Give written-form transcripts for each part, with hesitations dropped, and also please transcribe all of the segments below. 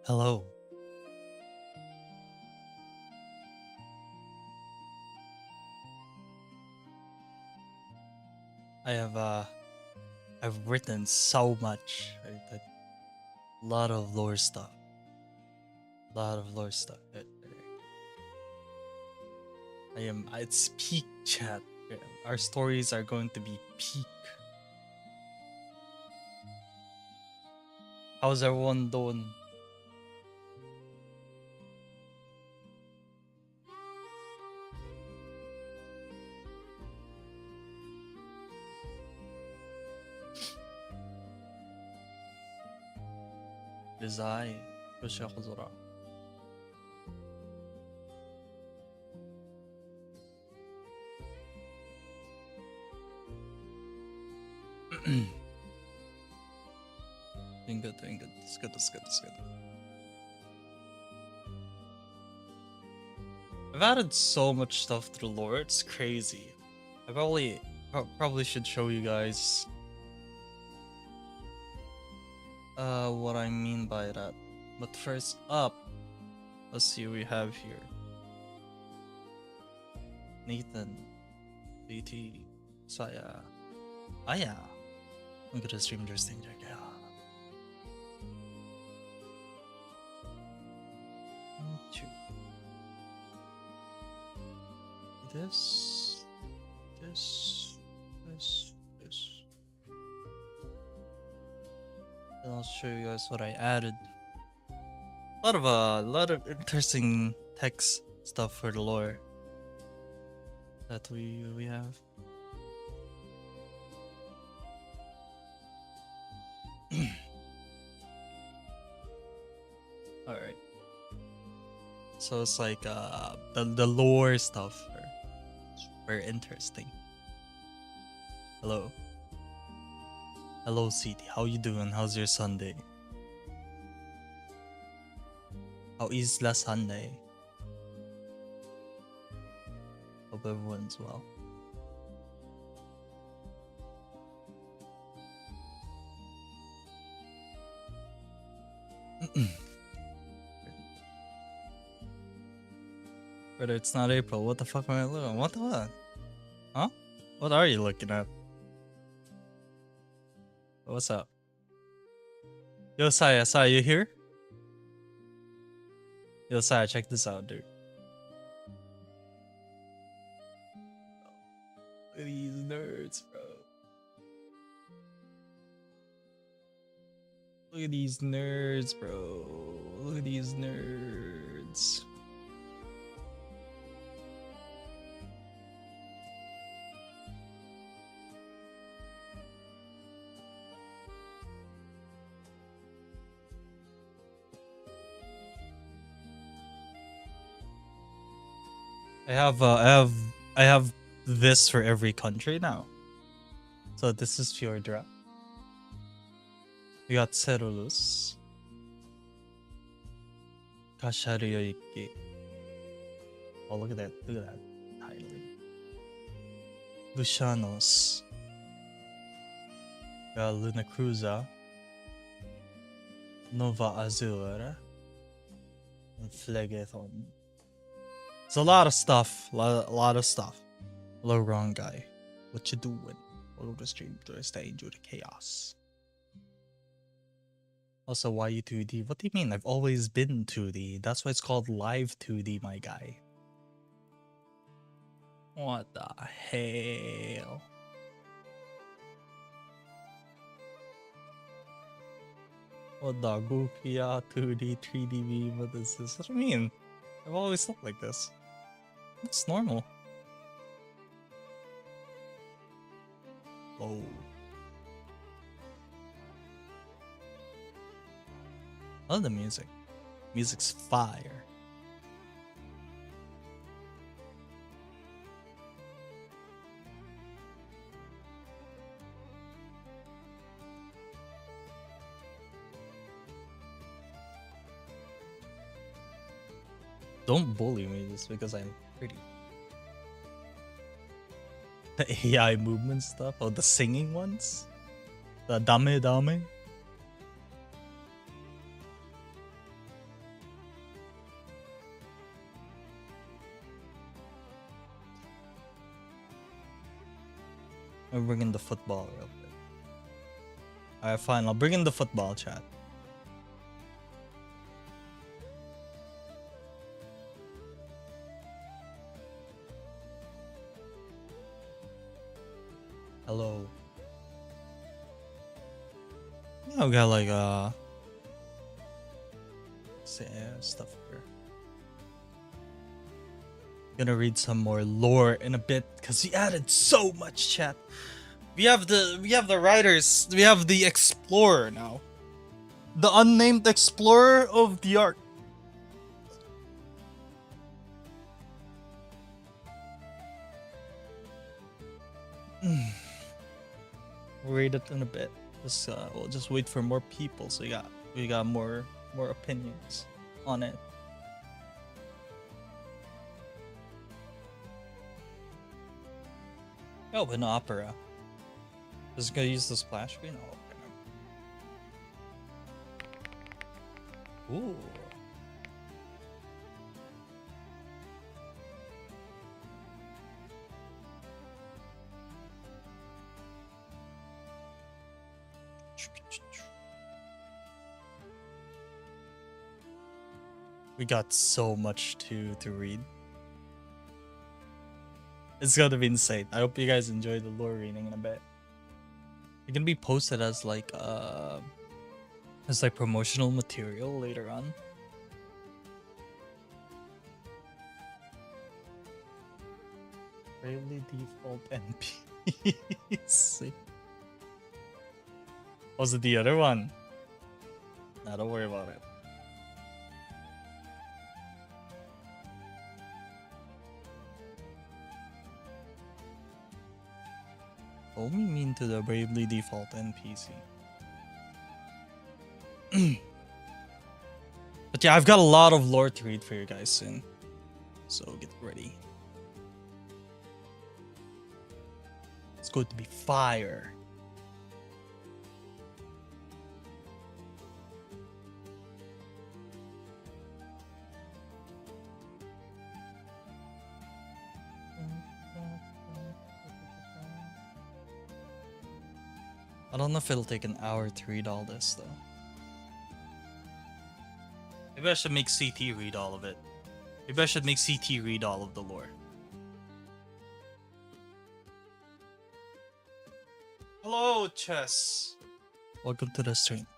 Hello. I've written so much. Right? A lot of lore stuff. It's peak chat. Our stories are going to be peak. How's everyone doing? Rizai, Kushakuzura. Doing good. It's good. I've added so much stuff to the lore, it's crazy. I probably should show you guys what I mean by that. But first up, let's see what we have here. Nathan, BT, Saya, Aya. Look at the stream interesting. Yeah. This. And I'll show you guys what I added. A lot of interesting text stuff for the lore that we have. All right. So it's like the lore stuff are very interesting. Hello, CT. How you doing? How's your Sunday? How is la Sunday? Hope everyone's well. Brother, it's not April. What the fuck am I looking? What the fuck? Huh? What are you looking at? What's up? Yo, Saya, you here? Yo, Saya, check this out, dude. Look at these nerds, bro. Look at these nerds, bro. Look at these nerds. I have this for every country now. So this is Fjordra. We got Cerulus. Kasharyoiki. Oh, look at that titling. Bushanos. We got Luna Cruza. Nova Azur. And Phlegethon. It's a lot of stuff. A lot of stuff. Hello, wrong guy. What you doing? Welcome to stream. Do I stay enjoy the chaos? Also, why you 2D? What do you mean? I've always been 2D. That's why it's called live 2D, my guy. What the hell? What the goofy 2D, 3D? What is this? What do you mean? I've always looked like this. It's normal. Oh. I love the music. Music's fire. Don't bully me just because I'm pretty. The AI movement stuff, or the singing ones? The dame. I'll bring in the football real quick. Alright, fine. I'll bring in the football chat. Hello. Yeah, we got like stuff here. Gonna read some more lore in a bit because he added so much chat. We have the writers. We have the explorer now. The unnamed explorer of the ark. We'll read it in a bit. We'll just wait for more people. So we got more opinions on it. Oh, an opera. Is it gonna use the splash screen? Oh, ooh. We got so much to read. It's gonna be insane. I hope you guys enjoy the lore reading in a bit. It's gonna be posted as like promotional material later on. Bravely default NPC. Was it the other one? Nah, don't worry about it. What do you mean to the bravely default NPC? But yeah, I've got a lot of lore to read for you guys soon. So get ready. It's going to be fire. I don't know if it'll take an hour to read all this, though. Maybe I should make CT read all of it. Maybe I should make CT read all of the lore. Hello, Chess. Welcome to the stream.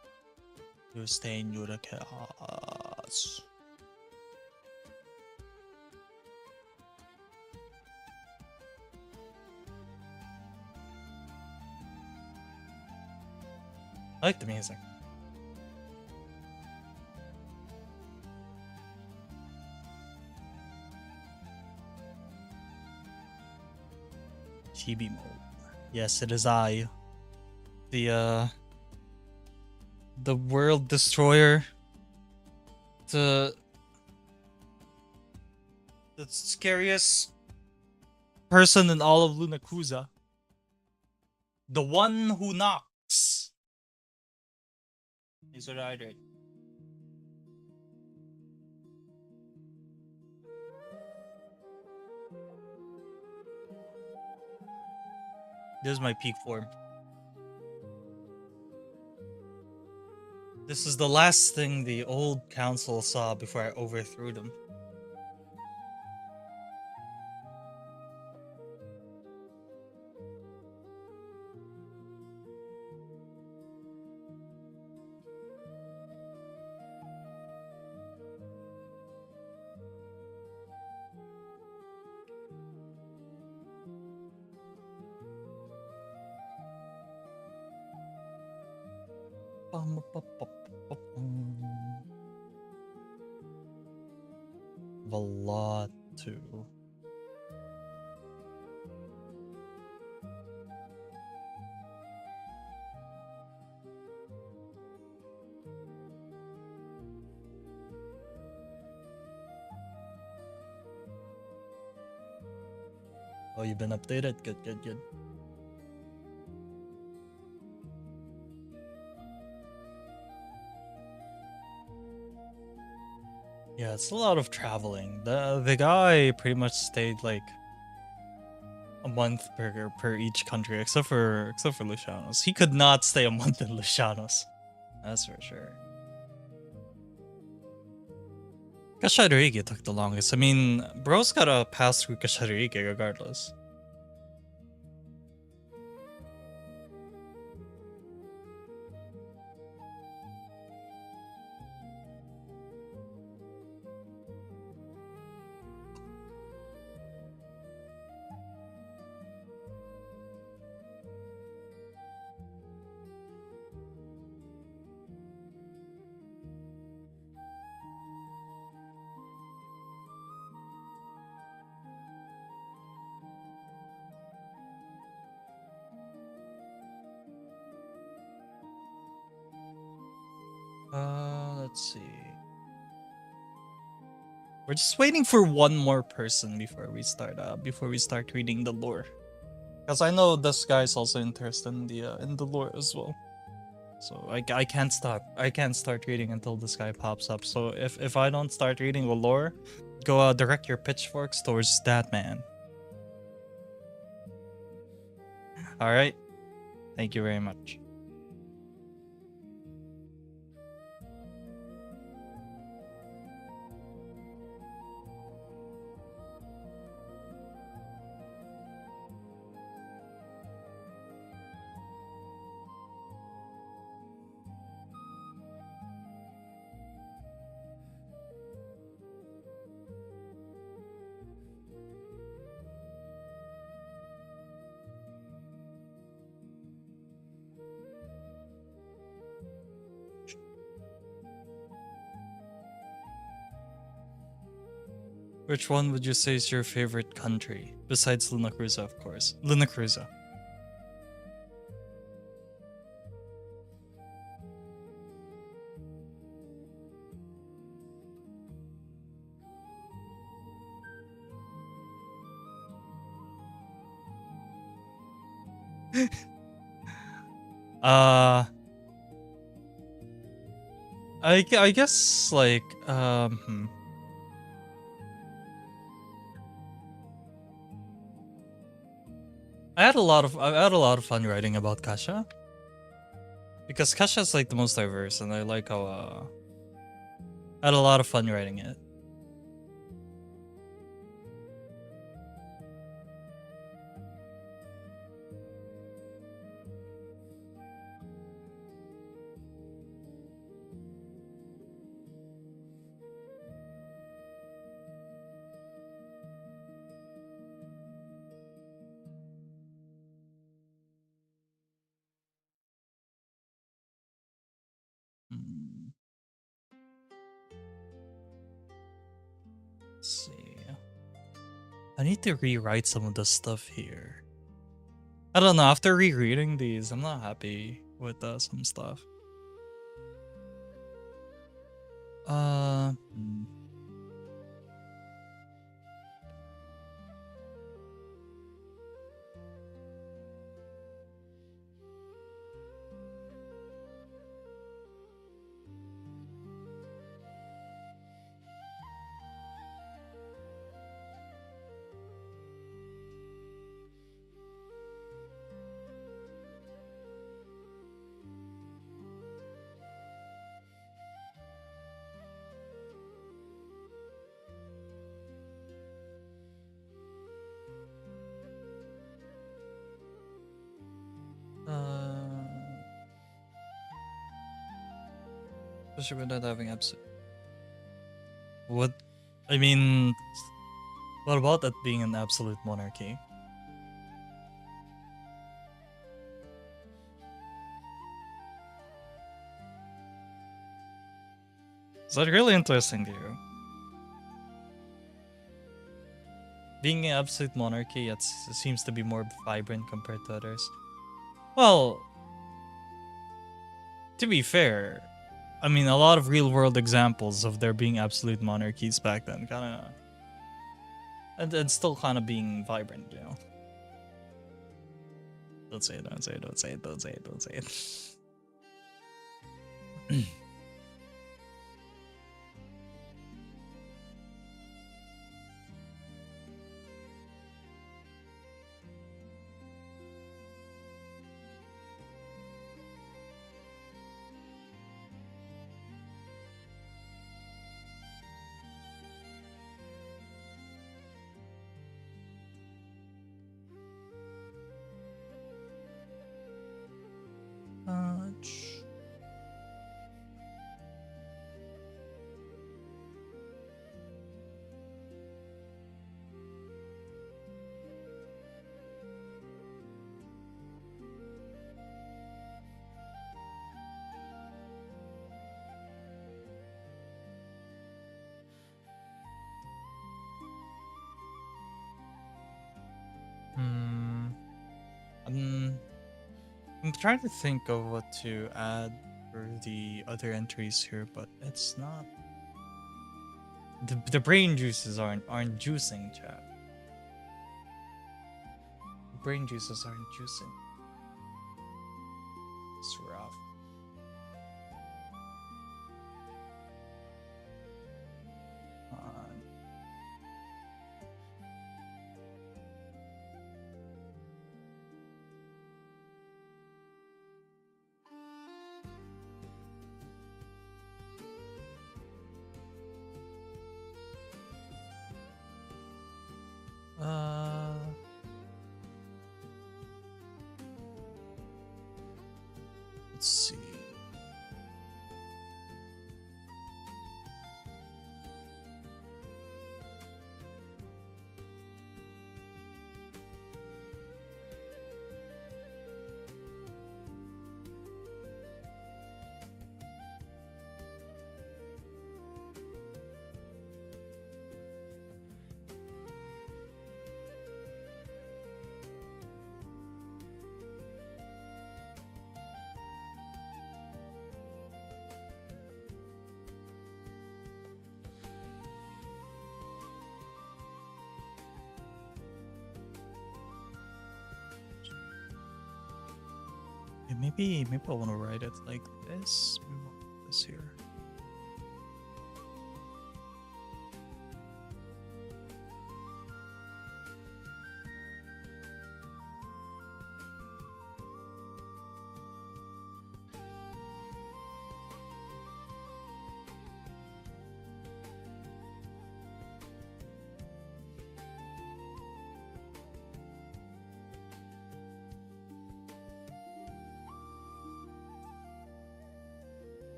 You stay in your chaos. I like the music. Chibi mode. Yes, it is I. The world destroyer. The scariest person in all of Lunakuza. The one who knocks. He's what I did. This is my peak form. This is the last thing the old council saw before I overthrew them. Valatu. Oh, you've been updated? Good, good, good. Yeah, it's a lot of traveling. The guy pretty much stayed like a month per each country, except for Luciano's. He could not stay a month in Luciano's. That's for sure. Kasharigi took the longest. I mean, bro's gotta pass through Kasharigi regardless. Let's see. We're just waiting for one more person before we start reading the lore, because I know this guy's also interested in the lore as well. So I can't stop. I can't start reading until this guy pops up. So if I don't start reading the lore, go direct your pitchforks towards that man. All right. Thank you very much. Which one would you say is your favorite country? Besides Luna Cruza, of course. Luna Cruza. I guess like I had a lot of fun writing about Kasha, because Kasha is like the most diverse, and I like how I had a lot of fun writing it. Let's see. I need to rewrite some of the stuff here. I don't know. After rereading these, I'm not happy with some stuff. Especially without having absolute. What? I mean, what about that being an absolute monarchy? Is that really interesting to you? Being an absolute monarchy, it seems to be more vibrant compared to others. Well, to be fair, I mean, a lot of real-world examples of there being absolute monarchies back then, kind of, and still kind of being vibrant, you know. Don't say it, don't say it, don't say it, don't say it, don't say it. I'm trying to think of what to add for the other entries here, but it's not. The brain juices aren't juicing, chat. The brain juices aren't juicing. It's rough. Let's see. Maybe I want to write it like this. Maybe I'll put this here.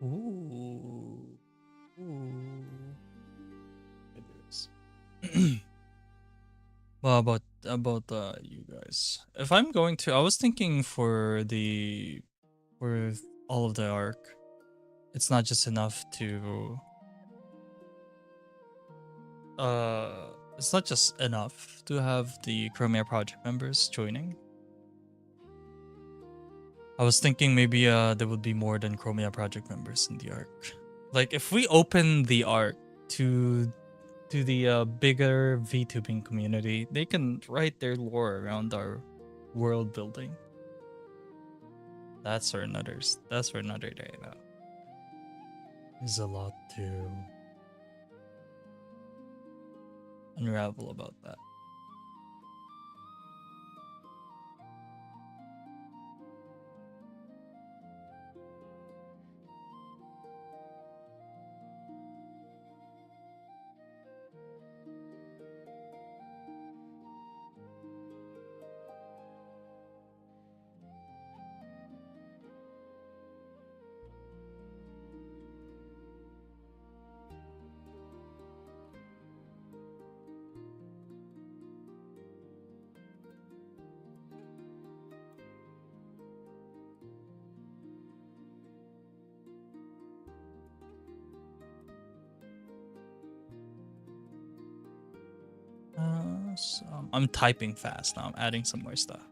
Ooh. It is. Well, about you guys. If I'm going to, I was thinking for all of the arc, it's not just enough to it's not just enough to have the Chromia Project members joining. I was thinking maybe there would be more than Chromia Project members in the arc. Like if we open the arc to the bigger VTubing community, they can write their lore around our world building. That's for another day though. There's a lot to unravel about that. I'm typing fast now. I'm adding some more stuff.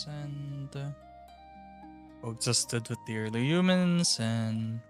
And coexisted with the early humans and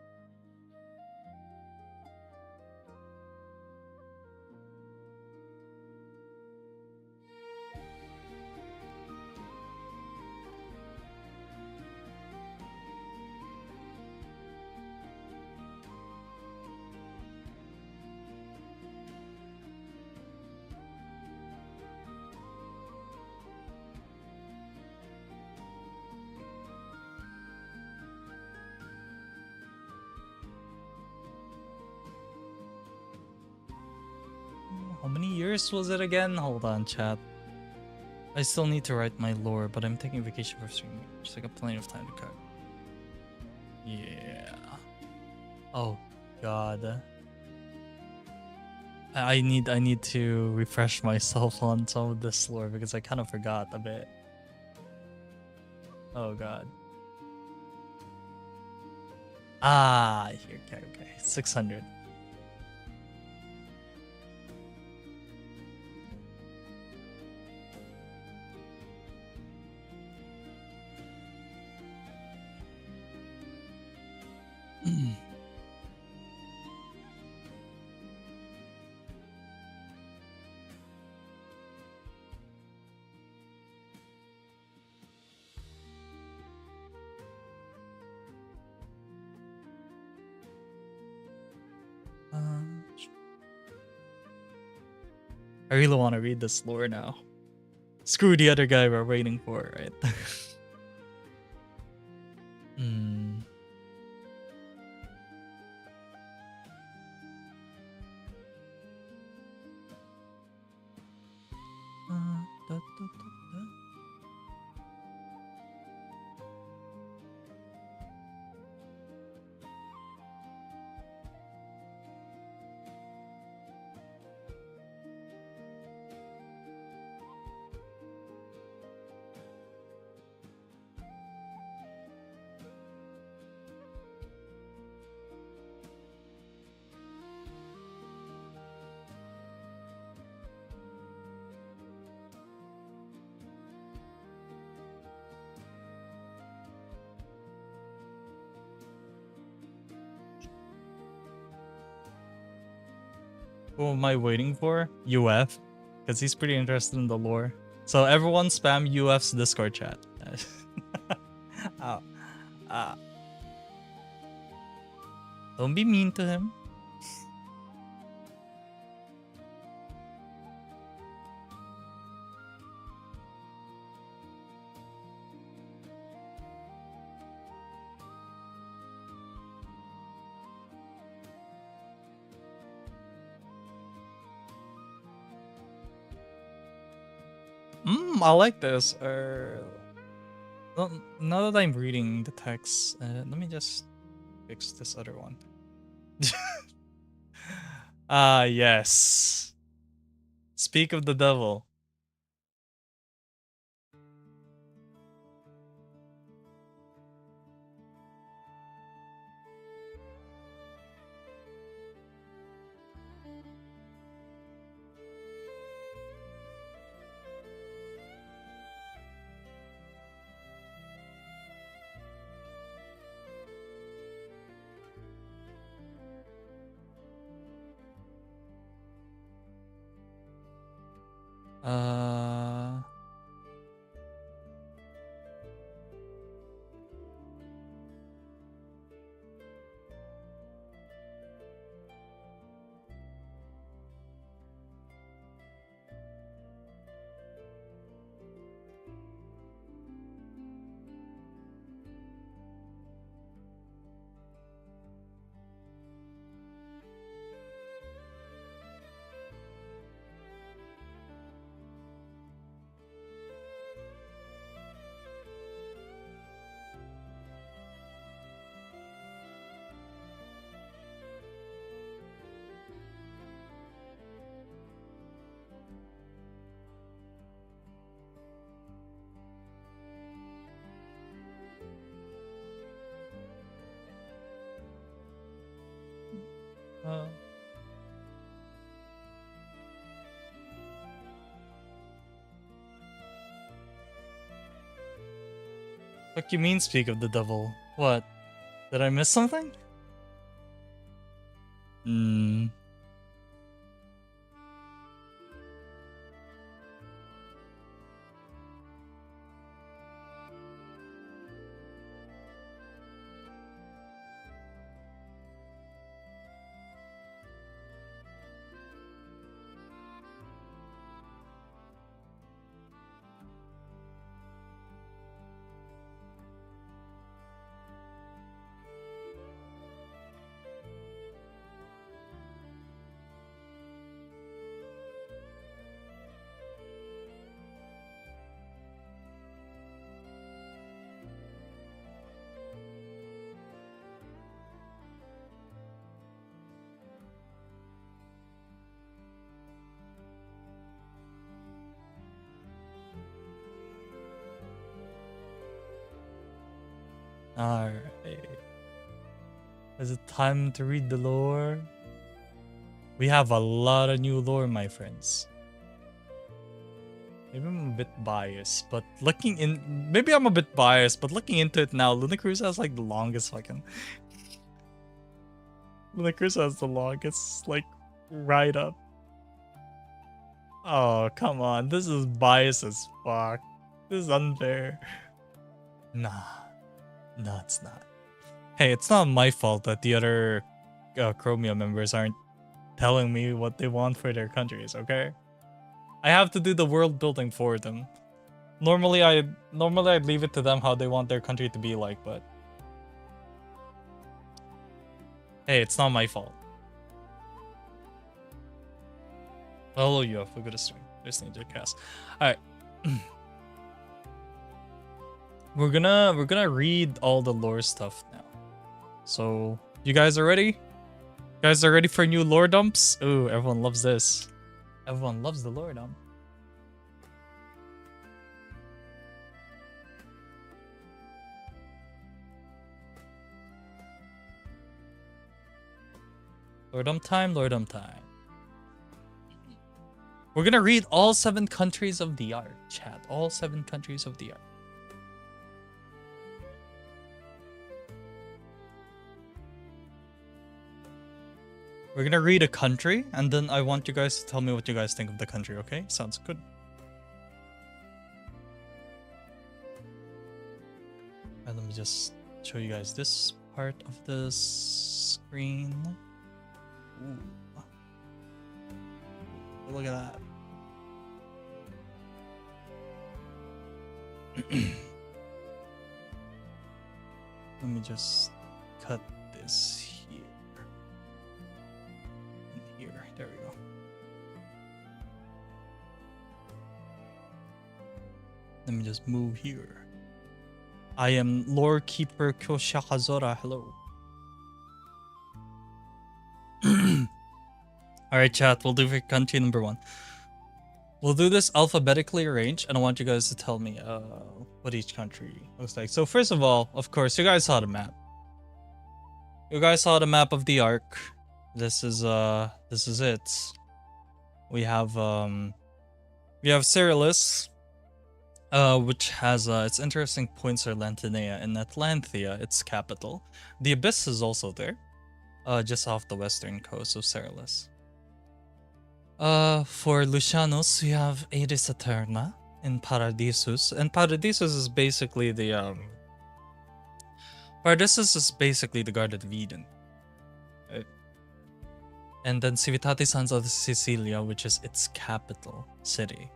How many years was it again? Hold on, chat. I still need to write my lore, but I'm taking vacation for 3 weeks. I got plenty of time to cut. Yeah. Oh god. I need to refresh myself on some of this lore because I kind of forgot a bit. Oh god. Ah, here, okay. 600. I really want to read this lore now. Screw the other guy we're waiting for, right? Who am I waiting for? UF. Because he's pretty interested in the lore. So everyone spam UF's Discord chat. Don't be mean to him. I like this. Now that I'm reading the text, let me just fix this other one. Yes. Speak of the devil. What you mean, speak of the devil? What? Did I miss something? Alright. Is it time to read the lore? We have a lot of new lore, my friends. Maybe I'm a bit biased, but looking into it now, Luna Cruise has like the longest fucking Luna Cruise has the longest like write up. Oh, come on. This is biased as fuck. This is unfair. Nah. No, it's not. Hey, it's not my fault that the other Chromia members aren't telling me what they want for their countries, okay? I have to do the world building for them. Normally I'd leave it to them how they want their country to be like, but hey, it's not my fault. Hello, you have a good stream. There's Ninja Cast. Alright. We're gonna read all the lore stuff now. So you guys are ready? You guys are ready for new lore dumps? Ooh, everyone loves this. Everyone loves the lore dump. Lore dump time, lore dump time. We're gonna read all 7 countries of the art, chat. All 7 countries of the art. We're gonna read a country, and then I want you guys to tell me what you guys think of the country, okay? Sounds good. And let me just show you guys this part of the screen. Ooh. Look at that. Let me just cut this here. And here. There we go. Let me just move here. I am Lore Keeper Kyoshakazora. Hello. Alright, chat. We'll do for country number 1. We'll do this alphabetically arranged, and I want you guys to tell me what each country looks like. So first of all, of course, you guys saw the map. You guys saw the map of the Ark. This is it. We have Cyrillus, which has its interesting points are Lantanea and Atlanthea, its capital. The Abyss is also there, just off the western coast of Cyrillus. For Lucianus, we have Aeris Aeterna in Paradisus, and Paradisus is basically the Garden of Eden. Right? And then Civitatis Sans of Sicilia, which is its capital city.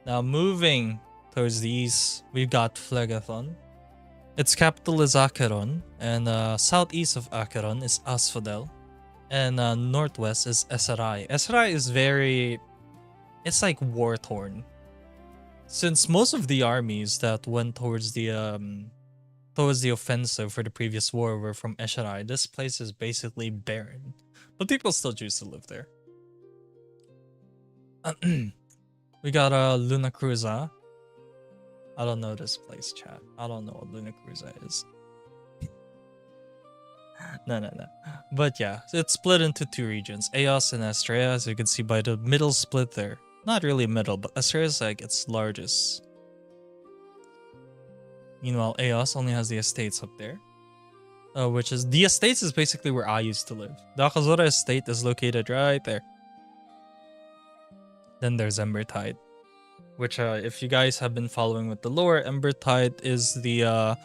Now moving towards the east, we've got Phlegathon. Its capital is Acheron, and southeast of Acheron is Asphodel. And northwest is Esserai. Esserai is it's like war-torn. Since most of the armies that went towards the offensive for the previous war were from Esserai, this place is basically barren. But people still choose to live there. We got Luna Cruza. I don't know this place, chat. I don't know what Luna Cruza is. No. But yeah, it's split into 2 regions, Eos and Astrea, as you can see by the middle split there. Not really middle, but Astrea is like its largest. Meanwhile, Eos only has the estates up there. The estates is basically where I used to live. The Akazora estate is located right there. Then there's Embertide, which if you guys have been following with the lore, Embertide is the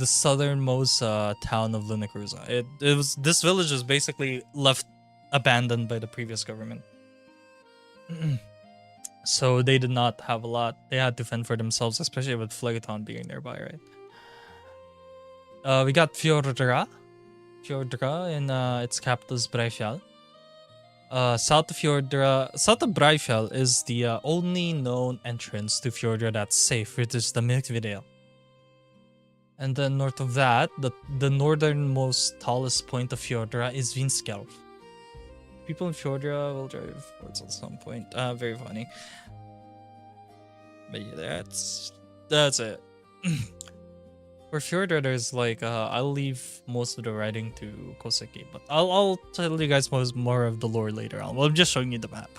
southernmost town of Luna Cruza. This village is basically left abandoned by the previous government. So they did not have a lot. They had to fend for themselves, especially with Phlegathon being nearby, right? We got Fjordra in its capital is Breifjall. South of Breifjall is the only known entrance to Fjordra that's safe, which is the Milkvidale. And then north of that, the northernmost tallest point of Fjordra is Vinskelv. People in Fjordra will drive forts at some point. Very funny. But yeah, that's it. For Fjordur, there's like I'll leave most of the writing to Koseki, but I'll tell you guys more of the lore later on. Well, I'm just showing you the map.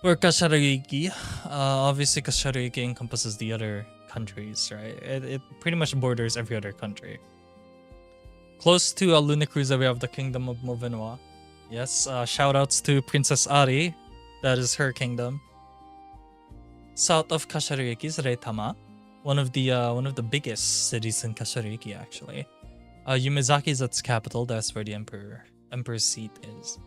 For Kashariki, obviously Kashariki encompasses the other countries, right? It pretty much borders every other country. Close to Lunacruza, we have the Kingdom of Movenoa. Yes, shoutouts to Princess Ari. That is her kingdom. South of Kashariki is Reitama, one of the biggest cities in Kashariki, actually. Yumezaki is its capital. That's where the emperor's seat is.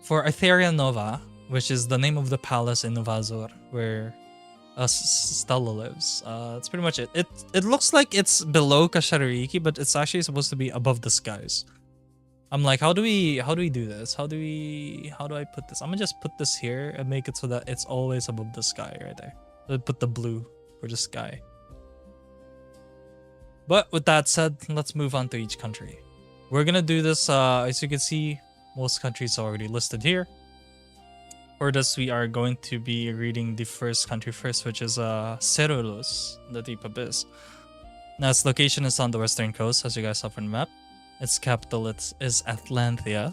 For Etheria Nova, which is the name of the palace in Novazor, where Stella lives, that's pretty much it. It looks like it's below Kashariki, but it's actually supposed to be above the skies. I'm like, how do we do this? How do I put this? I'm gonna just put this here and make it so that it's always above the sky right there. So put the blue for the sky. But with that said, let's move on to each country. We're gonna do this, as you can see, most countries are already listed here. For this, we are going to be reading the first country first, which is Cerulus, the Deep Abyss. Now, its location is on the western coast, as you guys saw from the map. Its capital is Atlanthia.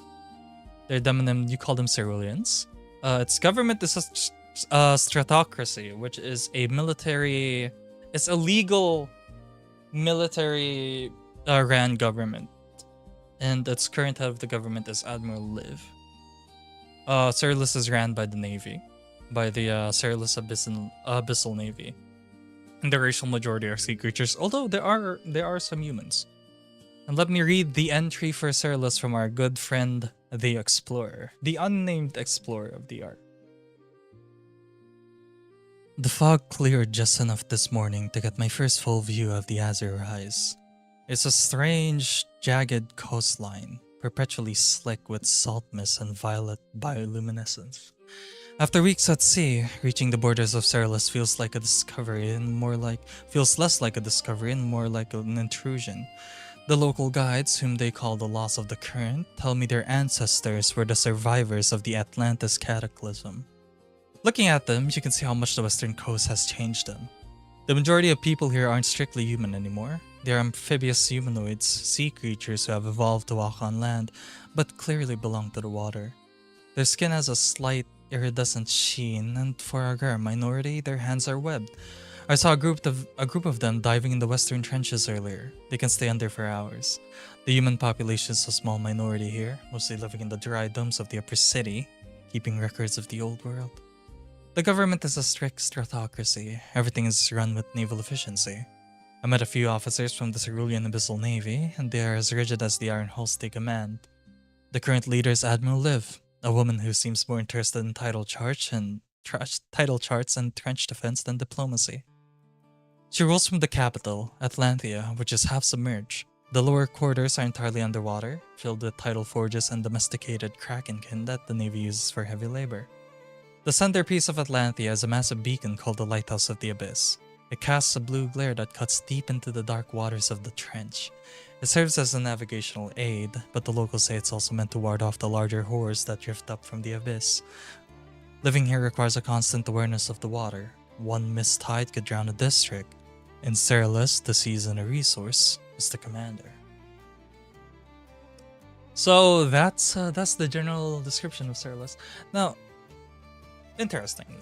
They're you call them Ceruleans. Its government is a stratocracy, which is a military... It's a legal military ran government. And its current head of the government is Admiral Liv. Cerulus is ran by the Navy, by the Cerulus Abyssal Navy. And the racial majority are sea creatures, although there are some humans. And let me read the entry for Cerulus from our good friend, the Explorer, the unnamed explorer of the ark. The fog cleared just enough this morning to get my first full view of the azure rise. It's a strange, jagged coastline, perpetually slick with salt mist and violet bioluminescence. After weeks at sea, reaching the borders of Cerulus feels like a discovery and feels less like a discovery and more like an intrusion. The local guides, whom they call the Lost of the Current, tell me their ancestors were the survivors of the Atlantis cataclysm. Looking at them, you can see how much the western coast has changed them. The majority of people here aren't strictly human anymore. They're amphibious humanoids, sea creatures who have evolved to walk on land, but clearly belong to the water. Their skin has a slight iridescent sheen, and for our rare minority, their hands are webbed. I saw a group of them diving in the western trenches earlier. They can stay under for hours. The human population is a small minority here, mostly living in the dry domes of the upper city, keeping records of the old world. The government is a strict stratocracy. Everything is run with naval efficiency. I met a few officers from the Cerulean Abyssal Navy, and they are as rigid as the iron hulls they command. The current leader is Admiral Liv, a woman who seems more interested in title charts and trench defense than diplomacy. She rules from the capital, Atlanthia, which is half submerged. The lower quarters are entirely underwater, filled with tidal forges and domesticated krakenkin that the Navy uses for heavy labor. The centerpiece of Atlanthia is a massive beacon called the Lighthouse of the Abyss. It casts a blue glare that cuts deep into the dark waters of the trench. It serves as a navigational aid, but the locals say it's also meant to ward off the larger horrors that drift up from the abyss. Living here requires a constant awareness of the water. One missed tide could drown a district. In Cerulus, the sea isn't a resource, it's the commander. So that's the general description of Cerulus. Now, interestingly,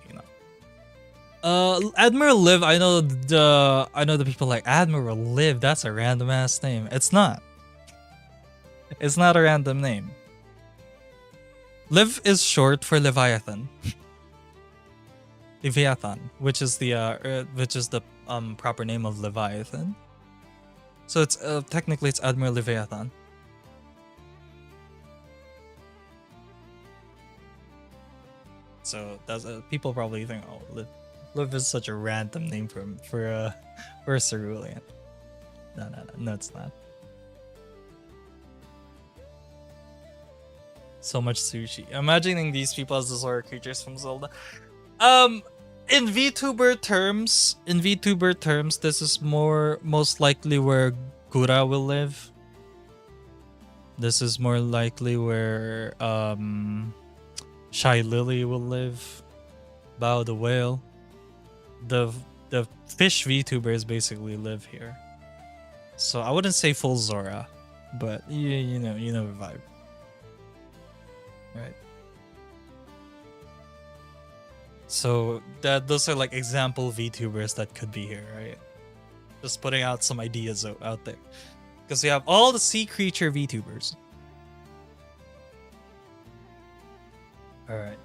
Admiral Liv, I know the people like Admiral Liv, that's a random ass name. It's not. It's not a random name. Liv is short for Leviathan. Leviathan, which is the proper name of Leviathan. So it's technically it's Admiral Leviathan. So that's people probably think, oh, Liv is such a random name for a cerulean. No, it's not. So much sushi. Imagining these people as the Zora creatures from Zelda. In VTuber terms, this is most likely where Gura will live. This is more likely where Shy Lily will live. Bao the whale. The the fish VTubers basically live here. So I wouldn't say full Zora, but you know the vibe. Right. So those are like example VTubers that could be here, right? Just putting out some ideas out there. Because we have all the sea creature VTubers. Alright.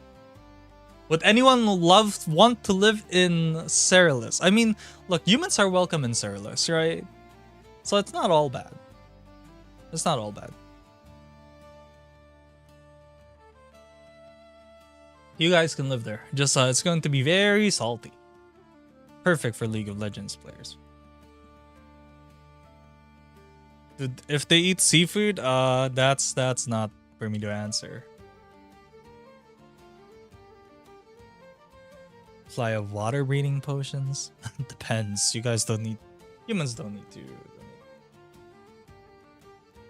Would anyone want to live in Cerealis? I mean, look, humans are welcome in Cerealis, right? So it's not all bad. It's not all bad. You guys can live there. Just it's going to be very salty. Perfect for League of Legends players. Dude, if they eat seafood, that's not for me to answer. Fly of water breathing potions? Depends. You guys don't need. Humans don't need to.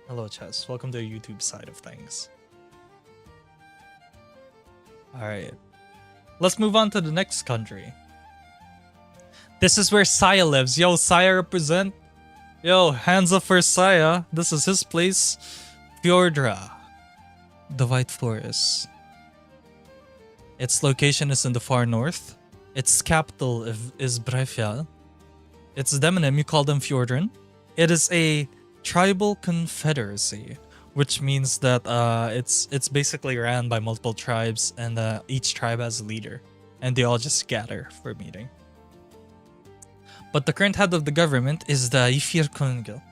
Hello, Chess. Welcome to the YouTube side of things. Alright. Let's move on to the next country. This is where Saya lives. Yo, Saya represent. Yo, hands up for Saya. This is his place. Fjordra. The White Forest. Its location is in the far north. Its capital is Breifjall. Its demonym, you call them Fjordran. It is a tribal confederacy, which means that it's basically ran by multiple tribes, and each tribe has a leader, and they all just gather for a meeting. But the current head of the government is the Ifir Kungel,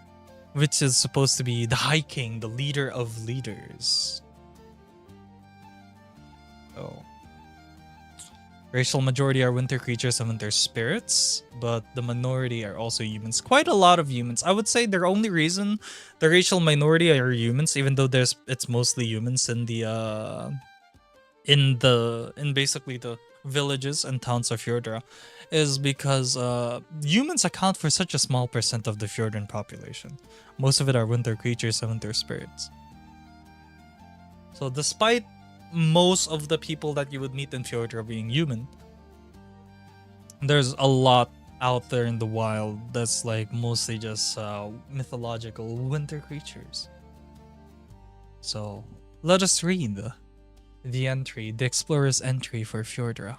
which is supposed to be the High King, the leader of leaders. Oh. Racial majority are winter creatures and winter spirits, but the minority are also humans. Quite a lot of humans. I would say the only reason the racial minority are humans, even though it's mostly humans in basically the villages and towns of Fjordra, is because humans account for such a small percent of the Fjordran population. Most of it are winter creatures and winter spirits. So despite most of the people that you would meet in Fjordra being human, there's a lot out there in the wild that's like mostly just mythological winter creatures. So let us read the explorer's entry for Fjordra.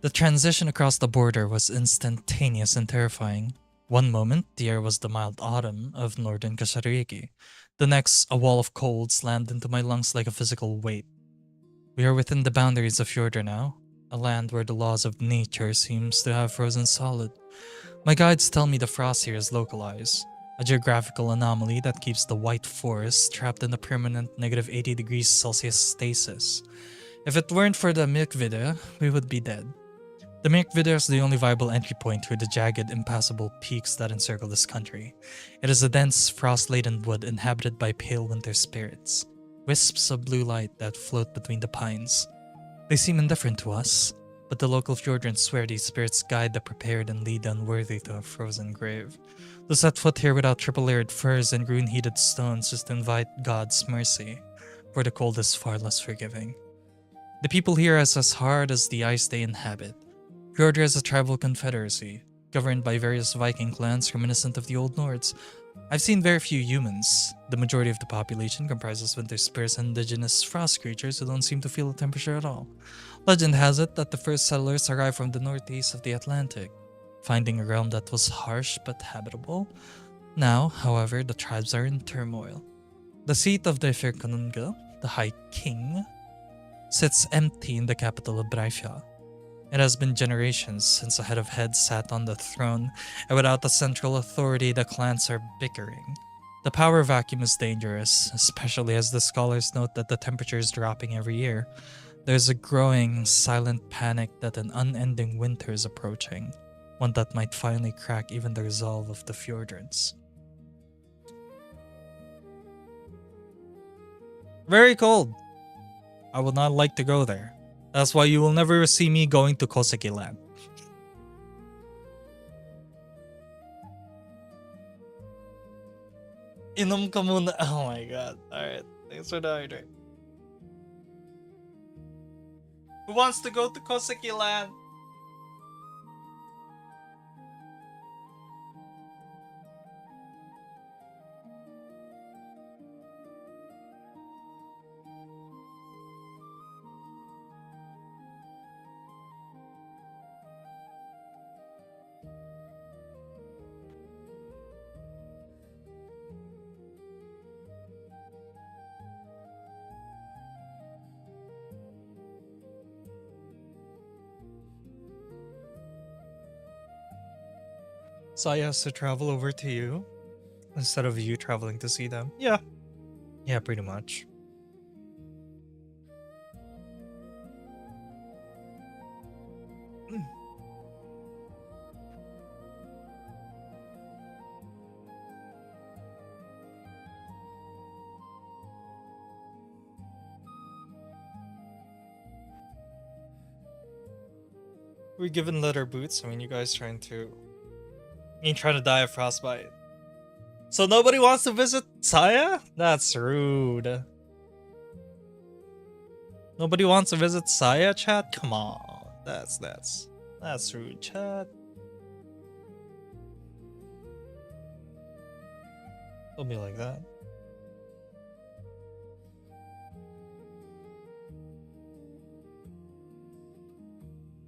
The transition across the border was instantaneous and terrifying. One moment, the air was the mild autumn of northern Kashariki. The next, a wall of cold slammed into my lungs like a physical weight. We are within the boundaries of Fjordra now, a land where the laws of nature seems to have frozen solid. My guides tell me the frost here is localized, a geographical anomaly that keeps the White Forest trapped in a permanent negative 80 degrees Celsius stasis. If it weren't for the Mirkvidda, we would be dead. The Mirkvidda is the only viable entry point through the jagged, impassable peaks that encircle this country. It is a dense, frost-laden wood inhabited by pale winter spirits, wisps of blue light that float between the pines. They seem indifferent to us, but the local Fjordrans swear these spirits guide the prepared and lead the unworthy to a frozen grave. To set foot here without triple-layered furs and rune-heated stones is to invite God's mercy, for the cold is far less forgiving. The people here are as hard as the ice they inhabit. Fjordra is a tribal confederacy, governed by various Viking clans reminiscent of the Old Nords. I've seen very few humans. The majority of the population comprises winter spirits and indigenous frost creatures who don't seem to feel the temperature at all. Legend has it that the first settlers arrived from the northeast of the Atlantic, finding a realm that was harsh but habitable. Now, however, the tribes are in turmoil. The seat of the Firkanunga, the High King, sits empty in the capital of Breifjall. It has been generations since a head of heads sat on the throne, and without a central authority, the clans are bickering. The power vacuum is dangerous, especially as the scholars note that the temperature is dropping every year. There's a growing, silent panic that an unending winter is approaching, one that might finally crack even the resolve of the Fjordrans. Very cold. I would not like to go there. That's why you will never see me going to Koseki Land. Inom ka muna. Oh my god. Alright. Thanks for the hydrate. Who wants to go to Koseki Land? Saya has to travel over to you instead of you traveling to see them. Yeah. Yeah, pretty much. We're given leather boots. I mean, you guys trying to die of frostbite. So nobody wants to visit Saya? That's rude. Nobody wants to visit Saya, chat? Come on. That's rude, chat. Don't be like that.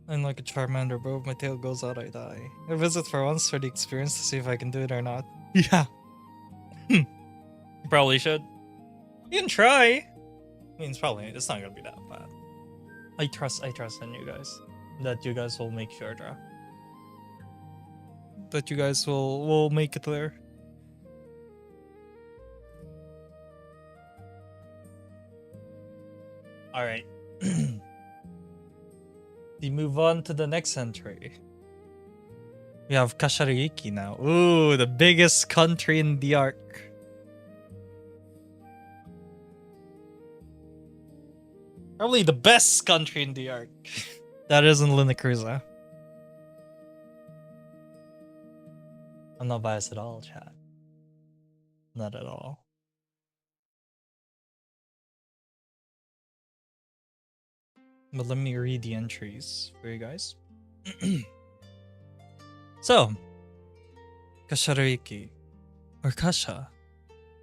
I'm like a Charmander, bro. If my tail goes out, I die. I visit for once for the experience to see if I can do it or not. Yeah. You probably should. You can try. I mean, it's not gonna be that bad. I trust in you guys. That you guys will make sure, that you guys will make it there. Alright. We move on to the next entry. We have Kashariki now. Ooh, the biggest country in the arc. Probably the best country in the arc. That isn't Linacruza. I'm not biased at all, chat. Not at all. But let me read the entries for you guys. So, Kashariki, or Kasha,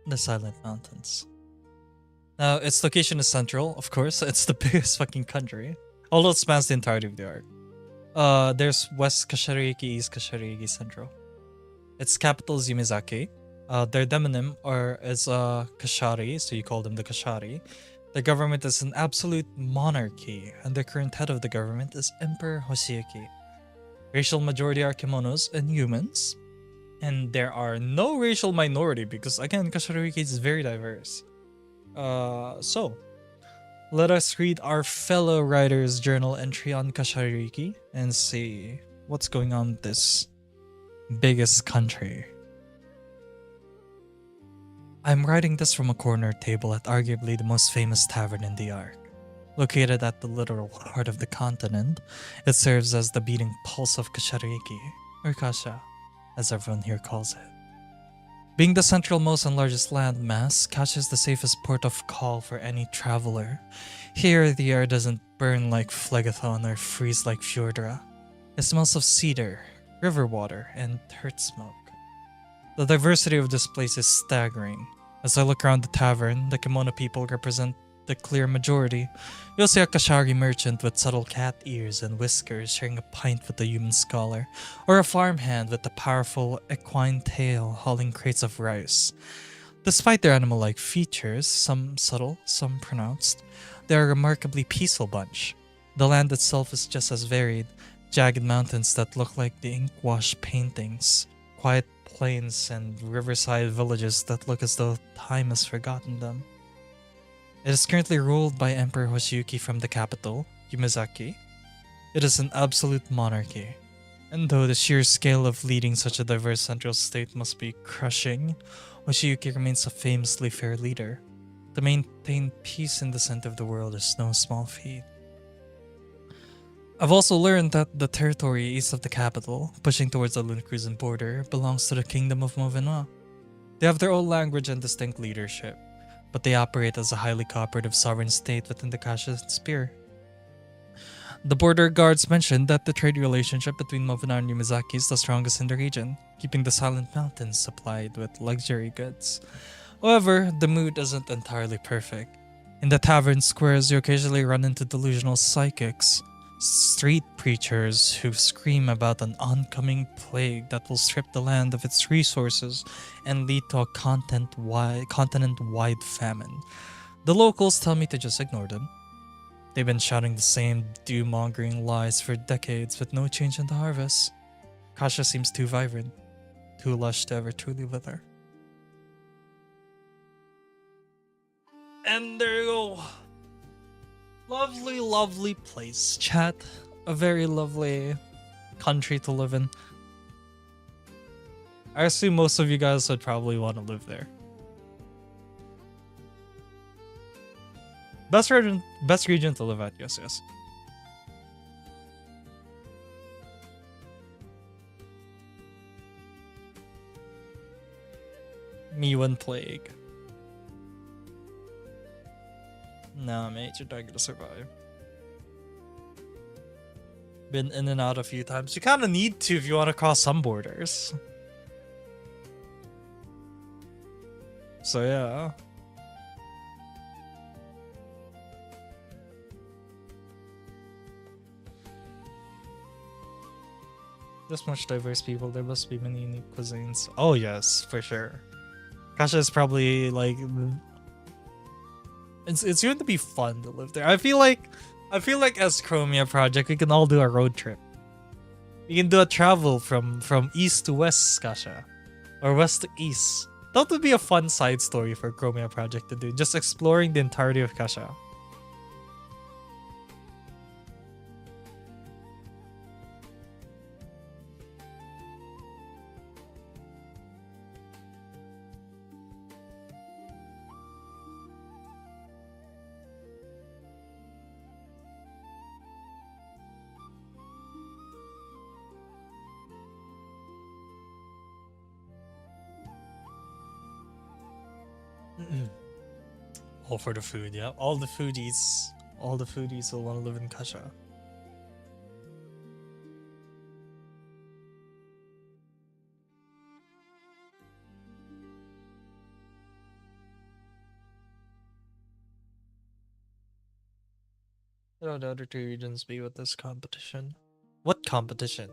the Silent Mountains. Now, its location is central, of course. It's the biggest fucking country. Although it spans the entirety of the arc. There's West Kashariki, East Kashariki, Central. Its capital is Yumizaki. Their demonym is Kashari, so you call them the Kashari. The government is an absolute monarchy, and the current head of the government is Emperor Hoshiyuki. Racial majority are kimonos and humans, and there are no racial minority because, again, Kashariki is very diverse. So, let us read our fellow writer's journal entry on Kashariki and see what's going on with this biggest country. I'm writing this from a corner table at arguably the most famous tavern in the arc. Located at the literal heart of the continent, it serves as the beating pulse of Kashariki, or Kasha, as everyone here calls it. Being the centralmost and largest landmass, Kasha is the safest port of call for any traveler. Here, the air doesn't burn like Phlegethon or freeze like Fjordra. It smells of cedar, river water, and dirt smoke. The diversity of this place is staggering. As I look around the tavern, the kimono people represent the clear majority. You'll see a Kashari merchant with subtle cat ears and whiskers sharing a pint with a human scholar, or a farmhand with a powerful equine tail hauling crates of rice. Despite their animal-like features, some subtle, some pronounced, they're a remarkably peaceful bunch. The land itself is just as varied, jagged mountains that look like the ink-washed paintings, quiet plains and riverside villages that look as though time has forgotten them. It is currently ruled by Emperor Hoshiyuki from the capital, Yumizaki. It is an absolute monarchy, and though the sheer scale of leading such a diverse central state must be crushing, Hoshiyuki remains a famously fair leader. To maintain peace in the center of the world is no small feat. I've also learned that the territory east of the capital, pushing towards the Lunacruisan border, belongs to the Kingdom of Movenoa. They have their own language and distinct leadership, but they operate as a highly cooperative sovereign state within the Kasha Sphere. The border guards mentioned that the trade relationship between Movenoa and Yumizaki is the strongest in the region, keeping the Silent Mountains supplied with luxury goods. However, the mood isn't entirely perfect. In the tavern squares, you occasionally run into delusional psychics, street preachers who scream about an oncoming plague that will strip the land of its resources and lead to a continent-wide famine. The locals tell me to just ignore them. They've been shouting the same doom-mongering lies for decades with no change in the harvest. Kasha seems too vibrant, too lush to ever truly wither. And there you go. Lovely, lovely place, chat. A very lovely country to live in. I assume most of you guys would probably want to live there. Best region to live at, yes, yes. Miwan plague. Nah, mate, you're not gonna survive. Been in and out a few times. You kind of need to if you want to cross some borders. So yeah. This much diverse people, there must be many unique cuisines. Oh yes, for sure. Kasha is probably like it's going to be fun to live there. I feel like as Chromia Project we can all do a road trip. We can do a travel from east to west, Kasha. Or west to east. That would be a fun side story for Chromia Project to do, just exploring the entirety of Kasha. All for the food, yeah. All the foodies will want to live in Kasha. What would the other two regions be with this competition? What competition?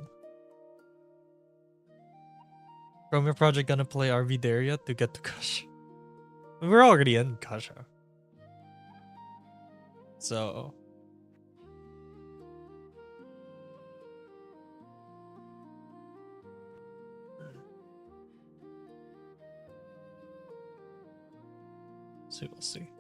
Chromia Project gonna play RV there yet to get to Kasha? We're already in Kasha. So we'll see.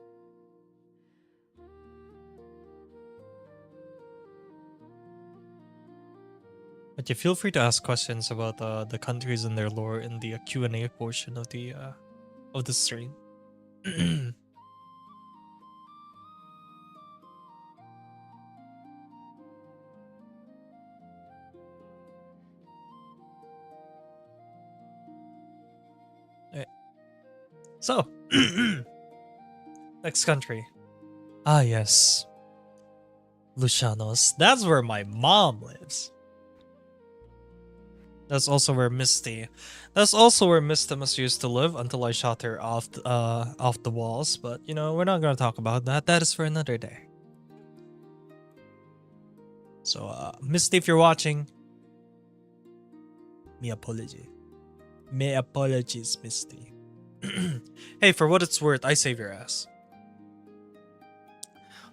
But you feel free to ask questions about the countries and their lore in the Q&A portion of the stream. So, next country. Ah, yes. Lucianos. That's where my mom lives. That's also where Misty used to live until I shot her off the walls. But you know, we're not gonna talk about that. That is for another day. So, Misty, if you're watching, my apology. My apologies, Misty. Hey, for what it's worth, I save your ass.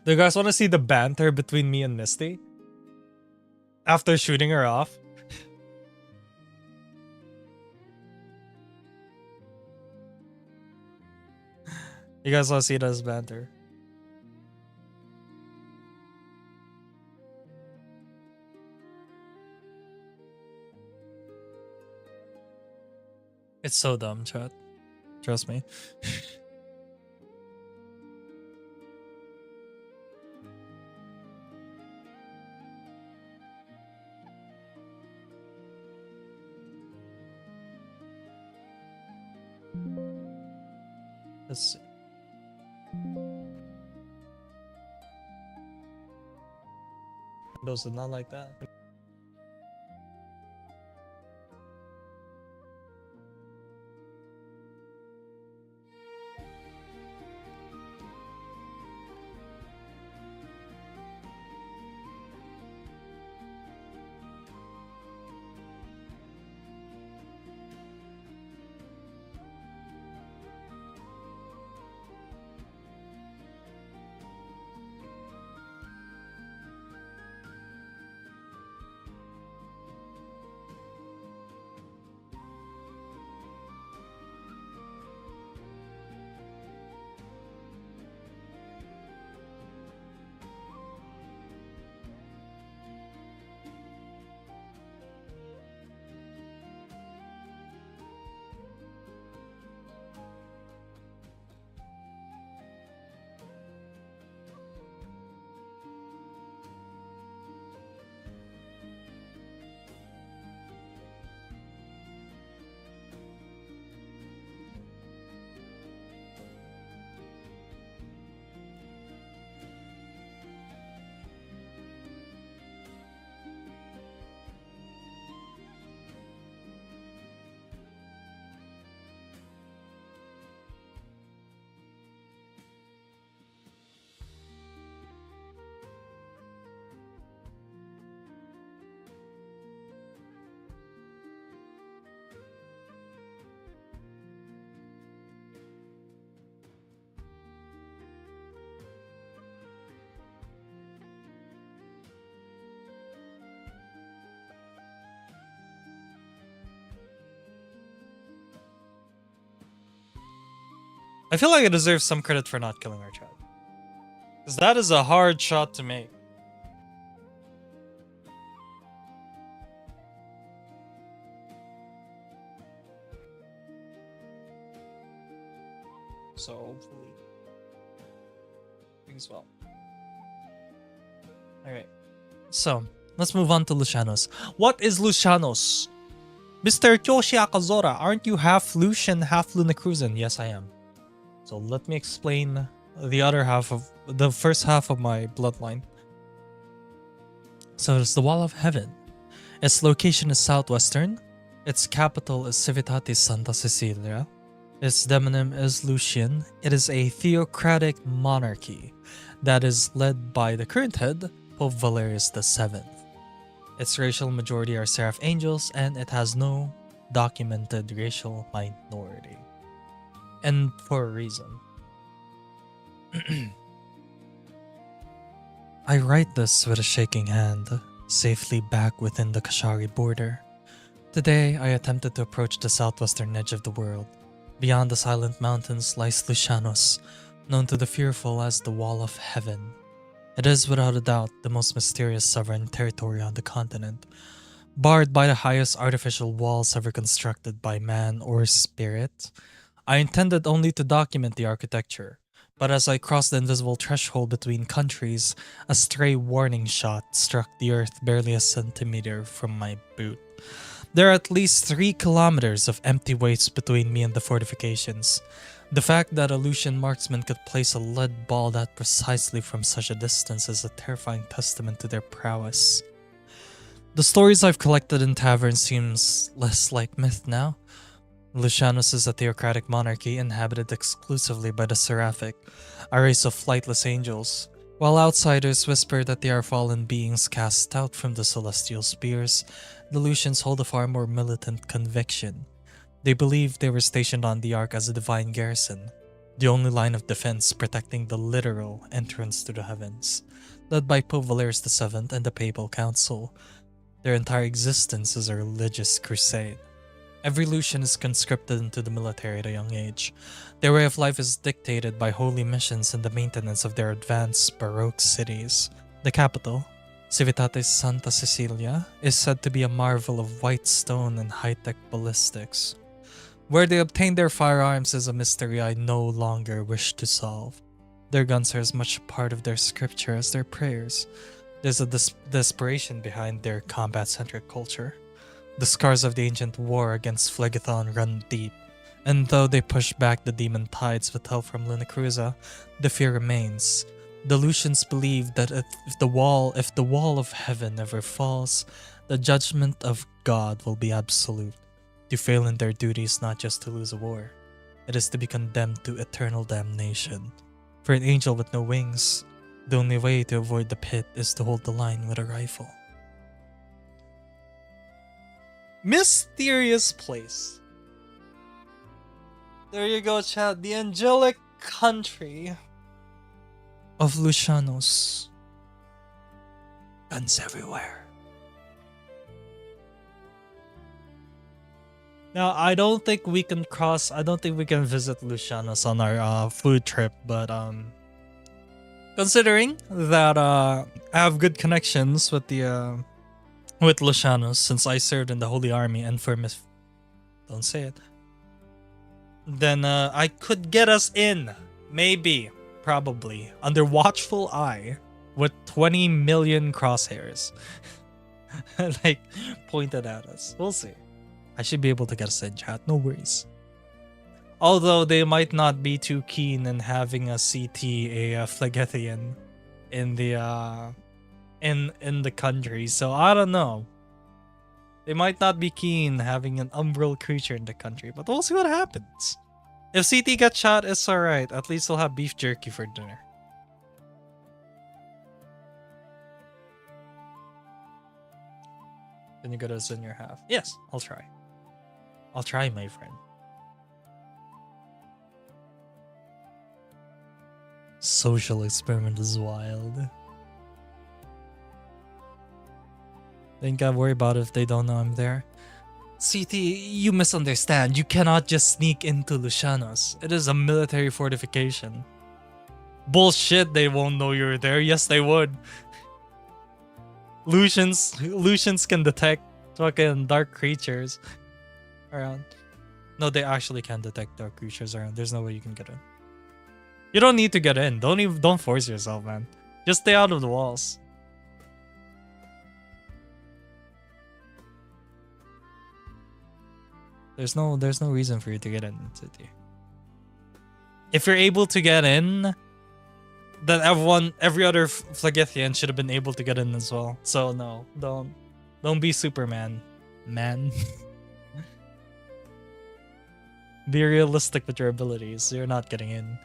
Do you guys want to see the banter between me and Misty? After shooting her off? You guys want to see it as banter? It's so dumb, chat. Trust me. Let's see. Windows did not like that. I feel like I deserve some credit for not killing our child. Because that is a hard shot to make. So hopefully things well. Alright. So let's move on to Lucianos. What is Lucianos? Mr. Kyoshi Akazora, aren't you half Lucian, half Lunacruisan? Yes, I am. So let me explain the first half of my bloodline. So it's the Wall of Heaven. Its location is southwestern. Its capital is Civitatis Santa Cecilia. Its demonym is Lucian. It is a theocratic monarchy that is led by the current head, Pope Valerius VII. Its racial majority are Seraph Angels, and it has no documented racial minority. And for a reason. I write this with a shaking hand, safely back within the Kashari border. Today, I attempted to approach the southwestern edge of the world. Beyond the silent mountains lies Lucianos, known to the fearful as the Wall of Heaven. It is without a doubt the most mysterious sovereign territory on the continent, barred by the highest artificial walls ever constructed by man or spirit. I intended only to document the architecture, but as I crossed the invisible threshold between countries, a stray warning shot struck the earth barely a centimeter from my boot. There are at least 3 kilometers of empty waste between me and the fortifications. The fact that a Lucian marksman could place a lead ball that precisely from such a distance is a terrifying testament to their prowess. The stories I've collected in taverns seems less like myth now. Lucianos is a theocratic monarchy inhabited exclusively by the Seraphic, a race of flightless angels. While outsiders whisper that they are fallen beings cast out from the celestial spheres, the Lucians hold a far more militant conviction. They believe they were stationed on the Ark as a divine garrison, the only line of defense protecting the literal entrance to the heavens, led by Pope Valerius VII and the Papal Council. Their entire existence is a religious crusade. Every Lucian is conscripted into the military at a young age. Their way of life is dictated by holy missions and the maintenance of their advanced Baroque cities. The capital, Civitatis Santa Cecilia, is said to be a marvel of white stone and high-tech ballistics. Where they obtain their firearms is a mystery I no longer wish to solve. Their guns are as much a part of their scripture as their prayers. There's a desperation behind their combat-centric culture. The scars of the ancient war against Phlegethon run deep, and though they push back the demon tides with help from Lunacruza, the fear remains. The Lucians believe that if the wall of heaven ever falls, the judgment of God will be absolute. To fail in their duty is not just to lose a war, it is to be condemned to eternal damnation. For an angel with no wings, the only way to avoid the pit is to hold the line with a rifle. Mysterious place. There you go, chat. The angelic country of Lucianos. Guns everywhere. Now, I don't think we can visit Lucianos on our food trip, but considering that I have good connections with Lucianos since I served in the Holy Army and don't say it, then I could get us in, maybe, probably, under watchful eye with 20 million crosshairs like pointed at us. We'll see. I should be able to get us in, chat, no worries. Although they might not be too keen in having a CT, a Phlegethian, in the country, so I don't know. They might not be keen having an umbral creature in the country, but we'll see what happens. If CT gets shot, it's alright. At least we'll have beef jerky for dinner. Then you get us in your half. Yes, I'll try. I'll try, my friend. Social experiment is wild. Think I worry about it if they don't know I'm there. CT, you misunderstand. You cannot just sneak into Lucianos. It is a military fortification. Bullshit, they won't know you're there. Yes, they would. Lucians can detect fucking dark creatures around. No, they actually can detect dark creatures around. There's no way you can get in. You don't need to get in. Don't force yourself, man. Just stay out of the walls. There's no reason for you to get in, City. If you're able to get in, then every other Phlegithian should have been able to get in as well. So no, don't be Superman, man. Be realistic with your abilities. You're not getting in.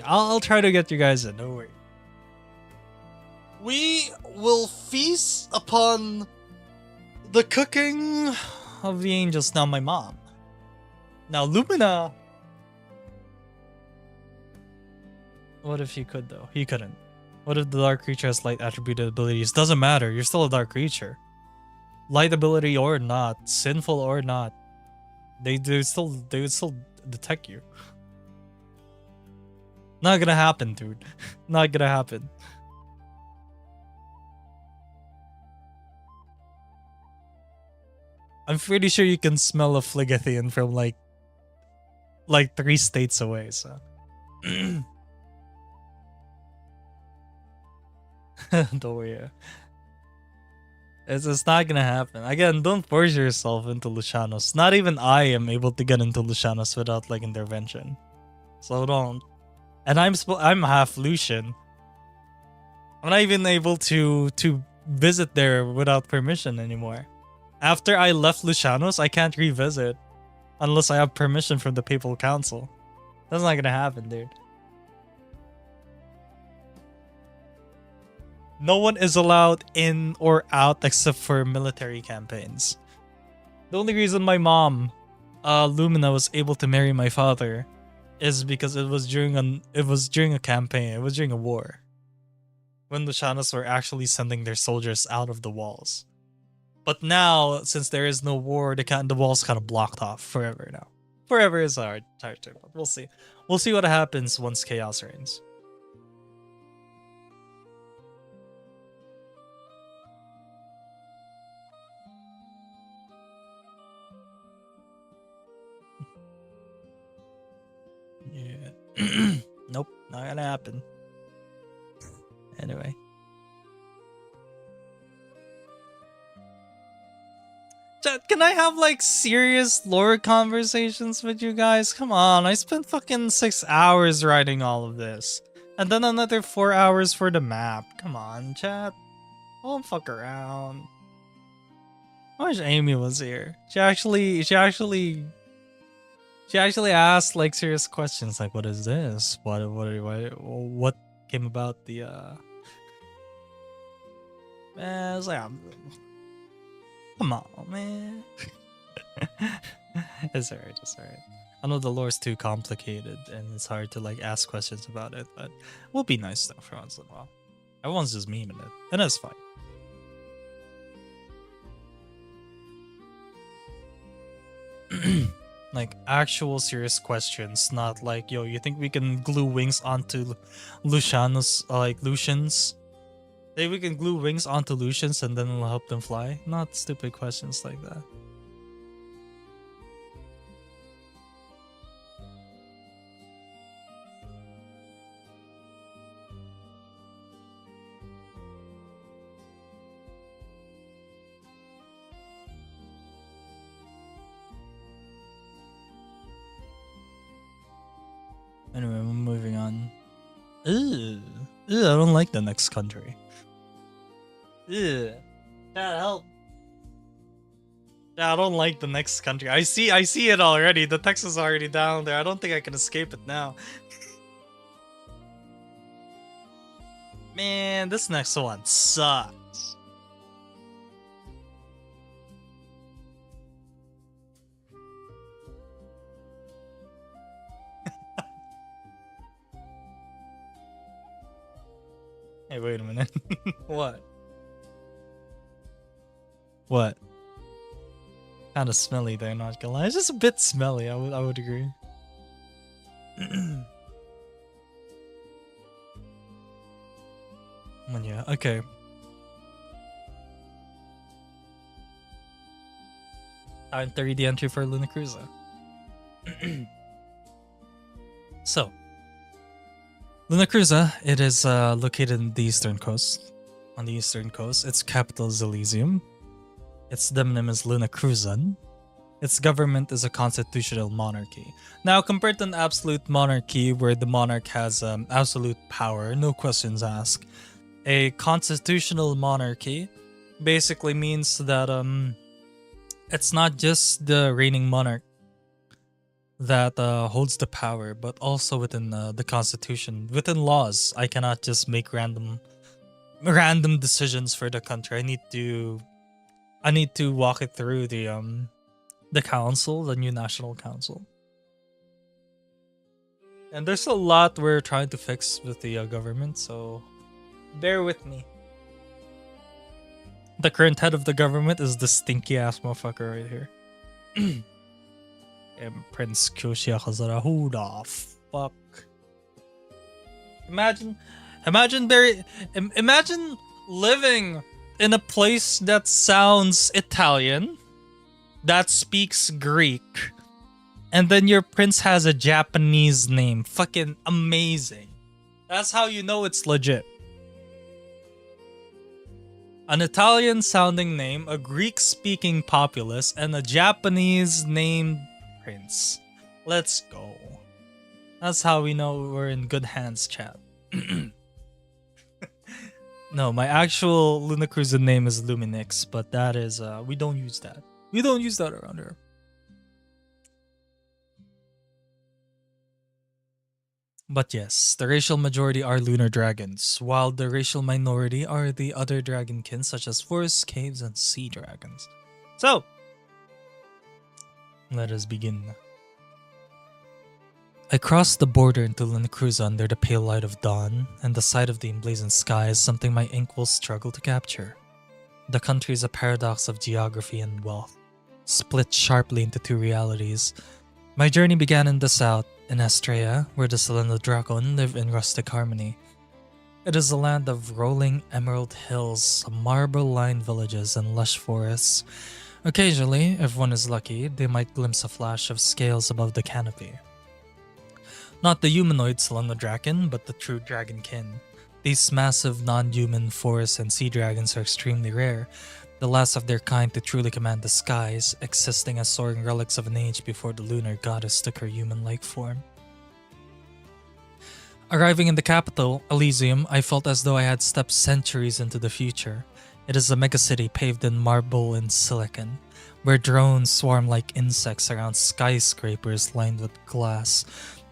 I'll try to get you guys in, don't worry. We will feast upon the cooking of the angels. Now my mom. Now Lumina. What if he could though? He couldn't. What if the dark creature has light attributed abilities? Doesn't matter, you're still a dark creature. Light ability or not, sinful or not. They would still detect you. Not gonna happen, dude. Not gonna happen. I'm pretty sure you can smell a Phlegithian from like 3 states away, so. Don't worry. It's not gonna happen. Again, don't force yourself into Lucianos. Not even I am able to get into Lucianos without like intervention. So don't. And I'm half Lucian. I'm not even able to visit there without permission anymore. After I left Lucianos, I can't revisit unless I have permission from the Papal Council. That's not gonna happen, dude. No one is allowed in or out except for military campaigns. The only reason my mom, Lumina, was able to marry my father is because it was during a campaign. It was during a war, when Lucianos were actually sending their soldiers out of the walls. But now, since there is no war, the walls kind of blocked off forever now. Forever is a hard term, but we'll see. We'll see what happens once chaos reigns. Yeah. Nope, not gonna happen. Anyway. Can I have like serious lore conversations with you guys? Come on, I spent fucking 6 hours writing all of this. And then another 4 hours for the map. Come on, chat. Don't fuck around. I wish Amy was here. She actually asked like serious questions like, what is this? What came about the man, I was like, come on, man. It's alright, it's alright. I know the lore's too complicated and it's hard to like ask questions about it, but we'll be nice though for once in a while. Everyone's just memeing it, and that's fine. Like actual serious questions, not like, yo, you think we can glue wings onto Lucianos, like Lucians? Think we can glue wings onto Lucians and then it'll help them fly? Not stupid questions like that. Anyway, we're moving on. Ew. Ew, I don't like the next country. Ew. That help. Yeah, I don't like the next country. I see it already. The text is already down there. I don't think I can escape it now. Man, this next one sucks. Hey, wait a minute. What? What? Kind of smelly there, not gonna lie. It's just a bit smelly, I would agree. Yeah, okay. Time to read the entry for Luna Cruza. So, Luna Cruza, it is located in the eastern coast. On the eastern coast, its capital is Elysium. Its demonym is Luna Cruzan. Its government is a constitutional monarchy. Now, compared to an absolute monarchy where the monarch has absolute power, no questions asked, a constitutional monarchy basically means that it's not just the reigning monarch that holds the power, but also within the constitution, within laws. I cannot just make random decisions for the country. I need to walk it through the council, the new national council. And there's a lot we're trying to fix with the government, so bear with me. The current head of the government is the stinky ass motherfucker right here. And Prince Kyoshi Akazara. Who the fuck? Imagine living in a place that sounds Italian, that speaks Greek, and then your prince has a Japanese name. Fucking amazing. That's how you know it's legit. An Italian sounding name, a Greek speaking populace, and a Japanese named prince. Let's go. That's how we know we're in good hands, chat. No, my actual Luna Cruza name is Luminix, but that is, we don't use that. We don't use that around here. But yes, the racial majority are lunar dragons, while the racial minority are the other dragonkin such as forests, caves, and sea dragons. So, let us begin. I crossed the border into Luna Cruza under the pale light of dawn, and the sight of the emblazoned sky is something my ink will struggle to capture. The country is a paradox of geography and wealth, split sharply into two realities. My journey began in the south, in Astrea, where the Selenodracon live in rustic harmony. It is a land of rolling emerald hills, marble-lined villages, and lush forests. Occasionally, if one is lucky, they might glimpse a flash of scales above the canopy. Not the humanoid Selenodracon, but the true dragonkin. These massive non-human forest and sea dragons are extremely rare, the last of their kind to truly command the skies, existing as soaring relics of an age before the lunar goddess took her human-like form. Arriving in the capital, Elysium, I felt as though I had stepped centuries into the future. It is a megacity paved in marble and silicon, where drones swarm like insects around skyscrapers lined with glass.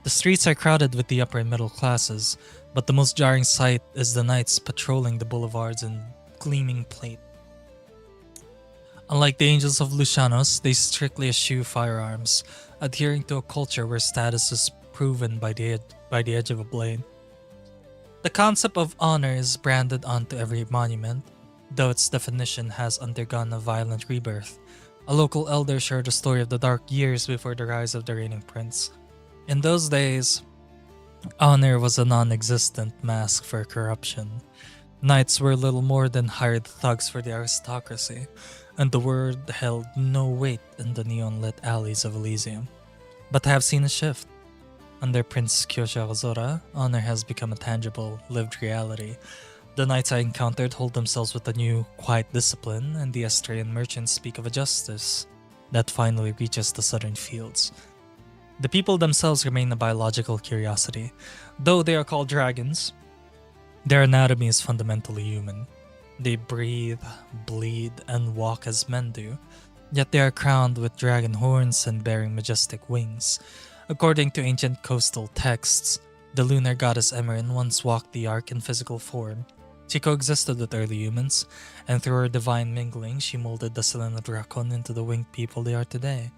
The streets are crowded with the upper and middle classes, but the most jarring sight is the knights patrolling the boulevards in gleaming plate. Unlike the Angels of Lucianos, they strictly eschew firearms, adhering to a culture where status is proven by the edge of a blade. The concept of honor is branded onto every monument, though its definition has undergone a violent rebirth. A local elder shared a story of the dark years before the rise of the reigning prince. In those days, honor was a non-existent mask for corruption. Knights were little more than hired thugs for the aristocracy, and the word held no weight in the neon-lit alleys of Elysium. But I have seen a shift. Under Prince Kyoshi Ozora, honor has become a tangible, lived reality. The knights I encountered hold themselves with a new, quiet discipline, and the Astraean merchants speak of a justice that finally reaches the southern fields. The people themselves remain a biological curiosity. Though they are called dragons, their anatomy is fundamentally human. They breathe, bleed, and walk as men do, yet they are crowned with dragon horns and bearing majestic wings. According to ancient coastal texts, the lunar goddess Emerin once walked the ark in physical form. She coexisted with early humans, and through her divine mingling, she molded the Selenodracon into the winged people they are today.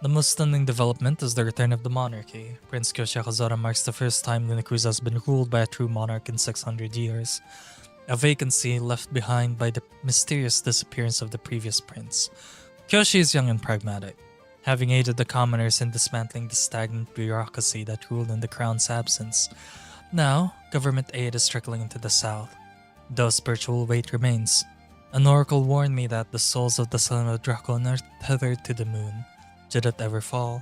The most stunning development is the return of the monarchy. Prince Kyoshi marks the first time Lunacuza has been ruled by a true monarch in 600 years. A vacancy left behind by the mysterious disappearance of the previous prince. Kyoshi is young and pragmatic, having aided the commoners in dismantling the stagnant bureaucracy that ruled in the crown's absence. Now, government aid is trickling into the south, though spiritual weight remains. An oracle warned me that the souls of the son of Dracon are tethered to the moon. Should it ever fall,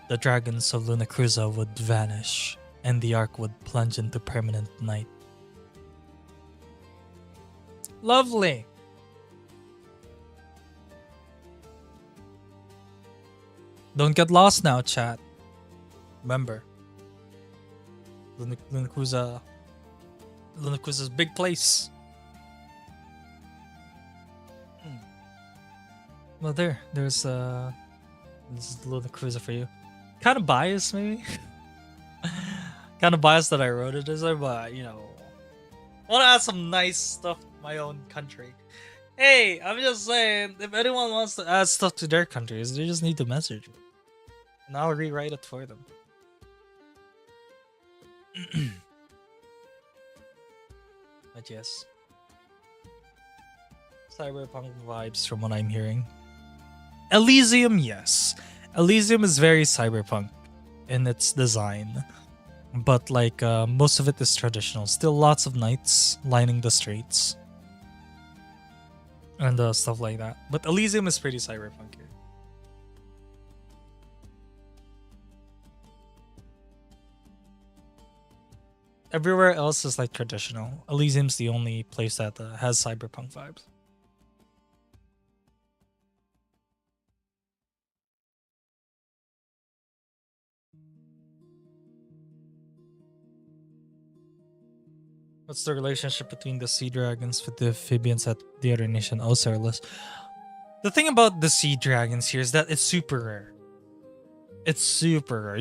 the dragons of Lunacruza would vanish, and the ark would plunge into permanent night. Lovely! Don't get lost now, chat. Remember, Lunacruza's big place. Well, there's this is Lunacruza for you. Kind of biased, maybe. Kind of biased that I wrote it as but you know, I want to add some nice stuff to my own country. Hey, I'm just saying, if anyone wants to add stuff to their countries, they just need to message me, and I'll rewrite it for them. But yes, cyberpunk vibes from what I'm hearing. Elysium, yes. Elysium is very cyberpunk in its design, but like most of it is traditional. Still lots of knights lining the streets and stuff like that. But Elysium is pretty cyberpunk here. Everywhere else is like traditional. Elysium's the only place that has cyberpunk vibes. What's the relationship between the sea dragons with the amphibians at the other nation, Osiris? The thing about the sea dragons here is that it's super rare. It's super rare.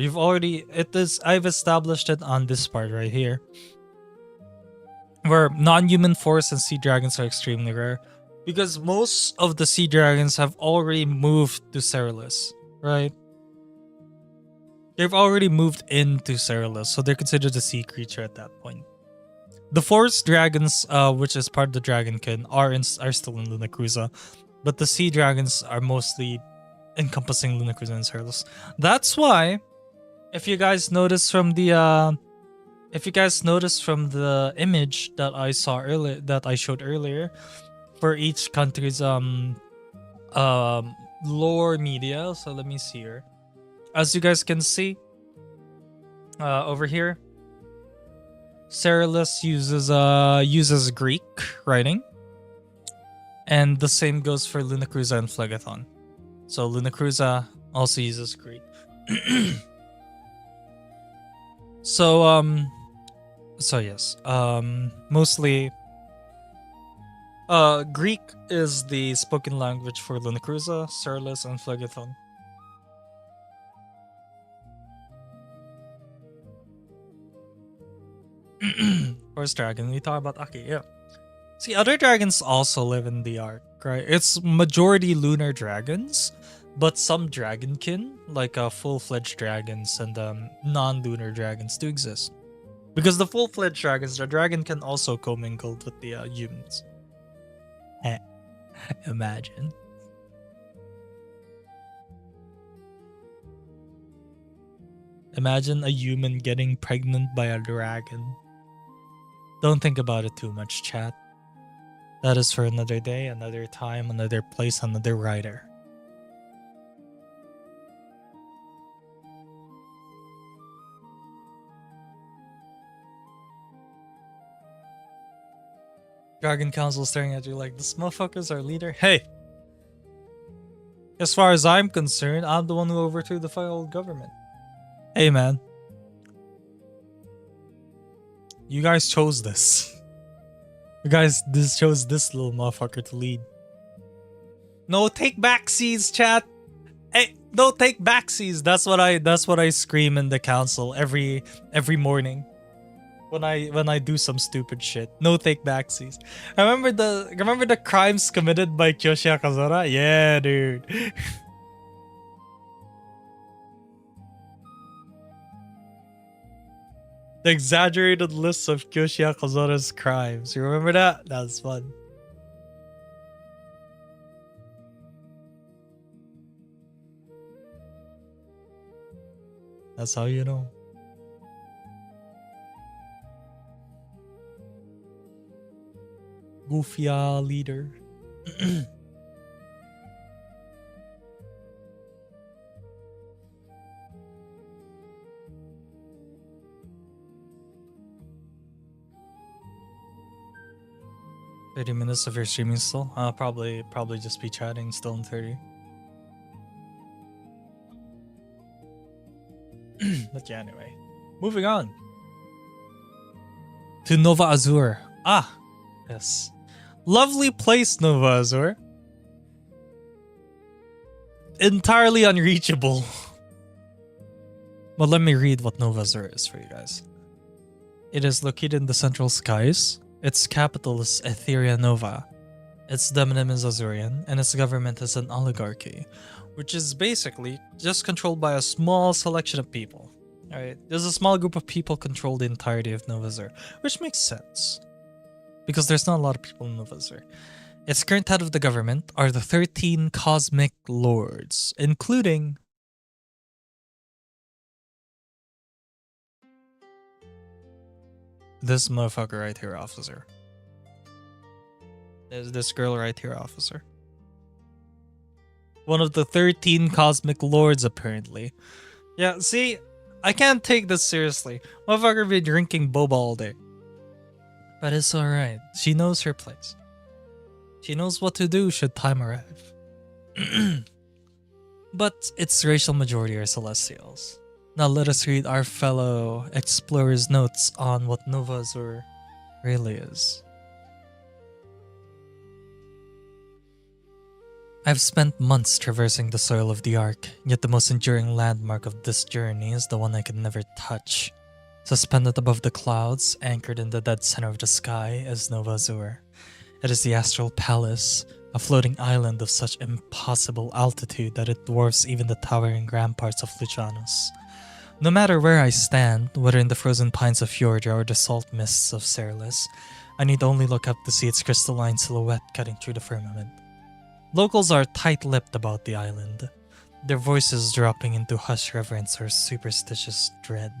I've established it on this part right here, where non-human forest and sea dragons are extremely rare, because most of the sea dragons have already moved to Ceralis, right? They've already moved into Ceralis, so they're considered a sea creature at that point. The forest dragons, which is part of the dragonkin, are still in Lunacruza, but the sea dragons are mostly encompassing Lunacruza and Ceralis. That's why, if you guys notice from the image that I saw earlier, that I showed earlier, for each country's lore media. So let me see here. As you guys can see, over here, Ceralis uses Greek writing, and the same goes for Lunacruza and Phlegathon. So Lunacruza also uses Greek. So yes, mostly Greek is the spoken language for Lunacruza, Ceralis, and Phlegathon. Forest dragon. We talk about Aki, yeah. See, other dragons also live in the Ark, right? It's majority lunar dragons, but some dragonkin, like full-fledged dragons and non-lunar dragons, do exist. Because the full-fledged dragons, the dragon can also commingle with the humans. Imagine. Imagine a human getting pregnant by a dragon. Don't think about it too much, chat. That is for another day, another time, another place, another writer. Dragon Council staring at you like, this motherfucker's our leader? Hey! As far as I'm concerned, I'm the one who overthrew the failed government. Hey, man. You guys chose this. You guys chose this little motherfucker to lead. No take backsies, chat. Hey, no take backsies. That's what I scream in the council every morning when I do some stupid shit. No take backsies. Remember the crimes committed by Kyoshi Akazora? Yeah, dude. The exaggerated list of Kyoshi Akazora's crimes. You remember that? That was fun. That's how you know. Goofy leader. $30 of your streaming still? I'll probably just be chatting still in 30. But yeah, anyway. Moving on. To Nova Azur. Ah, yes. Lovely place, Nova Azur. Entirely unreachable. But let me read what Nova Azur is for you guys. It is located in the central skies. Its capital is Etheria Nova. Its demonym is Azurian, and its government is an oligarchy, which is basically just controlled by a small selection of people. Alright, there's a small group of people control the entirety of Nova Azur, which makes sense, because there's not a lot of people in Nova Azur. Its current head of the government are the 13 cosmic lords, including this motherfucker right here, officer. There's this girl right here, officer. One of the 13 cosmic lords, apparently. Yeah, see, I can't take this seriously. Motherfucker be drinking boba all day. But it's alright. She knows her place. She knows what to do should time arrive. But its racial majority are Celestials. Now let us read our fellow explorer's notes on what Nova Azur really is. I've spent months traversing the soil of the Ark, yet the most enduring landmark of this journey is the one I could never touch. Suspended above the clouds, anchored in the dead center of the sky, is Nova Azur. It is the Astral Palace, a floating island of such impossible altitude that it dwarfs even the towering ramparts of Lucianus. No matter where I stand, whether in the frozen pines of Fjordia or the salt mists of Serlis, I need only look up to see its crystalline silhouette cutting through the firmament. Locals are tight-lipped about the island, their voices dropping into hushed reverence or superstitious dread.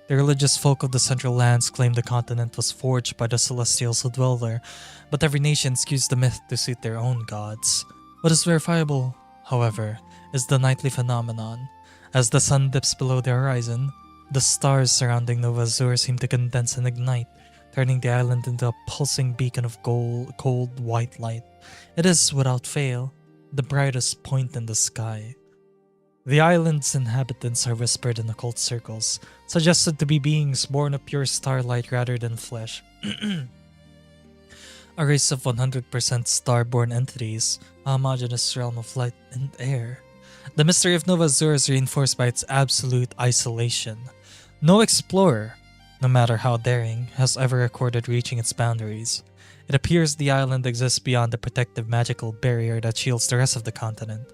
The religious folk of the Central Lands claim the continent was forged by the Celestials who dwell there, but every nation skews the myth to suit their own gods. What is verifiable, however, is the nightly phenomenon. As the sun dips below the horizon, the stars surrounding Nova Azur seem to condense and ignite, turning the island into a pulsing beacon of cold white light. It is, without fail, the brightest point in the sky. The island's inhabitants are whispered in occult circles, suggested to be beings born of pure starlight rather than flesh. A race of 100% star-born entities, a homogeneous realm of light and air. The mystery of Nova Azur is reinforced by its absolute isolation. No explorer, no matter how daring, has ever recorded reaching its boundaries. It appears the island exists beyond the protective magical barrier that shields the rest of the continent,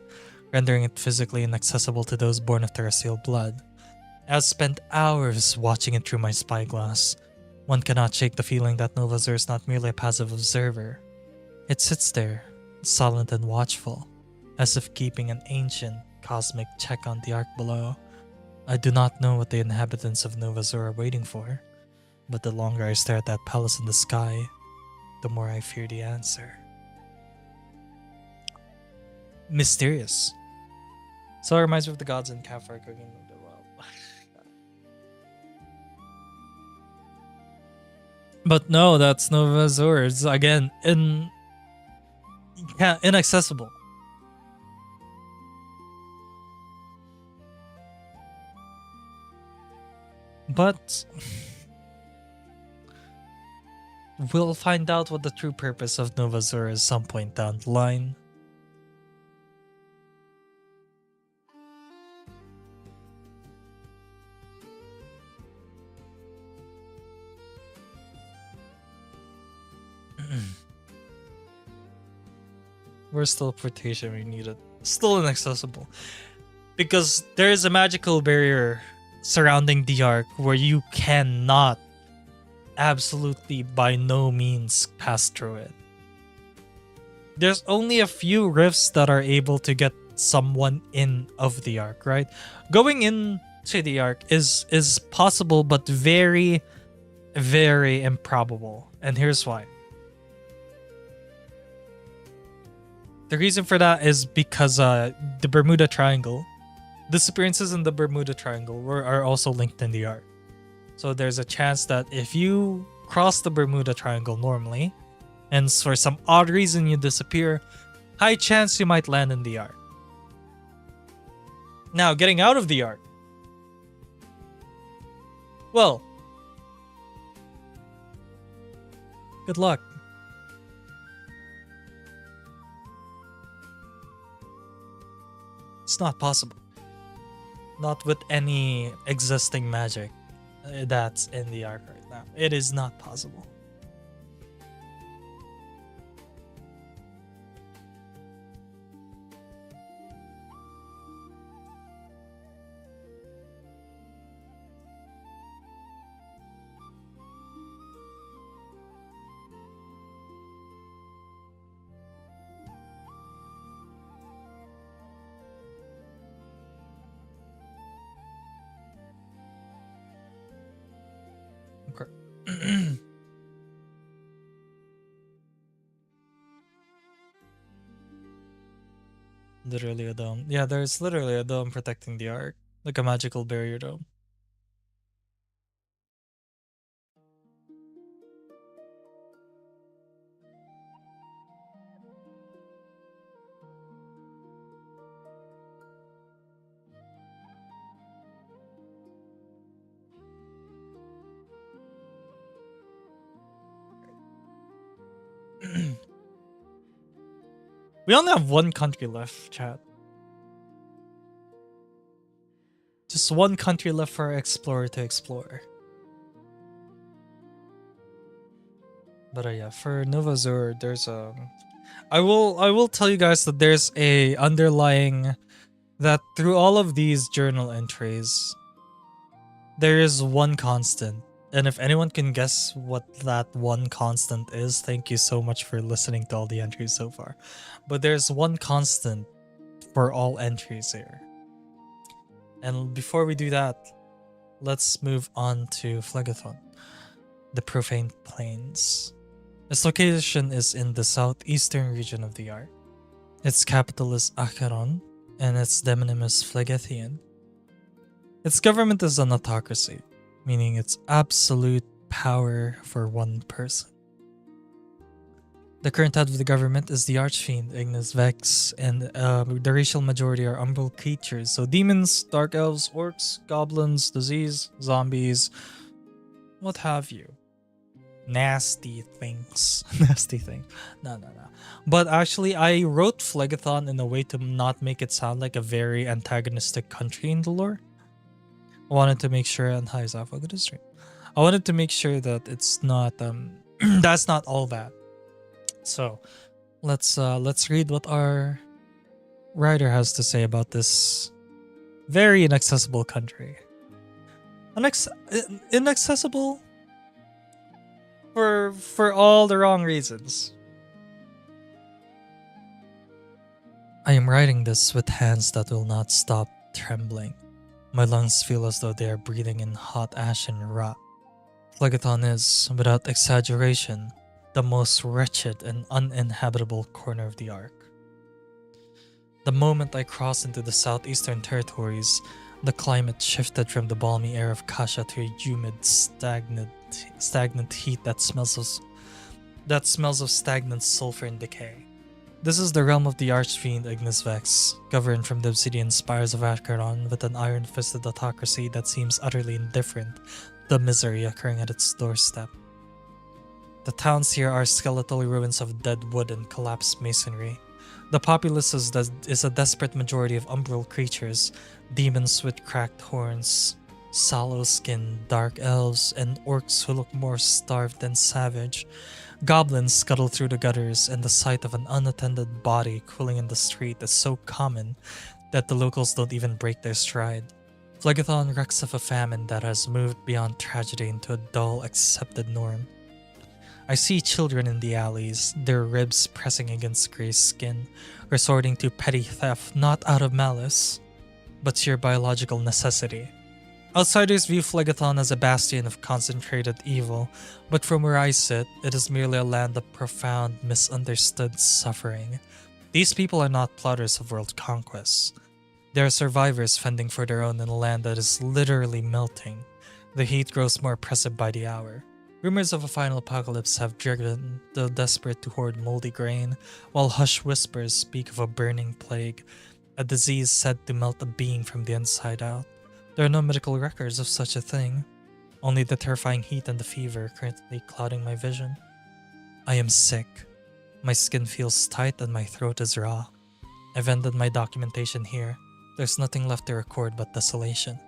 rendering it physically inaccessible to those born of terrestrial blood. I've spent hours watching it through my spyglass. One cannot shake the feeling that Nova Azur is not merely a passive observer. It sits there, silent and watchful, as if keeping an ancient, cosmic check on the Ark below. I do not know what the inhabitants of Nova Azur are waiting for, but the longer I stare at that palace in the sky, the more I fear the answer. Mysterious. So it reminds me of the gods and campfire cooking of the world. But no, that's Nova Azur. It's again inaccessible. But we'll find out what the true purpose of Nova Azur is some point down the line. Where's teleportation? We need it. Still inaccessible. Because there is a magical barrier surrounding the arc where you cannot absolutely by no means pass through it. There's only a few rifts that are able to get someone in of the arc, right? Going into the arc is possible, but very, very improbable. And here's why. The reason for that is because the Bermuda Triangle, disappearances in the Bermuda Triangle are also linked in the arc. So there's a chance that if you cross the Bermuda Triangle normally, and for some odd reason you disappear, high chance you might land in the arc. Now, getting out of the arc. Well, good luck. It's not possible. Not with any existing magic that's in the arc right now. It is not possible. Literally a dome. Yeah, there's literally a dome protecting the arc. Like a magical barrier dome. We only have one country left, chat. Just one country left for our explorer to explore. But yeah, for Nova Zur, there's a... I will tell you guys that there's a underlying... that through all of these journal entries, there is one constant. And if anyone can guess what that one constant is, thank you so much for listening to all the entries so far. But there's one constant for all entries here. And before we do that, let's move on to Phlegathon, the Profane Plains. Its location is in the southeastern region of the arc. Its capital is Acheron, and its demonym is Phlegathian. Its government is an autocracy, meaning it's absolute power for one person. The current head of the government is the Archfiend, Ignis Vex, and the racial majority are umbral creatures, so demons, dark elves, orcs, goblins, disease, zombies, what have you. Nasty things. Nasty things. No. But actually, I wrote Phlegathon in a way to not make it sound like a very antagonistic country in the lore. I wanted to make sure, and hi Zaf, welcome to the stream. I wanted to make sure that it's not that's not all that. So let's read what our writer has to say about this very inaccessible country. Inaccessible for all the wrong reasons. I am writing this with hands that will not stop trembling. My lungs feel as though they are breathing in hot ash and rot. Phlegathon is, without exaggeration, the most wretched and uninhabitable corner of the arc. The moment I crossed into the southeastern territories, the climate shifted from the balmy air of Kasha to a humid, stagnant heat that smells of stagnant sulfur and decay. This is the realm of the Archfiend Ignis Vex, governed from the obsidian spires of Acheron with an iron-fisted autocracy that seems utterly indifferent to the misery occurring at its doorstep. The towns here are skeletal ruins of dead wood and collapsed masonry. The populace is a desperate majority of umbral creatures, demons with cracked horns, sallow-skinned dark elves, and orcs who look more starved than savage. Goblins scuttle through the gutters, and the sight of an unattended body cooling in the street is so common that the locals don't even break their stride. Phlegethon wrecks of a famine that has moved beyond tragedy into a dull, accepted norm. I see children in the alleys, their ribs pressing against Gray's skin, resorting to petty theft not out of malice, but sheer biological necessity. Outsiders view Phlegethon as a bastion of concentrated evil, but from where I sit, it is merely a land of profound, misunderstood suffering. These people are not plotters of world conquests. They are survivors fending for their own in a land that is literally melting. The heat grows more oppressive by the hour. Rumors of a final apocalypse have driven the desperate to hoard moldy grain, while hushed whispers speak of a burning plague, a disease said to melt a being from the inside out. There are no medical records of such a thing, only the terrifying heat and the fever currently clouding my vision. I am sick. My skin feels tight and my throat is raw. I've ended my documentation here. There's nothing left to record but desolation.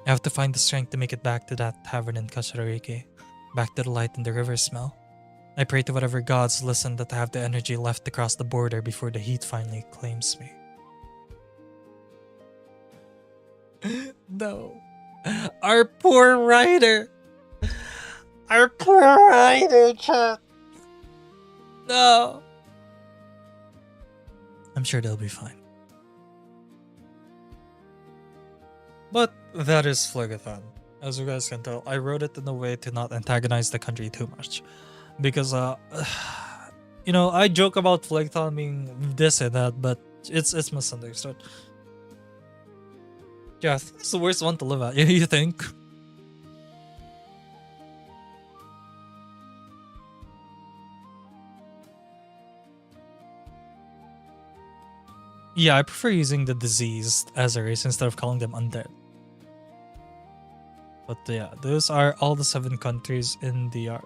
I have to find the strength to make it back to that tavern in Kashariki, back to the light and the river smell. I pray to whatever gods listen that I have the energy left to cross the border before the heat finally claims me. No. Our poor writer. Our poor writer, chat. No. I'm sure they'll be fine. But that is Phlegethon. As you guys can tell, I wrote it in a way to not antagonize the country too much. Because, you know, I joke about Phlegethon being this and that, but it's misunderstood. Yeah, it's the worst one to live at, you think? Yeah, I prefer using the diseased as a race instead of calling them undead. But yeah, those are all the 7 countries in the arc.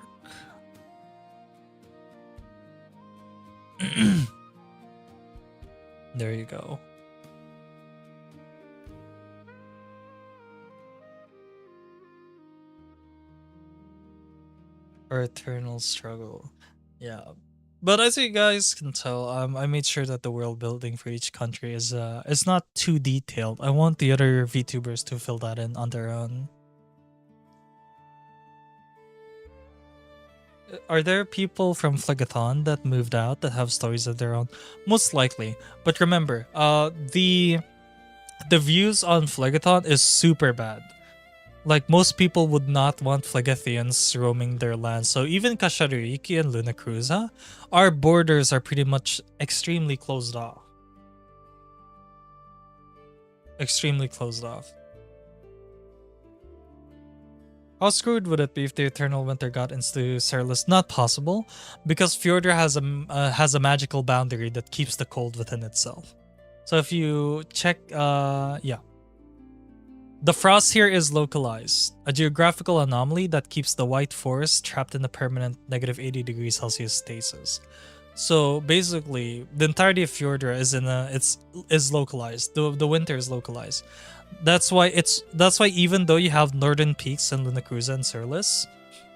There you go. Our eternal struggle. Yeah. But as you guys can tell, I made sure that the world building for each country is not too detailed. I want the other VTubers to fill that in on their own. Are there people from Phlegethon that moved out that have stories of their own? Most likely. But remember, the views on Phlegethon is super bad. Like, most people would not want Phlegethians roaming their land. So even Kashariki and Luna Cruza, our borders are pretty much extremely closed off. Extremely closed off. How screwed would it be if the Eternal Winter got into Serlis? Not possible, because Fjordr has a magical boundary that keeps the cold within itself. So if you check, yeah. The frost here is localized, a geographical anomaly that keeps the white forest trapped in a permanent negative 80 degrees Celsius stasis. So basically, the entirety of Fjordr is localized. The winter is localized. That's why even though you have northern peaks in Lunacruza and Serlis,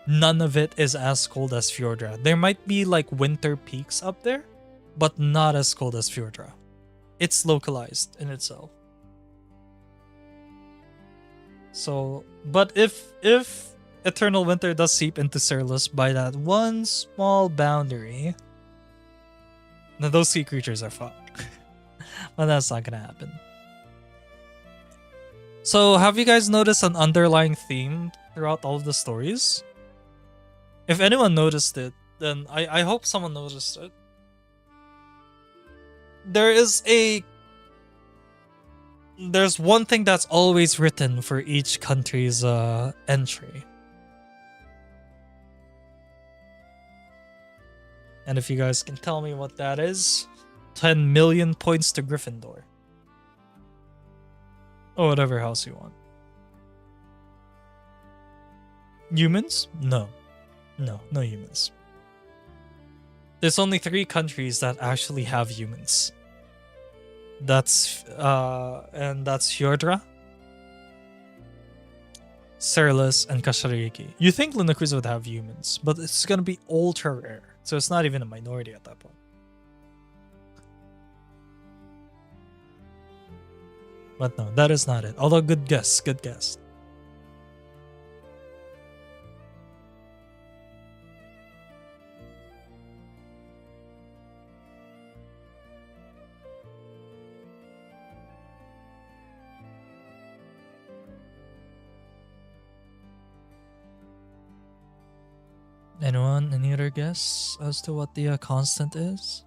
none of it is as cold as Fjordr. There might be like winter peaks up there, but not as cold as Fjordr. It's localized in itself. So, but if Eternal Winter does seep into Serlis by that one small boundary, then those sea creatures are fucked. But that's not gonna happen. So, have you guys noticed an underlying theme throughout all of the stories? If anyone noticed it, then I hope someone noticed it. There's one thing that's always written for each country's entry. And if you guys can tell me what that is, 10 million points to Gryffindor. Or whatever house you want. Humans? No. No humans. There's only 3 countries that actually have humans. That's Fjordra, Serlis, and Kashariki. You think Lunacruza would have humans, but it's gonna be ultra rare, so it's not even a minority at that point. But no, that is not it. Although good guess, good guess. Anyone? Any other guess as to what the constant is?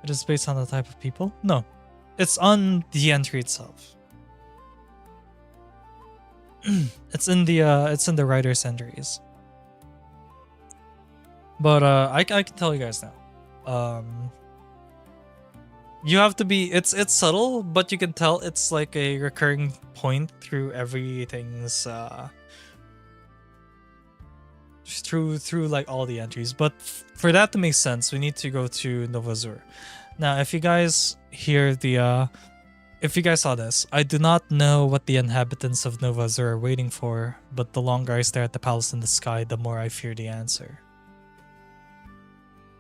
It is based on the type of people? No. It's on the entry itself. It's in the writer's entries. But I can tell you guys now. You have to be it's subtle, but you can tell it's like a recurring point through everything's through like all the entries. But for that to make sense, we need to go to Nova Zur. Now, if you guys hear the if you guys saw this, I do not know what the inhabitants of Nova Zur are waiting for, but the longer I stare at the palace in the sky, the more I fear the answer.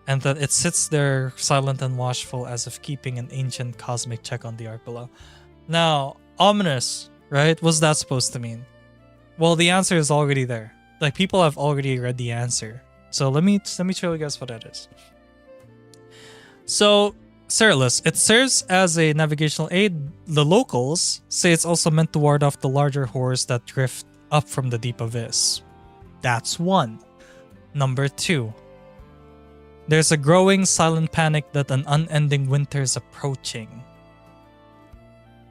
And that it sits there silent and watchful as if keeping an ancient cosmic check on the arc below. Now, ominous, right? What's that supposed to mean? Well, the answer is already there. Like, people have already read the answer. So let me show you guys what it is. So, Cerulus, it serves as a navigational aid. The locals say it's also meant to ward off the larger horrors that drift up from the deep abyss. That's one. Number two. There's a growing silent panic that an unending winter is approaching.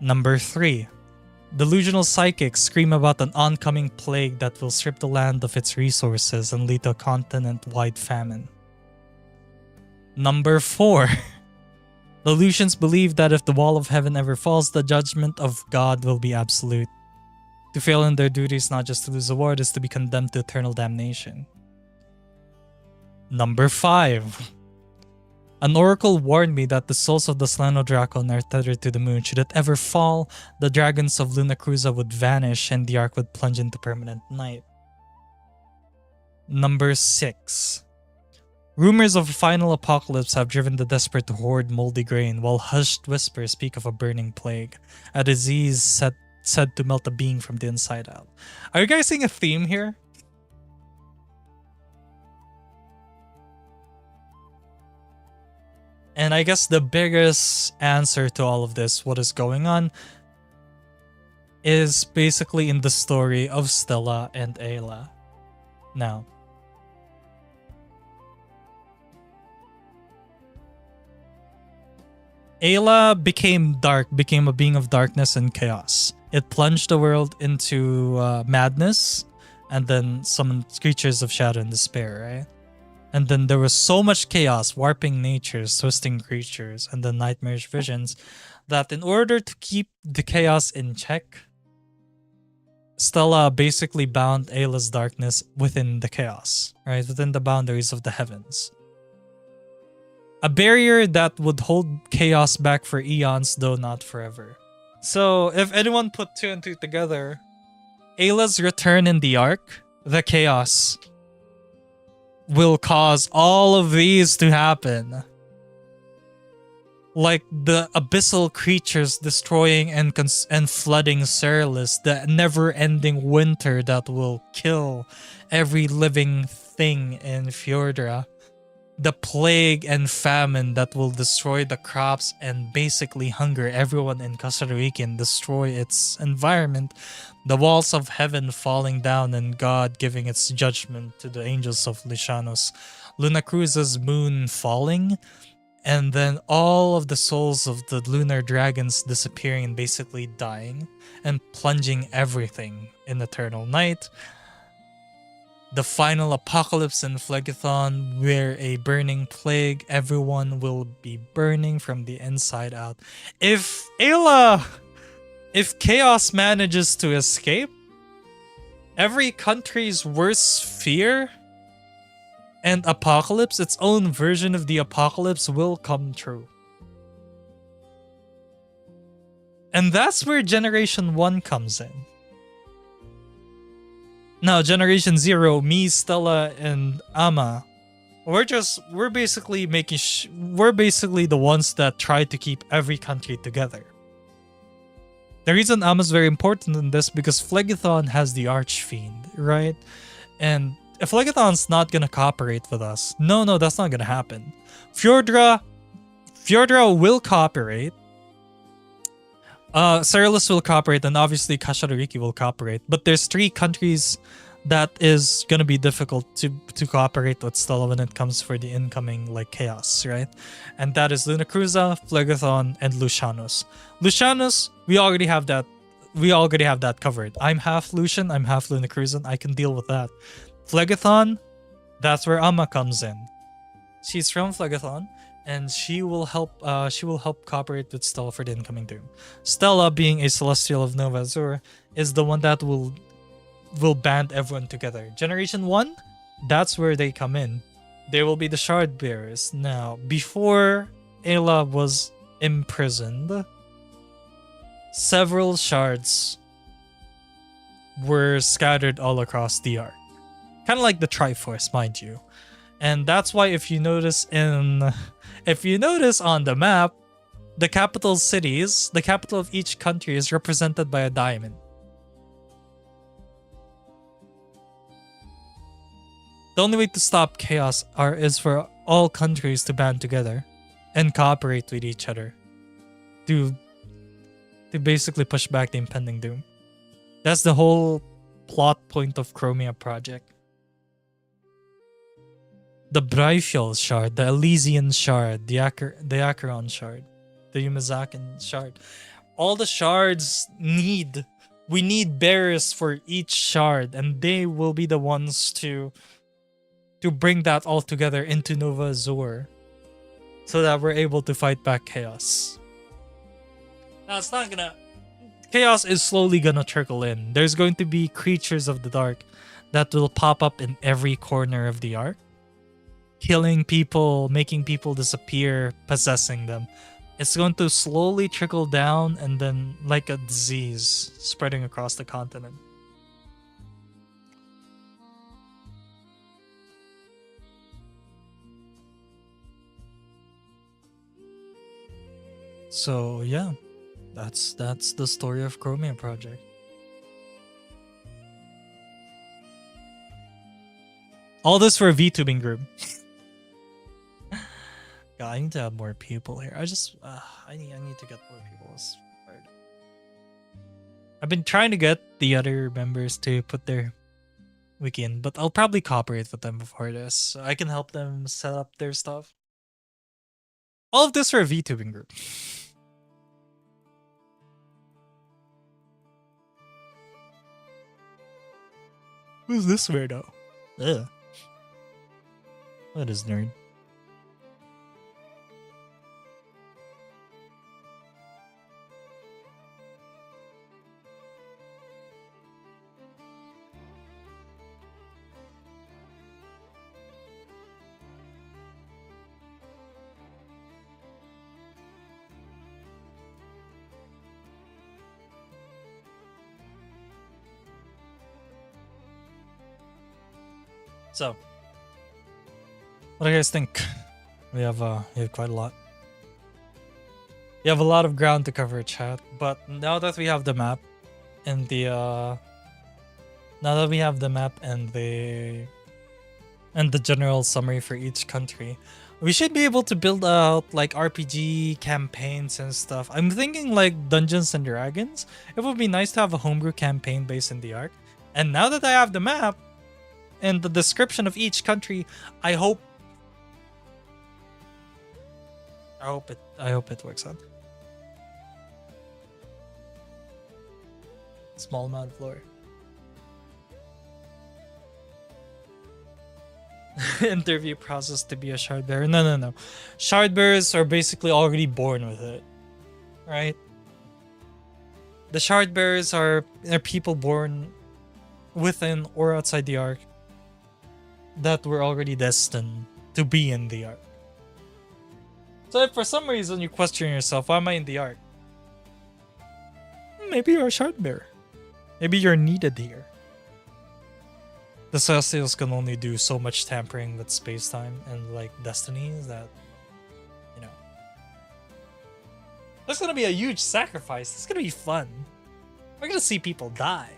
Number three. Delusional psychics scream about an oncoming plague that will strip the land of its resources and lead to a continent-wide famine. Number four. The Lucians believe that if the wall of heaven ever falls, the judgment of God will be absolute. To fail in their duties, not just to lose a war, is to be condemned to eternal damnation. Number 5. An oracle warned me that the souls of the Slano-Dracon are tethered to the moon. Should it ever fall, the dragons of Luna Cruza would vanish and the ark would plunge into permanent night. Number 6. Rumors of a final apocalypse have driven the desperate to hoard moldy grain, while hushed whispers speak of a burning plague, a disease said to melt a being from the inside out. Are you guys seeing a theme here? And I guess the biggest answer to all of this, what is going on, is basically in the story of Stella and Ayla. Now, Ayla became a being of darkness and chaos. It plunged the world into madness, and then summoned creatures of shadow and despair, right? And then there was so much chaos, warping natures, twisting creatures, and then nightmarish visions, that in order to keep the chaos in check, Stella basically bound Ayla's darkness within the chaos, right? Within the boundaries of the heavens. A barrier that would hold chaos back for eons, though not forever. So, if anyone put 2 and 2 together, Ayla's return in the Ark, the chaos, will cause all of these to happen. Like the abyssal creatures destroying and flooding Cerulus, the never-ending winter that will kill every living thing in Fjordra. The plague and famine that will destroy the crops and basically hunger everyone in Costa Rica and destroy its environment. The walls of heaven falling down and God giving its judgment to the angels of Lishanos. Luna Cruza's moon falling, and then all of the souls of the lunar dragons disappearing and basically dying and plunging everything in eternal night. The final apocalypse in Phlegethon, where a burning plague, everyone will be burning from the inside out. If chaos manages to escape, every country's worst fear And Apocalypse, its own version of the Apocalypse, will come true. And that's where Generation 1 comes in. Now, Generation 0, me, Stella, and Ama, we're basically we're basically the ones that try to keep every country together. The reason Ama's very important in this because Phlegethon has the Archfiend, right? And if Phlegethon's not gonna cooperate with us, no, that's not gonna happen. Fjordra will cooperate. Cyrillus will cooperate, and obviously Kashariki will cooperate. But there's 3 countries that is gonna be difficult to cooperate with Stella when it comes for the incoming like chaos, right? And that is Lunacruza, Phlegethon, and Lucianus. Lucianus, we already have that. We already have that covered. I'm half Lucian, I'm half Lunacruzan. I can deal with that. Phlegethon, that's where Amma comes in. She's from Phlegethon, and she will help cooperate with Stella for the incoming doom. Stella, being a celestial of Nova Azur, is the one that will band everyone together. Generation 1, that's where they come in. They will be the shard bearers. Now, before Ayla was imprisoned, several shards were scattered all across the arc. Kind of like the Triforce, mind you. And that's why if you notice on the map, the capital cities, the capital of each country is represented by a diamond. The only way to stop chaos is for all countries to band together and cooperate with each other to basically push back the impending doom. That's the whole plot point of Chromia Project. The Bryfiel shard, the Elysian shard, the Acheron shard, the Yumazakan shard. All the shards we need bearers for each shard, and they will be the ones to bring that all together into Nova Azur so that we're able to fight back chaos. Now it's not gonna... Chaos is slowly gonna trickle in. There's going to be creatures of the dark that will pop up in every corner of the arc, killing people, making people disappear, possessing them. It's going to slowly trickle down and then like a disease spreading across the continent. So yeah, that's the story of Chromia Project. All this for a VTubing group. God, I need to have more people here. I need to get more people. I've been trying to get the other members to put their wiki in, but I'll probably cooperate with them before this, so I can help them set up their stuff. All of this for a VTubing group. Who's this weirdo? Ugh. What is nerd? So, what do you guys think? We have quite a lot. We have a lot of ground to cover, chat. But now that we have the map and the general summary for each country, we should be able to build out like RPG campaigns and stuff. I'm thinking like Dungeons and Dragons. It would be nice to have a homebrew campaign based in the arc. And now that I have the map and the description of each country, I hope it works out. Small amount of lore. Interview process to be a shard bearer. No. Shard bearers are basically already born with it. Right? The shard bearers are people born within or outside the arc that we're already destined to be in the arc. So if for some reason you question yourself, why am I in the arc? Maybe you're a shard bearer. Maybe you're needed here. The Celestials can only do so much tampering with space-time and like destinies that, you know. That's gonna be a huge sacrifice. It's gonna be fun. We're gonna see people die.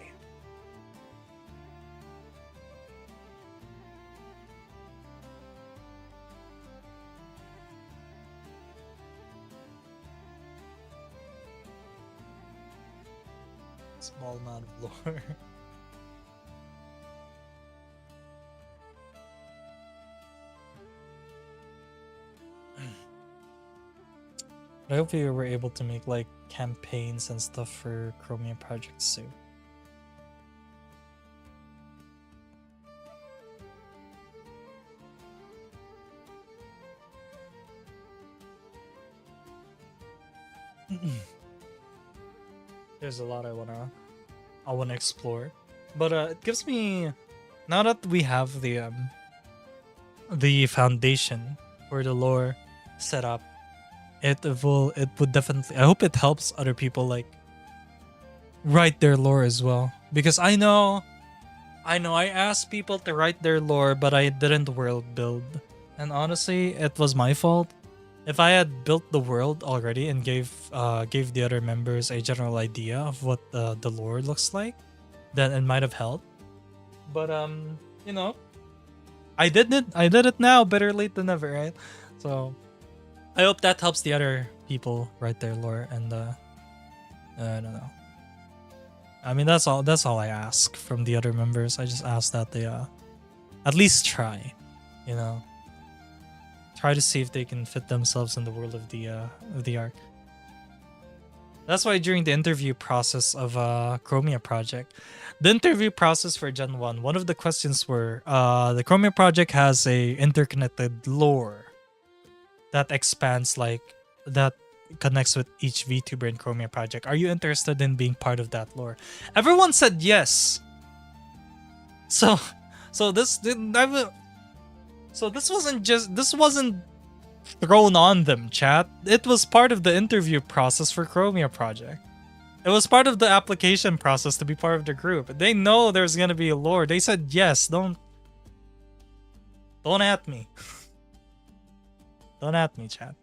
Small amount of lore. I hope we were able to make like campaigns and stuff for Chromia Project soon. There's a lot I wanna explore, but it gives me, now that we have the foundation for the lore set up, it would definitely, I hope it helps other people like write their lore as well, because I know I asked people to write their lore, but I didn't world build, and honestly it was my fault. If I had built the world already and gave the other members a general idea of what the lore looks like, then it might have helped. But you know, I did it now. Better late than never, right? So I hope that helps the other people write their lore. And I don't know. I mean, that's all I ask from the other members. I just ask that they at least try, you know. Try to see if they can fit themselves in the world of the arc. That's why during the interview process of Chromia Project, the interview process for Gen 1, one of the questions were, the Chromia Project has a interconnected lore that expands, like, that connects with each VTuber in Chromia Project. Are you interested in being part of that lore? Everyone said yes. So this wasn't thrown on them, chat. It was part of the interview process for Chromia Project. It was part of the application process to be part of the group. They know there's gonna be a lore. They said yes. Don't at me. Don't at me, chat.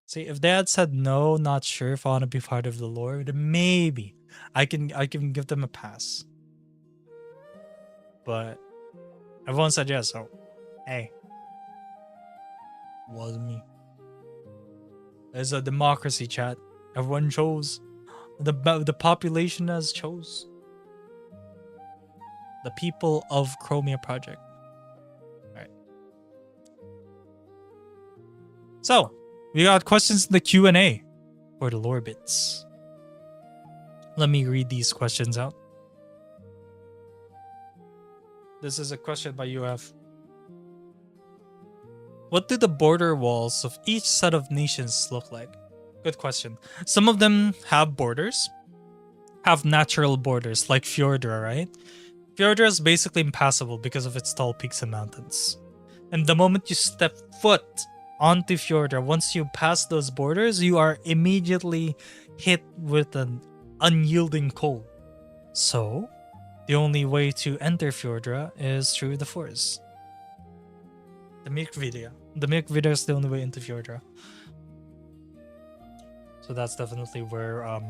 See, if they had said no, not sure if I want to be part of the lore, then maybe I can give them a pass. But everyone said yes, so hey, wasn't me. There's a democracy, chat. Everyone chose. The population has chose. The people of Chromia Project. Alright. So we got questions in the Q&A for the lore bits. Let me read these questions out. This is a question by UF. What do the border walls of each set of nations look like? Good question. Some of them have borders, have natural borders, like Fjordra, right? Fjordra is basically impassable because of its tall peaks and mountains. And the moment you step foot onto Fjordra, once you pass those borders, you are immediately hit with an unyielding cold. So, the only way to enter Fjordra is through the forest. The Myrkvidja. The Myrkvidja is the only way into Fjordra. So that's definitely where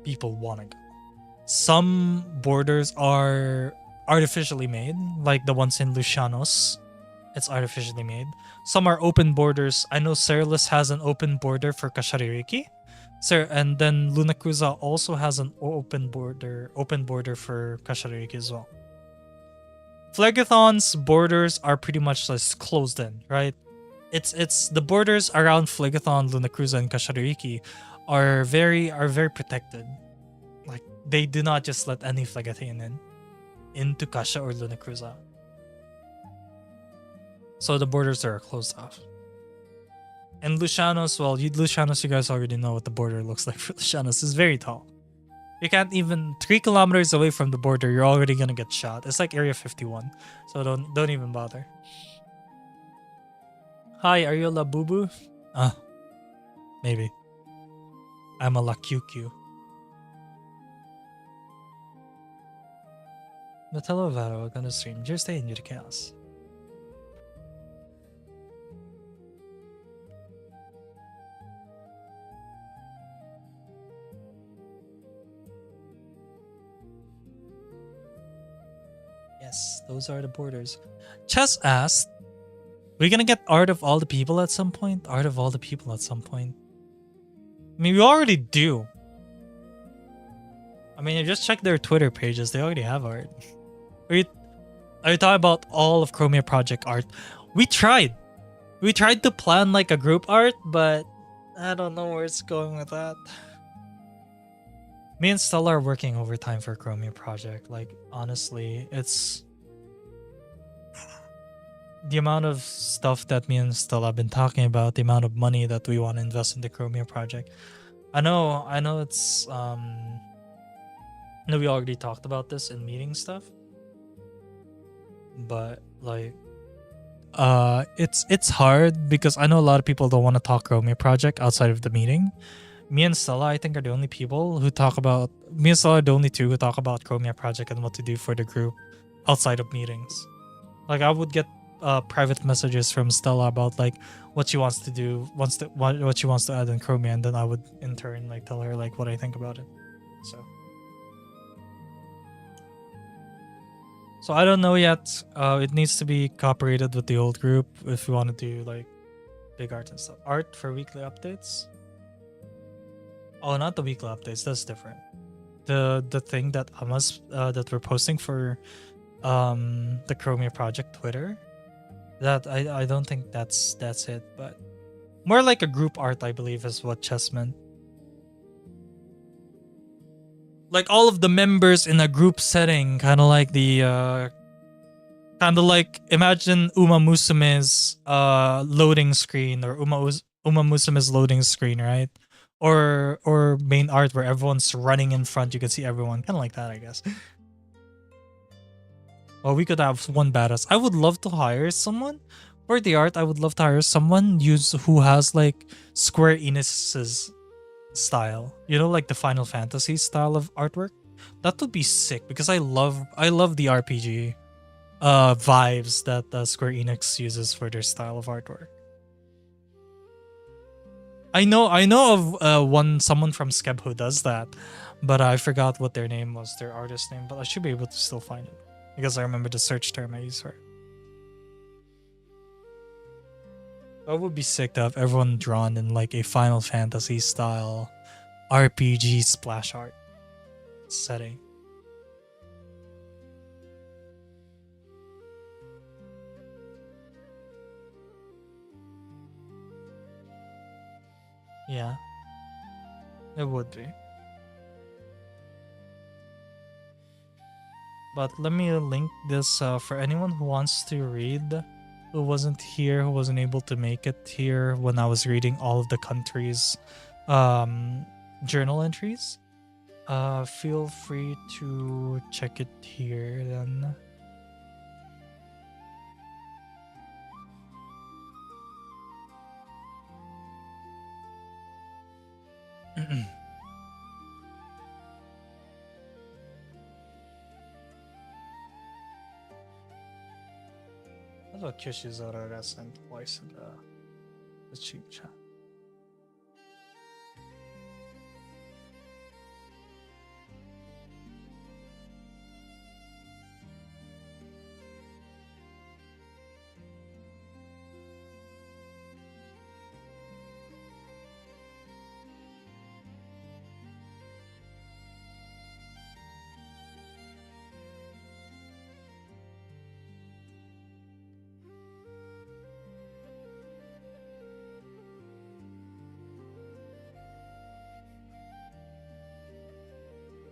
people want to go. Some borders are artificially made, like the ones in Lucianos. It's artificially made. Some are open borders. I know Serlis has an open border for Kashaririki. And then Lunakuza also has an open border for Kashaririki as well. Phlegathon's borders are pretty much just closed in, right? It's the borders around Phlegathon, Lunakuza, and Kashaririki are very protected. Like, they do not just let any Phlegathian into Kasha or Lunakuza. So the borders are closed off. And Lucianos, well, Lucianos, you guys already know what the border looks like for Lucianos. It's very tall. You can't even 3 kilometers away from the border, you're already gonna get shot. It's like Area 51, so don't even bother. Hi, are you a Labubu? Maybe. I'm a Lakyukyu. But hello, Varo. I'm gonna stream. Just stay in your chaos. Yes, those are the borders. Chess asked, we're gonna get Art of All the People at some point? Art of All the People at some point. I mean, we already do. I mean, you just check their Twitter pages. They already have art. Are you talking about all of Chromia Project art? We tried. We tried to plan like a group art, but I don't know where it's going with that. Me and Stella are working overtime for Chromia Project. Like, honestly, it's the amount of stuff that me and Stella have been talking about, the amount of money that we want to invest in the Chromia Project. I know it's I know we already talked about this in meeting stuff. But like it's hard because I know a lot of people don't want to talk Chromia Project outside of the meeting. Me and Stella, I think, are the only people who talk about me and Stella are the only two who talk about Chromia Project and what to do for the group outside of meetings. Like, I would get private messages from Stella about like what she wants to do, what she wants to add in Chromia, and then I would in turn like tell her like what I think about it. So I don't know yet. It needs to be cooperated with the old group if we want to do like big art and stuff. Art for weekly updates. Oh, not the weekly updates. That's different. The thing that that we're posting for the Chromia Project Twitter. That I don't think that's it, but more like a group art, I believe, is what Chess meant. Like all of the members in a group setting, kind of like the kind of like imagine Uma Musume's loading screen, or Uma Musume's loading screen, right? Or main art where everyone's running in front, you can see everyone, kind of like that, I guess. Well, we could have one badass. I would love to hire someone for the art. I would love to hire someone who has like Square Enix's style, you know, like the Final Fantasy style of artwork. That would be sick because I love the RPG vibes that Square Enix uses for their style of artwork. I know of someone from Skeb who does that, but I forgot what their name was, their artist name, but I should be able to still find it because I remember the search term I used for it. That would be sick to have everyone drawn in like a Final Fantasy style RPG splash art setting. Yeah, it would be. But let me link this for anyone who wants to read, who wasn't here, who wasn't able to make it here when I was reading all of the countries' journal entries. Feel free to check it here then. That's what Kyoshizaura sent twice in the cheap chat.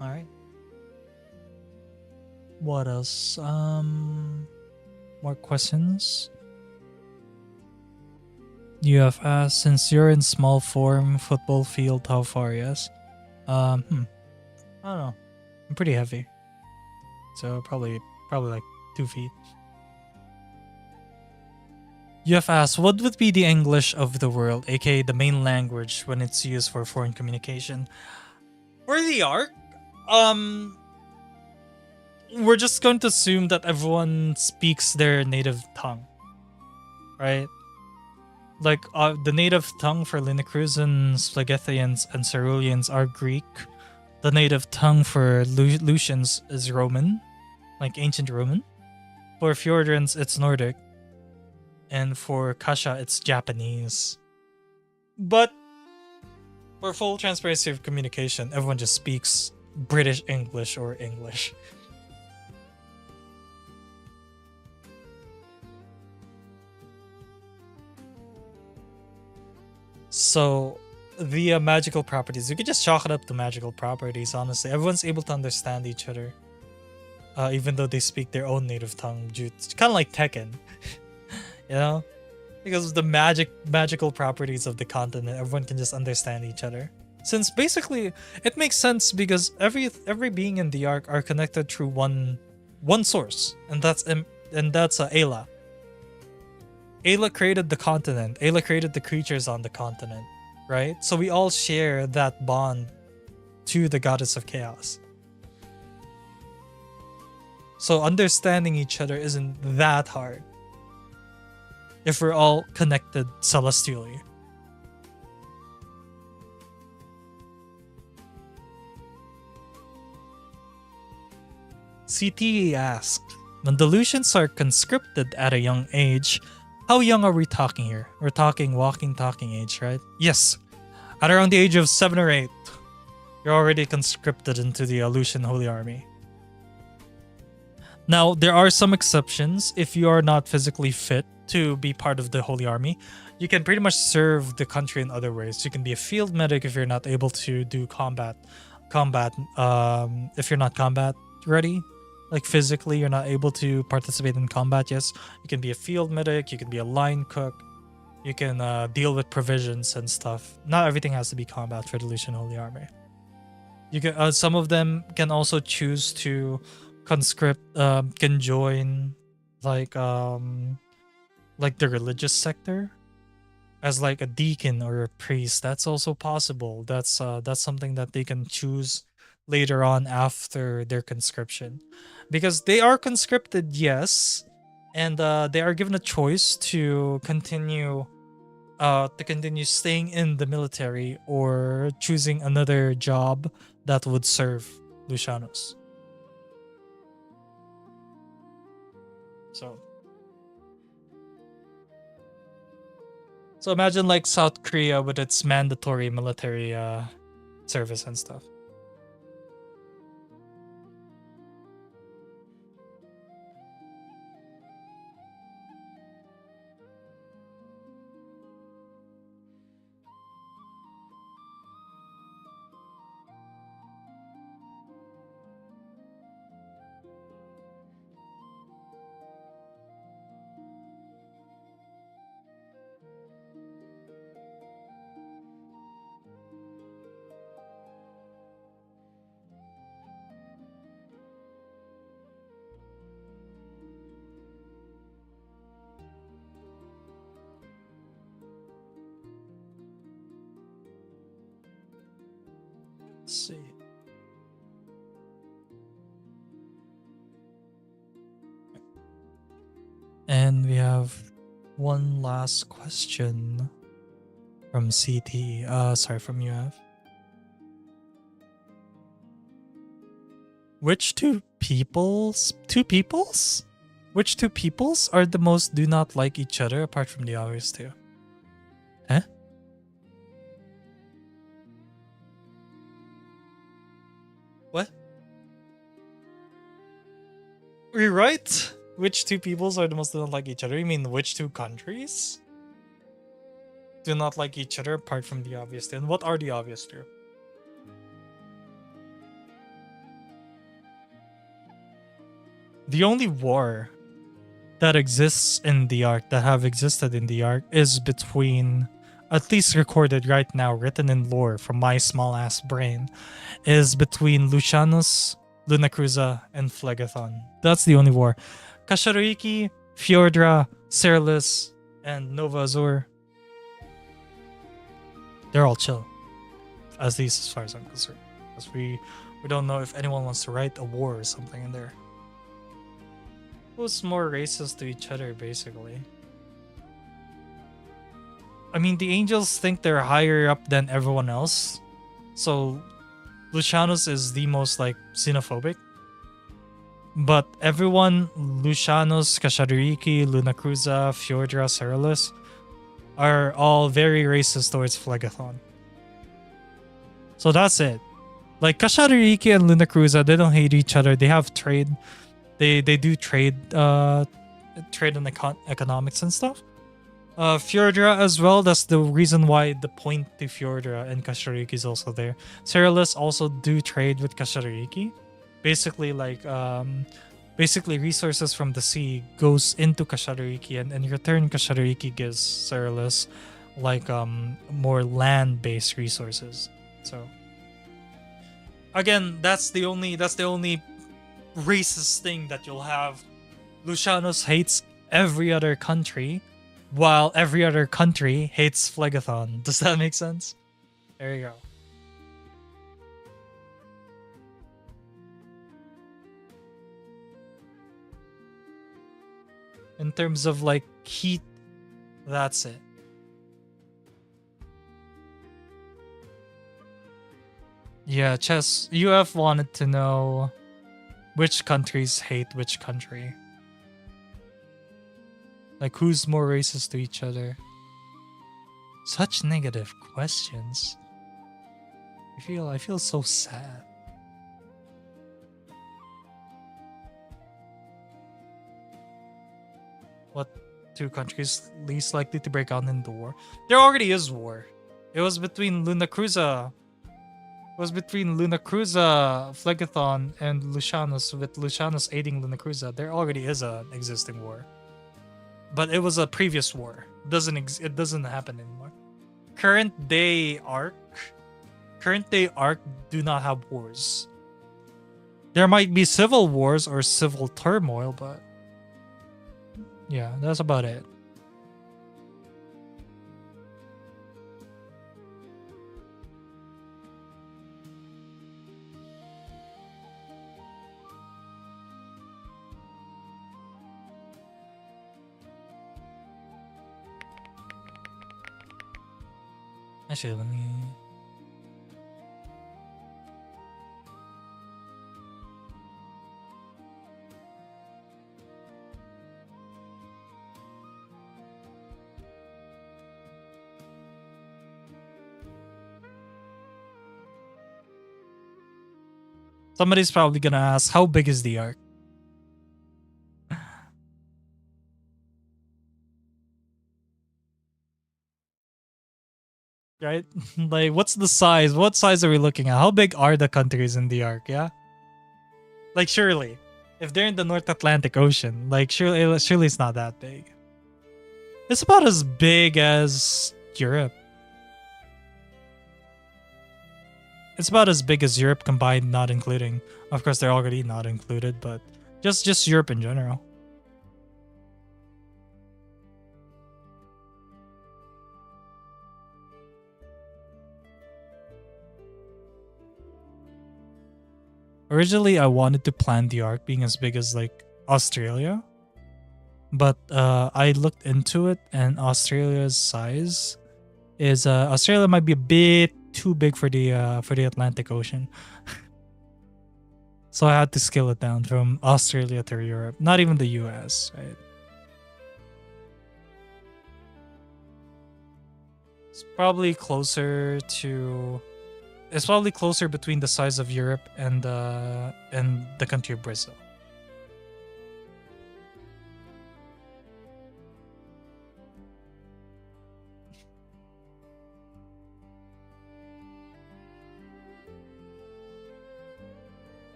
All right. What else? More questions? You have asked, since you're in small form, football field, how far? Yes. I don't know. I'm pretty heavy, so probably like 2 feet. You have asked, what would be the English of the world, aka the main language, when it's used for foreign communication? For the arc, we're just going to assume that everyone speaks their native tongue, right? Like, the native tongue for Linicruisans, Phlegetheians, and Ceruleans are Greek. The native tongue for Lucians is Roman, like ancient Roman. For Fjordrans, it's Nordic. And for Kasha, it's Japanese. But for full transparency of communication, everyone just speaks British English or English. So, the magical properties, you could just chalk it up to magical properties, honestly. Everyone's able to understand each other, even though they speak their own native tongue. It's kind of like Tekken, you know? Because of the magical properties of the continent, everyone can just understand each other. Since basically, it makes sense because every being in the arc are connected through one source, and that's Ayla. Ayla created the continent. Ayla created the creatures on the continent, right? So we all share that bond to the goddess of chaos. So understanding each other isn't that hard if we're all connected celestially. CT asked, when delusions are conscripted at a young age, how young are we talking here? We're talking walking, talking age, right? Yes. At around the age of 7 or 8, you're already conscripted into the Aleutian Holy Army. Now, there are some exceptions. If you are not physically fit to be part of the Holy Army, you can pretty much serve the country in other ways. You can be a field medic if you're not able to do combat, if you're not combat ready. Like physically, you're not able to participate in combat. Yes, you can be a field medic. You can be a line cook. You can deal with provisions and stuff. Not everything has to be combat for the Aleutian Holy Army. You can. Some of them can also choose to conscript. Can join, like the religious sector, as like a deacon or a priest. That's also possible. That's something that they can choose later on after their conscription, because they are conscripted, yes, and they are given a choice to continue staying in the military or choosing another job that would serve Lucianos. So imagine like South Korea with its mandatory military service and stuff. Let's see. And we have one last question from CT. From UF. Which two peoples? Which two peoples are the most do not like each other apart from the obvious two? Huh? What? Rewrite? Which two peoples are the most do not like each other? You mean which two countries do not like each other apart from the obvious two? And what are the obvious two? The only war that exists in the arc, that have existed in the arc, is between, at least recorded right now, written in lore from my small ass brain, is between Lucianus, Lunacruza, and Phlegethon. That's the only war. Kashariki, Fjordra, Cerealis, and Nova Azur, they're all chill. As least as far as I'm concerned. Because we don't know if anyone wants to write a war or something in there. Who's more racist to each other, basically? I mean, the angels think they're higher up than everyone else. So, Lucianus is the most, like, xenophobic. But everyone, Lucianus, Kashariki, Lunacruza, Fjordra, Cerealis, are all very racist towards Phlegethon. So that's it. Like, Kashariki and Lunacruza, they don't hate each other. They have trade. They do trade trade and economics and stuff. Fjordra as well. That's the reason why the point to Fjordra and Kashariki is also there. Cerealis also do trade with Kashariki. Basically, like, basically resources from the sea goes into Kashariki, and in return, Kashariki gives Cerealis, like, more land-based resources. So, again, that's the only racist thing that you'll have. Lucianus hates every other country, while every other country hates Phlegethon. Does that make sense? There you go. In terms of, like, heat, that's it. Yeah, Chess, UF wanted to know which countries hate which country. Like, who's more racist to each other? Such negative questions. I feel so sad. What two countries least likely to break out into war? There already is war. It was between Lunacruza, Phlegethon, and Lucianus, with Lucianus aiding Lunacruza. There already is an existing war. But it was a previous war. It doesn't happen anymore. Current day arc do not have wars. There might be civil wars or civil turmoil, but yeah, that's about it. Actually, let me... Somebody's probably gonna ask, how big is the arc? Right? Like, what's the size? What size are we looking at? How big are the countries in the arc, yeah? Like, surely, if they're in the North Atlantic Ocean, like, surely it's not that big. It's about as big as Europe. It's about as big as Europe combined, not including. Of course, they're already not included, but just Europe in general. Originally, I wanted to plan the arc being as big as, like, Australia. But I looked into it, and Australia's size is... Australia might be a bit too big for the Atlantic Ocean. So I had to scale it down from Australia to Europe. Not even the US, right? It's probably closer to... It's probably closer between the size of Europe and the country of Brazil.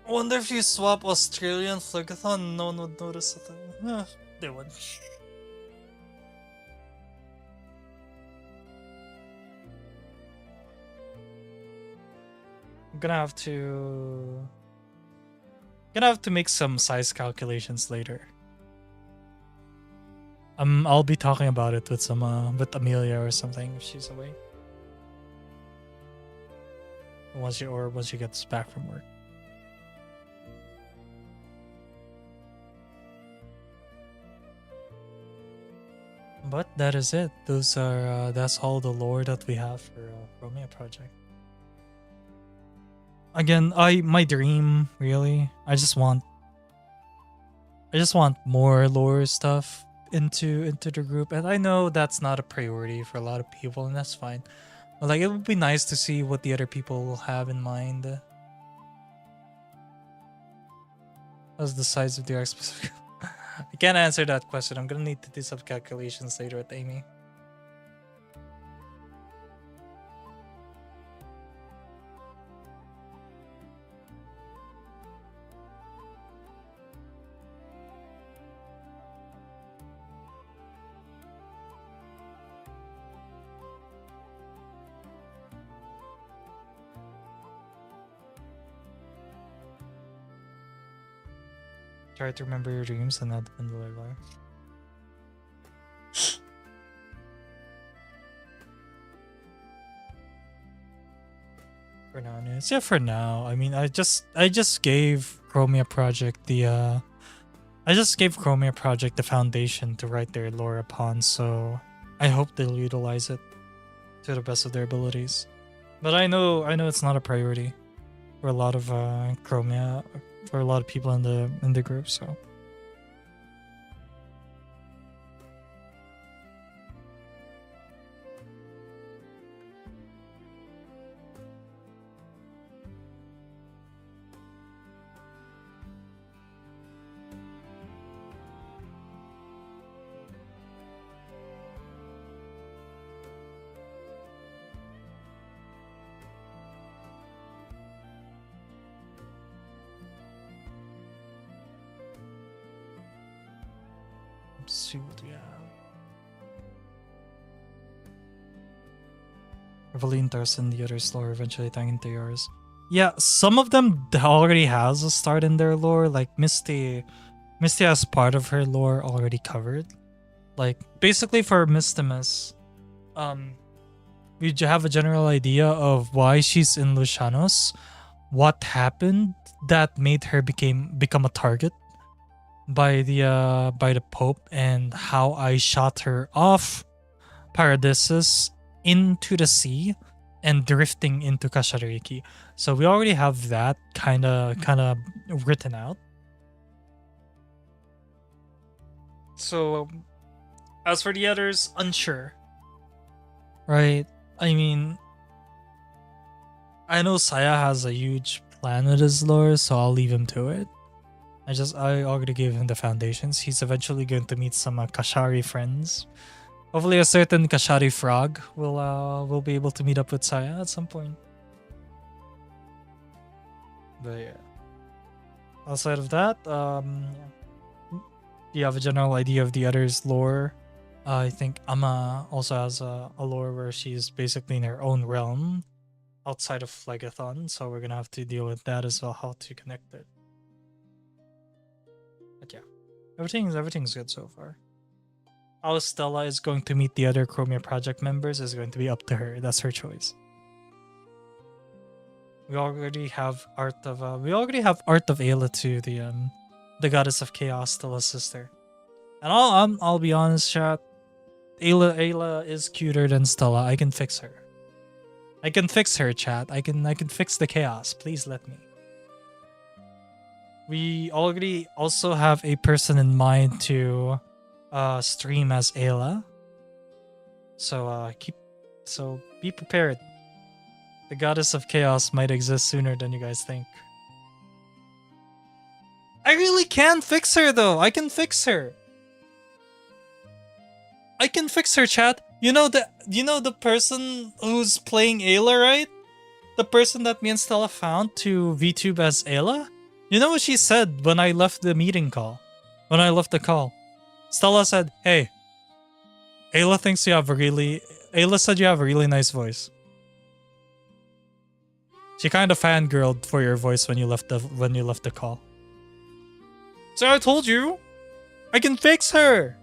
Wonder if you swap Australian Phlegathon, no one would notice it. They would. I'm gonna have to make some size calculations later. I'll be talking about it with with Amelia or something if she's away. Once she gets back from work. But that is it. That's all the lore that we have for Chromia Project. Again, my dream really. I just want more lore stuff into the group, and I know that's not a priority for a lot of people, and that's fine. But like, it would be nice to see what the other people will have in mind. What's the size of the arc specific? I can't answer that question. I'm gonna need to do some calculations later with Amy. Try to remember your dreams and not depend on their life. For now, news. Yeah, for now. I mean, I just gave Chromia Project the foundation to write their lore upon, so I hope they'll utilize it to the best of their abilities. But I know it's not a priority for a lot of Chromia, for a lot of people in the group, so. Let's see what we have. Evelyn Thurston, the other lore eventually tying into yours. Yeah, some of them already has a start in their lore. Like Misty has part of her lore already covered. Like basically for Mistimus, we have a general idea of why she's in Lucianos, what happened that made her become a target by the Pope, and how I shot her off Paradisus into the sea and drifting into Kashariki. So we already have that kind of written out. So as for the others, unsure. Right? I mean, I know Saya has a huge plan with his lore, so I'll leave him to it. I already gave him the foundations. He's eventually going to meet some Kashari friends. Hopefully a certain Kashari frog will be able to meet up with Saya at some point. But yeah. Outside of that, you have a general idea of the other's lore. I think Amma also has a lore where she's basically in her own realm outside of Phlegathon, so we're gonna have to deal with that as well, how to connect it. But yeah, everything's good so far. How Stella is going to meet the other Chromia Project members is going to be up to her. That's her choice. We already have Art of Ayla too, the goddess of chaos, Stella's sister. And I'll be honest, chat. Ayla is cuter than Stella. I can fix her. I can fix her, chat. I can fix the chaos. Please let me. We already also have a person in mind to stream as Ayla. So be prepared. The goddess of chaos might exist sooner than you guys think. I really can fix her though. I can fix her. I can fix her, chat. You know the person who's playing Ayla, right? The person that me and Stella found to VTube as Ayla? You know what she said when I left the meeting call? When I left the call, Stella said, "Hey, Ayla said you have a really nice voice." She kind of fangirled for your voice when you left the call. So I told you, I can fix her.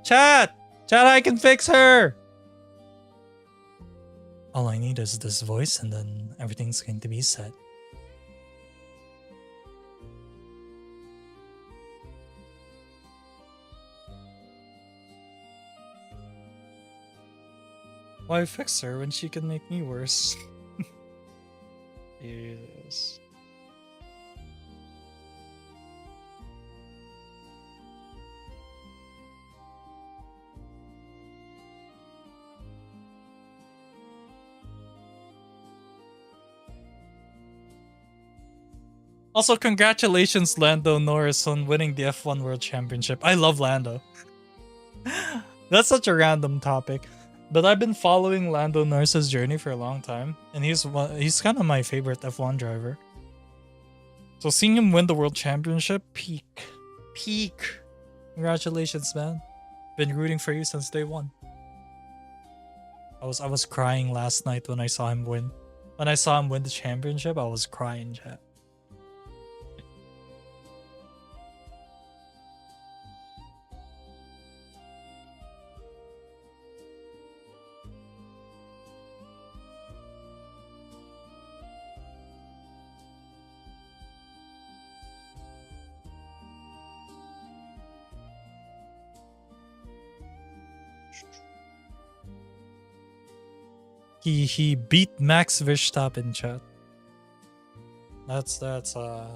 Chat, I can fix her. All I need is this voice, and then everything's going to be set. Why fix her when she can make me worse? Jesus. Also, congratulations, Lando Norris, on winning the F1 World Championship. I love Lando. That's such a random topic. But I've been following Lando Norris's journey for a long time, and he's kind of my favorite F1 driver. So seeing him win the World Championship, peak. Congratulations, man. Been rooting for you since day one. I was crying last night when I saw him win. When I saw him win the championship, I was crying, chat. He beat Max Verstappen, chat. That's a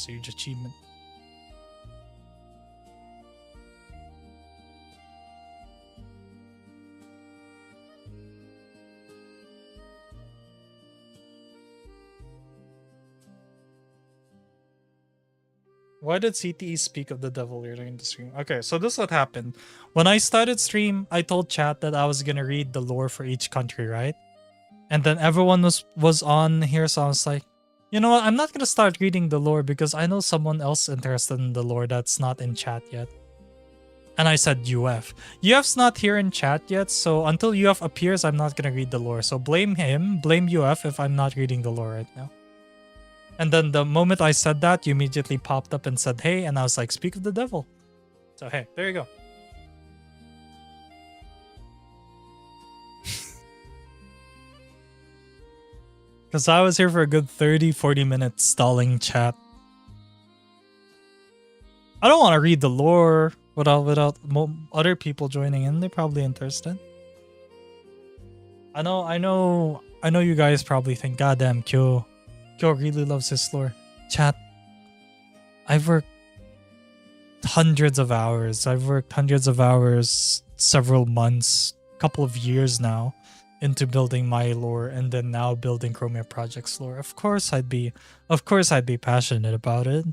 huge achievement. Why did CTE speak of the devil during the stream? Okay, so this is what happened. When I started stream, I told chat that I was gonna read the lore for each country, right? And then everyone was on here, so I was like, you know what? I'm not gonna start reading the lore because I know someone else interested in the lore that's not in chat yet. And I said UF. UF's not here in chat yet, so until UF appears, I'm not gonna read the lore. So blame him, blame UF if I'm not reading the lore right now. And then the moment I said that, you immediately popped up and said, hey, and I was like, speak of the devil. So hey, there you go. Because I was here for a good 30-40 minutes stalling chat. I don't want to read the lore without other people joining in. They're probably interested. I know you guys probably think, goddamn, Kyo really loves his lore. Chat, I've worked hundreds of hours. Several months, couple of years now into building my lore, and then now building Chromia Project's lore. Of course I'd be passionate about it.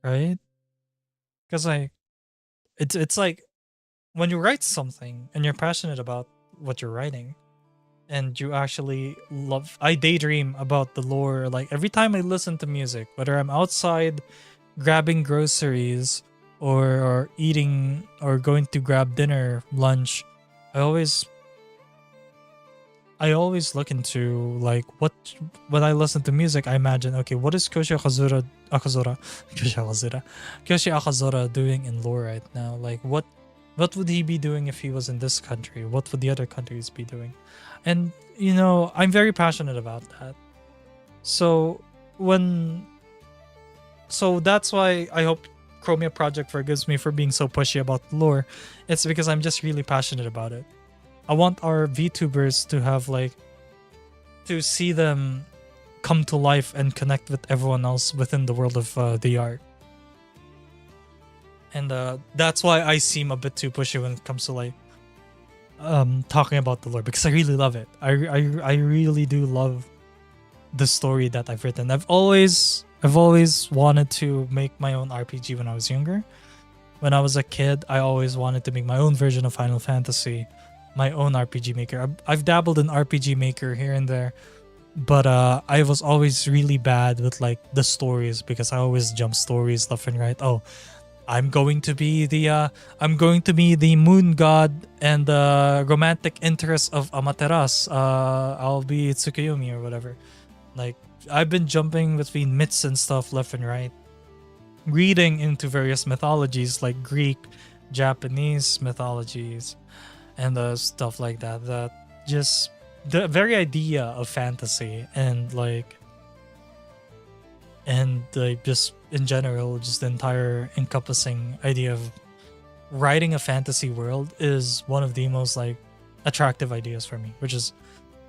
Right? Because it's like when you write something and you're passionate about what you're writing, and you actually I daydream about the lore. Like every time I listen to music, whether I'm outside grabbing groceries or eating or going to grab dinner, lunch, I always look into like when I listen to music, I imagine, okay, what is Kyoshi Akazura doing in lore right now? Like what would he be doing if he was in this country? What would the other countries be doing? And you know, I'm very passionate about that. So that's why I hope Chromia Project forgives me for being so pushy about lore. It's because I'm just really passionate about it. I want our VTubers to have to see them come to life and connect with everyone else within the world of the art. And that's why I seem a bit too pushy when it comes to talking about the lore, because I really love it. I really do love the story that I've written. I've always wanted to make my own RPG when I was younger. When I was a kid, I always wanted to make my own version of Final Fantasy. my own RPG Maker. I've dabbled in RPG Maker here and there, but I was always really bad with like the stories because I always jump stories left and right. Oh, I'm going to be the moon god and the romantic interest of Amaterasu. I'll be Tsukuyomi or whatever. Like, I've been jumping between myths and stuff left and right, reading into various mythologies like Greek, Japanese mythologies, and stuff like that. That just the very idea of fantasy and just in general, just the entire encompassing idea of writing a fantasy world is one of the most like attractive ideas for me, which is,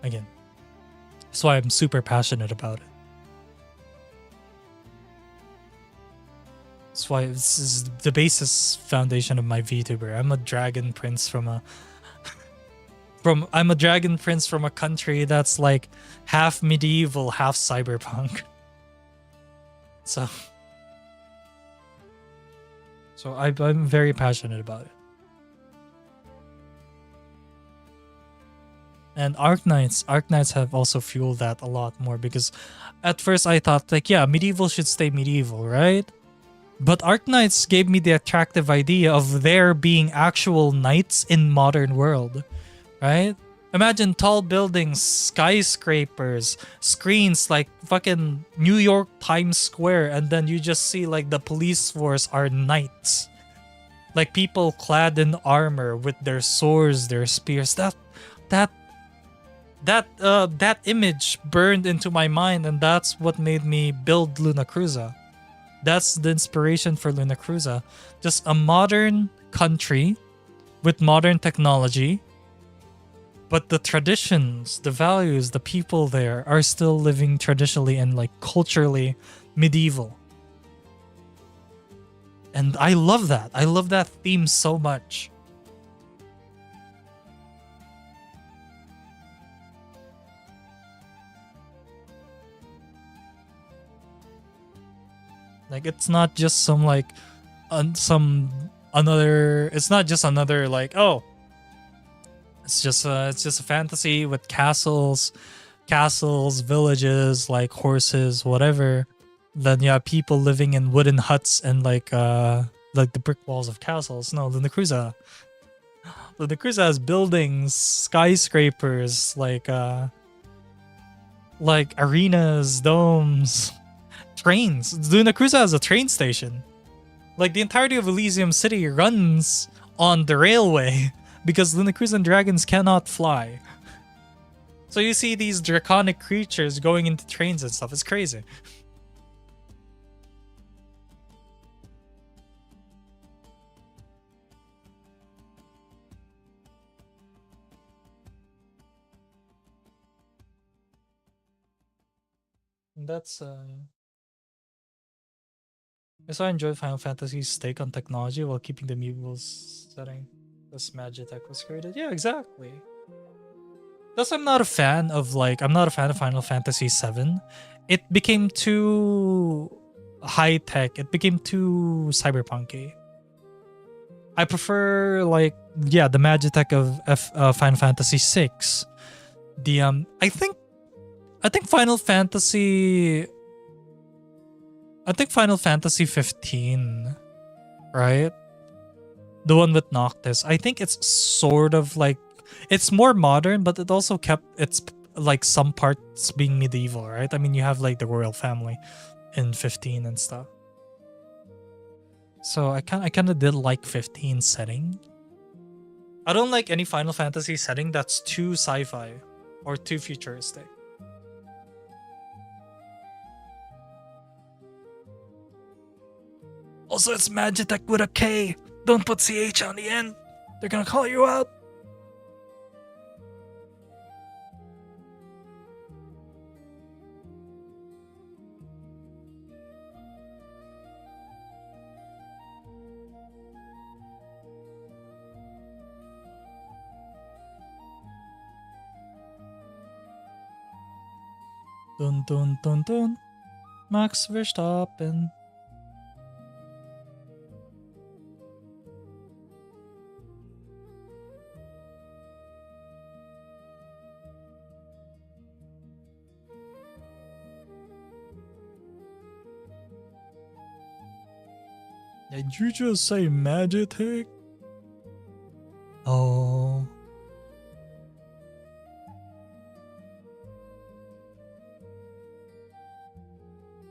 again, that's why I'm super passionate about it. That's why this is the basis foundation of my VTuber. I'm a dragon prince from a country that's like half medieval, half cyberpunk. So I'm very passionate about it. And Arknights have also fueled that a lot more, because at first I thought like, yeah, medieval should stay medieval, right? But Arknights gave me the attractive idea of there being actual knights in modern world, right? Imagine tall buildings, skyscrapers, screens like fucking New York Times Square, and then you just see like the police force are knights. Like people clad in armor with their swords, their spears. That image burned into my mind, and that's what made me build Luna Cruza. That's the inspiration for Luna Cruza. Just a modern country with modern technology, but the traditions, the values, the people there are still living traditionally and like culturally medieval. And I love that. I love that theme so much. Like, it's not just some like it's not just another like, oh, it's just a fantasy with castles, villages, like horses, whatever. Then you have people living in wooden huts and like the brick walls of castles. No, Luna Cruza has buildings, skyscrapers, like arenas, domes, trains. Luna Cruza has a train station. Like, the entirety of Elysium City runs on the railway because Luna Cruza and dragons cannot fly. So you see these draconic creatures going into trains and stuff. It's crazy. That's so I enjoyed Final Fantasy's take on technology while keeping the medieval setting. This Magitech was created. Yeah, exactly. Thus, I'm not a fan of Final Fantasy VII. It became too high tech. It became too cyberpunky. I prefer the Magitech of Final Fantasy VI. I think Final Fantasy 15, right? The one with Noctis. I think it's sort of like, it's more modern, but it also kept its like some parts being medieval, right? I mean, you have like the royal family in 15 and stuff. So I kind of did like 15 setting. I don't like any Final Fantasy setting that's too sci-fi or too futuristic. Also, it's Magitech with a K. Don't put CH on the end. They're gonna call you out. Dun dun dun dun. Max Verstappen. Did you just say magic? Oh.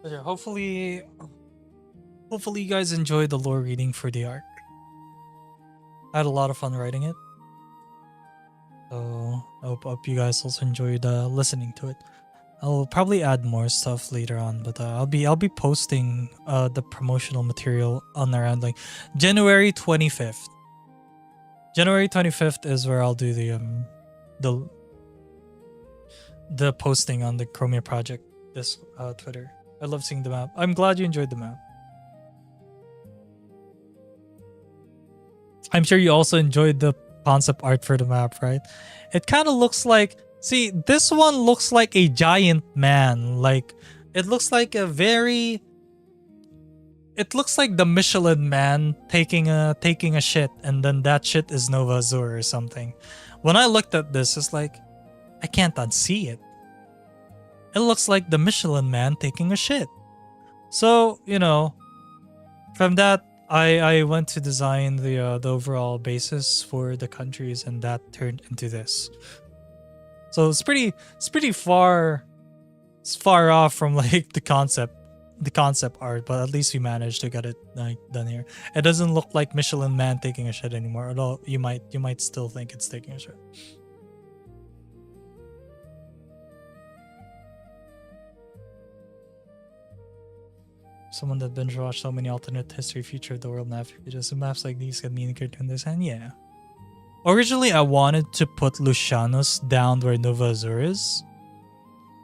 But yeah, hopefully you guys enjoyed the lore reading for the arc. I had a lot of fun writing it. So I hope you guys also enjoyed listening to it. I'll probably add more stuff later on, but I'll be posting the promotional material on around like January 25th. January 25th is where I'll do the posting on the Chromia Project this Twitter. I love seeing the map. I'm glad you enjoyed the map. I'm sure you also enjoyed the concept art for the map, right? It kind of looks like, see, this one looks like a giant man. Like, it looks like a very, it looks like the Michelin man taking a shit, and then that shit is Nova Azur or something. When I looked at this, it's like, I can't unsee it. It looks like the Michelin man taking a shit. So, you know, from that, I went to design the overall basis for the countries, and that turned into this. So it's pretty far, it's far off from like the concept art, but at least we managed to get it like done here. It doesn't look like Michelin man taking a shit anymore, although you might still think it's taking a shit. Someone that binge watched so many alternate history, future of the world map videos, so maps like these can mean good to understand. Yeah. Originally, I wanted to put Lucianus down where Nova Azur is,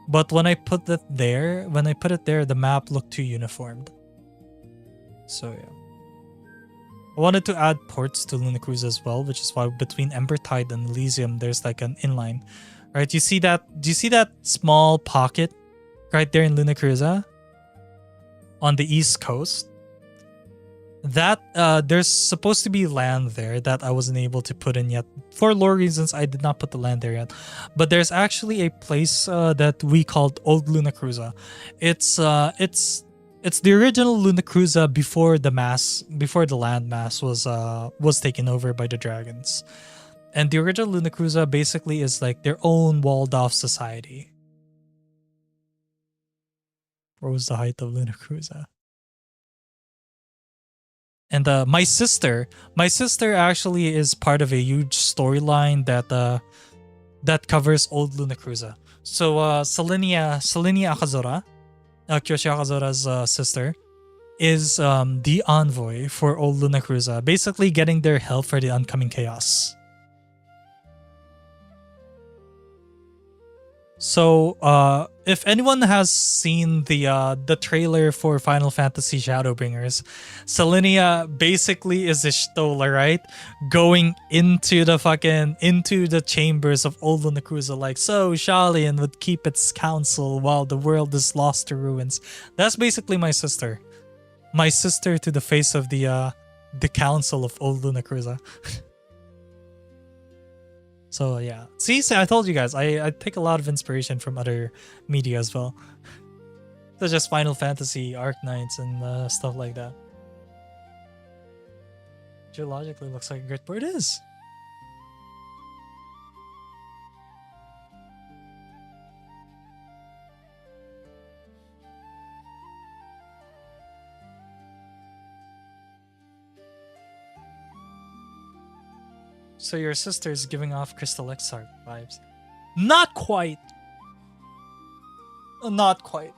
but when I put it there, the map looked too uniformed. So yeah. I wanted to add ports to Luna Cruz as well, which is why between Embertide and Elysium, there's like an inline, right? You see that? Do you see that small pocket right there in Luna Cruza? On the east coast, that there's supposed to be land there that I wasn't able to put in yet. For lore reasons, I did not put the land there yet. But there's actually a place that we called Old Luna Cruza. It's the original Luna Cruza before the land mass was taken over by the dragons. And the original Luna Cruza basically is like their own walled off society. What was the height of Luna Cruza? And my sister actually is part of a huge storyline that covers old Luna Cruza. So Selenia Akazora, Kyoshi Akazora's sister, is the envoy for old Luna Cruza, basically getting their help for the oncoming chaos. So, if anyone has seen the trailer for Final Fantasy Shadowbringers, Selenia basically is a Stola, right? Going into the chambers of old Luna Cruza, like, so Shalien would keep its counsel while the world is lost to ruins. That's basically my sister. My sister to the face of the council of old Luna Cruza. So yeah, see, I told you guys, I take a lot of inspiration from other media as well, such as Final Fantasy, Arc Knights, and stuff like that. Geologically, looks like a great board. It is. So your sister is giving off Crystal Exarch vibes. Not quite. Not quite.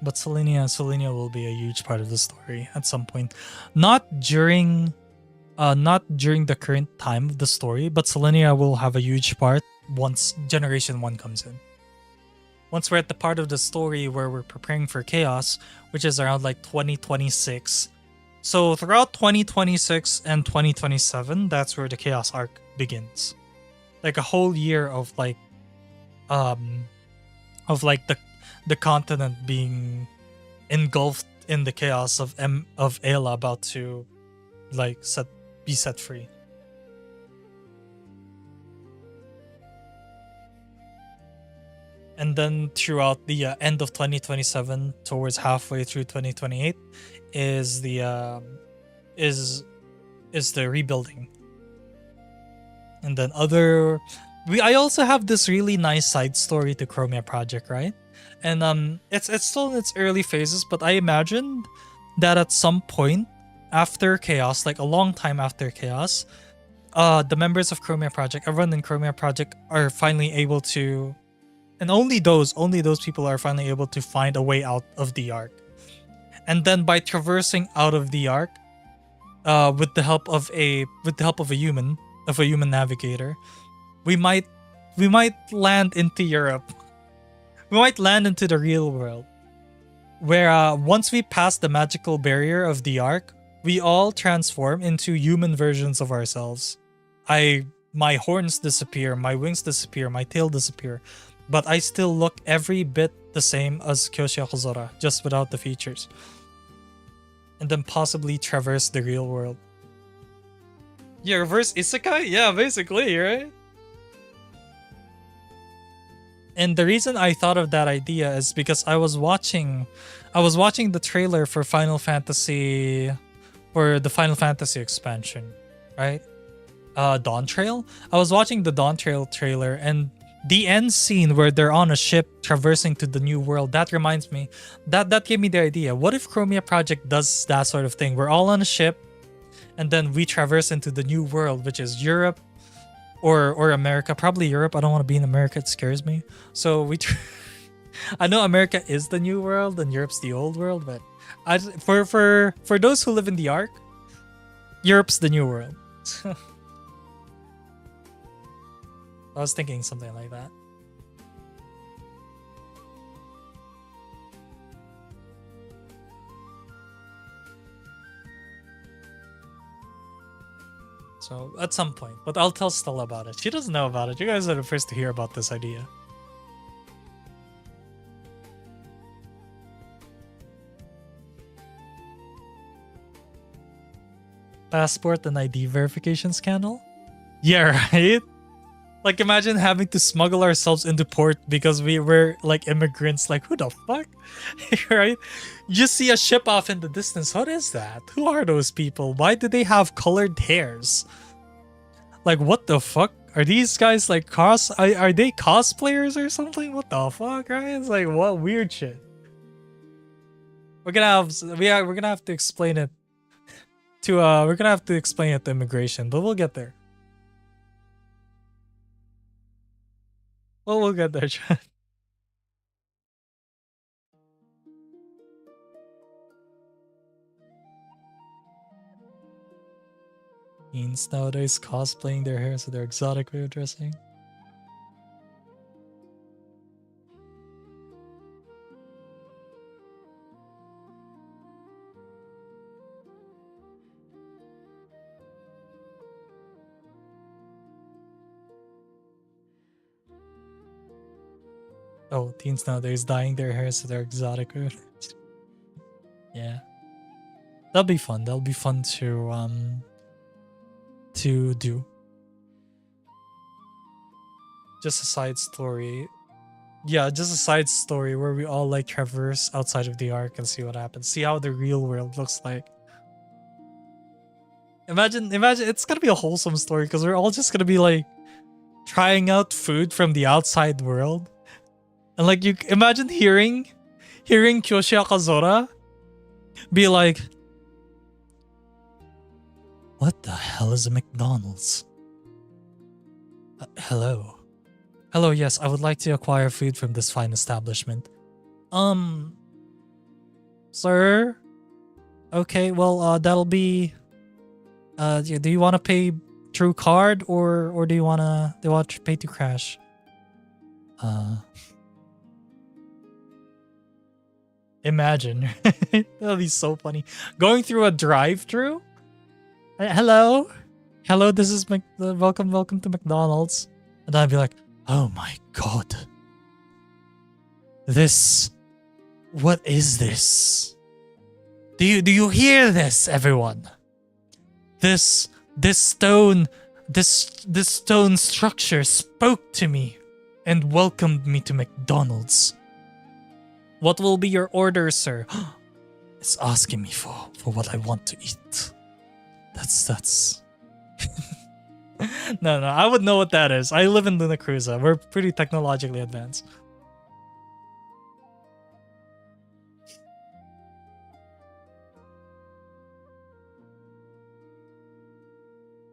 But Selenia will be a huge part of the story at some point. Not during the current time of the story, but Selenia will have a huge part once Generation 1 comes in. Once we're at the part of the story where we're preparing for chaos, which is around like 2026. So throughout 2026 and 2027, that's where the chaos arc begins. Like a whole year of like the continent being engulfed in the chaos of Ayla about to like be set free. and then throughout the end of 2027 towards halfway through 2028 is the is the rebuilding. And then I also have this really nice side story to Chromia Project, right? And it's still in its early phases, but I imagined that at some point after Chaos, like a long time after Chaos, the members of Chromia Project, everyone in Chromia Project are finally able to, and only those people are finally able to find a way out of the Ark. And then by traversing out of the Ark, with the help of a human navigator, we might land into Europe. We might land into the real world, where once we pass the magical barrier of the Ark, we all transform into human versions of ourselves. My horns disappear, my wings disappear, my tail disappear, but I still look every bit the same as Kyoshi Akuzora, just without the features. And then possibly traverse the real world. Yeah, reverse isekai? Yeah, basically, right? And the reason I thought of that idea is because I was watching the trailer for the Final Fantasy expansion, right? Dawn Trail. I was watching the Dawn Trail trailer, and the end scene where they're on a ship traversing to the new world, that reminds me, that gave me the idea. What if Chromia Project does that sort of thing? We're all on a ship, and then we traverse into the new world, which is Europe or America. Probably Europe. I don't want to be in America. It scares me. So I know America is the new world and Europe's the old world, but for those who live in the Ark, Europe's the new world. I was thinking something like that. So at some point, but I'll tell Stella about it. She doesn't know about it. You guys are the first to hear about this idea. Passport and ID verification scandal? Yeah, right? Like, imagine having to smuggle ourselves into port because we were like immigrants. Like, who the fuck? Right? You just see a ship off in the distance. What is that? Who are those people? Why do they have colored hairs? Like, what the fuck? Are these guys like are they cosplayers or something? What the fuck, right? It's like, what weird shit. We're gonna have to explain it to we're gonna have to explain it to immigration, but we'll get there. Well, we'll get there, John. Teens nowadays cosplaying their hair so they're exotic way of dressing. Oh, teens nowadays dyeing their hair so they're exotic. Yeah. That'll be fun. That'll be fun to do. Just a side story. Yeah, just a side story where we all like traverse outside of the Ark and see what happens. See how the real world looks like. Imagine it's gonna be a wholesome story because we're all just gonna be like trying out food from the outside world. And like, you imagine hearing Kyoshi Akazora be like, what the hell is a McDonald's? Hello. Hello, yes, I would like to acquire food from this fine establishment. Sir? Okay, well, that'll be, do you want to pay through card or do you want to pay through cash? Imagine. That'll be so funny. Going through a drive-thru? Hello? Hello, this is welcome to McDonald's. And I'd be like, oh my god. What is this? Do you hear this, everyone? This stone structure spoke to me. and welcomed me to McDonald's. What will be your order, sir? It's asking me for what I want to eat. That's No, I would know what that is. I live in Luna Cruza. We're pretty technologically advanced.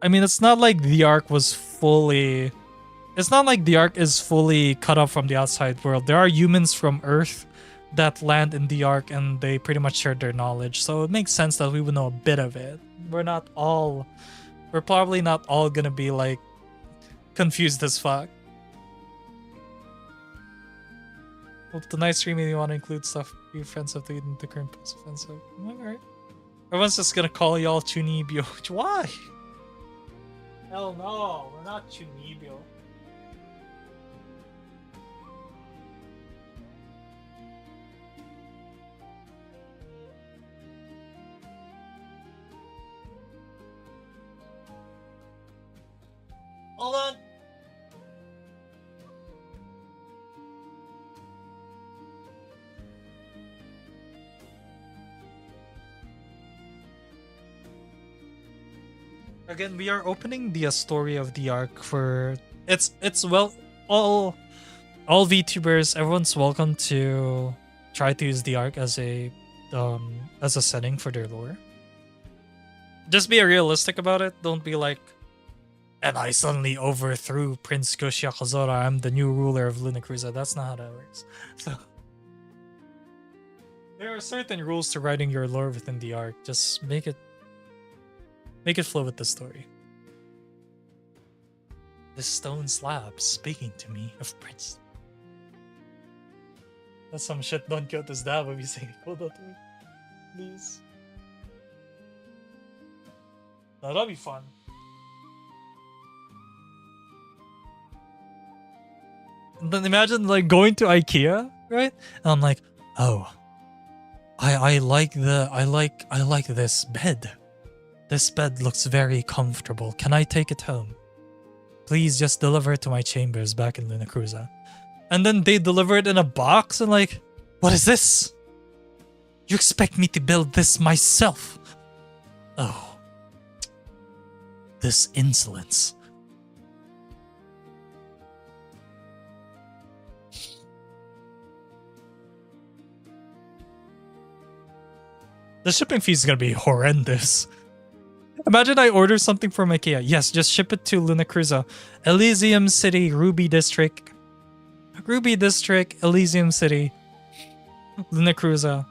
I mean, it's not like the Ark was fully... It's not like the Ark is fully cut off from the outside world. There are humans from Earth that land in the Ark and they pretty much share their knowledge. So it makes sense that we would know a bit of it. We're probably not all gonna be like confused as fuck. Well, tonight's streaming, you want to include stuff your friends have to eat in the current post offensive. Alright. Everyone's just gonna call y'all Chunibyo. Why? Hell no, we're not Chunibyo. Hold on. Again, we are opening the story of the Ark for it's well all VTubers. Everyone's welcome to try to use the Ark as a setting for their lore. Just be realistic about it. Don't be like, and I suddenly overthrew Prince Kyoshi. I'm the new ruler of Luna Cruza. That's not how that works. So there are certain rules to writing your lore within the Ark. Just make it flow with the story. The stone slab speaking to me of Prince. That's some shit Don Quixote's dad would be saying. Hold on to me. Please. That'll be fun. Then imagine like going to IKEA, right? And I'm like, oh, I like this bed. This bed looks very comfortable. Can I take it home? Please just deliver it to my chambers back in Luna Cruza. And then they deliver it in a box and like, what is this? You expect me to build this myself? Oh, this insolence. The shipping fee is gonna be horrendous. Imagine I order something from IKEA. Yes, just ship it to Luna Cruza. Elysium City, Ruby District. Ruby District, Elysium City. Luna Cruza.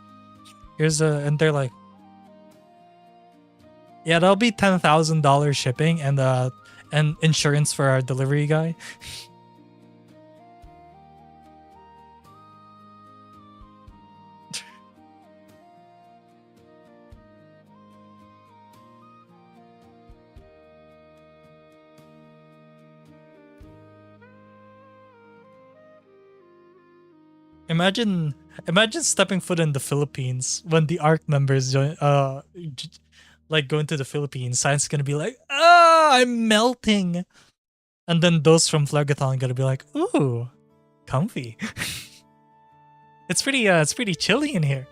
And they're like, yeah, that'll be $10,000 shipping and insurance for our delivery guy. Imagine stepping foot in the Philippines when the ARC members join, like going to the Philippines. Science is gonna be like, I'm melting, and then those from Phlegethon gonna be like, ooh, comfy. It's pretty chilly in here.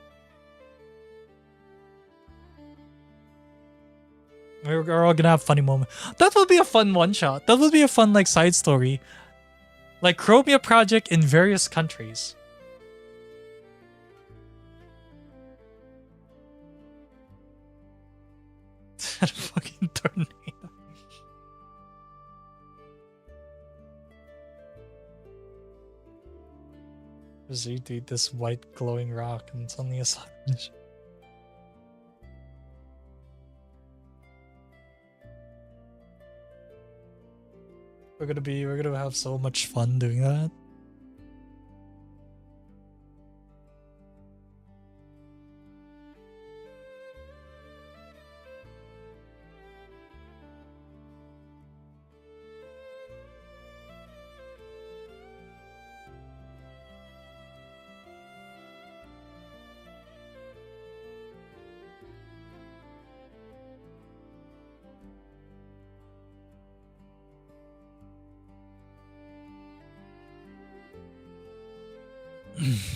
We're all gonna have funny moments. That would be a fun one shot. That would be a fun like side story, like Chromia Project in various countries. That fucking tornado. Just eat this white glowing rock and suddenly a finish. We're gonna have so much fun doing that.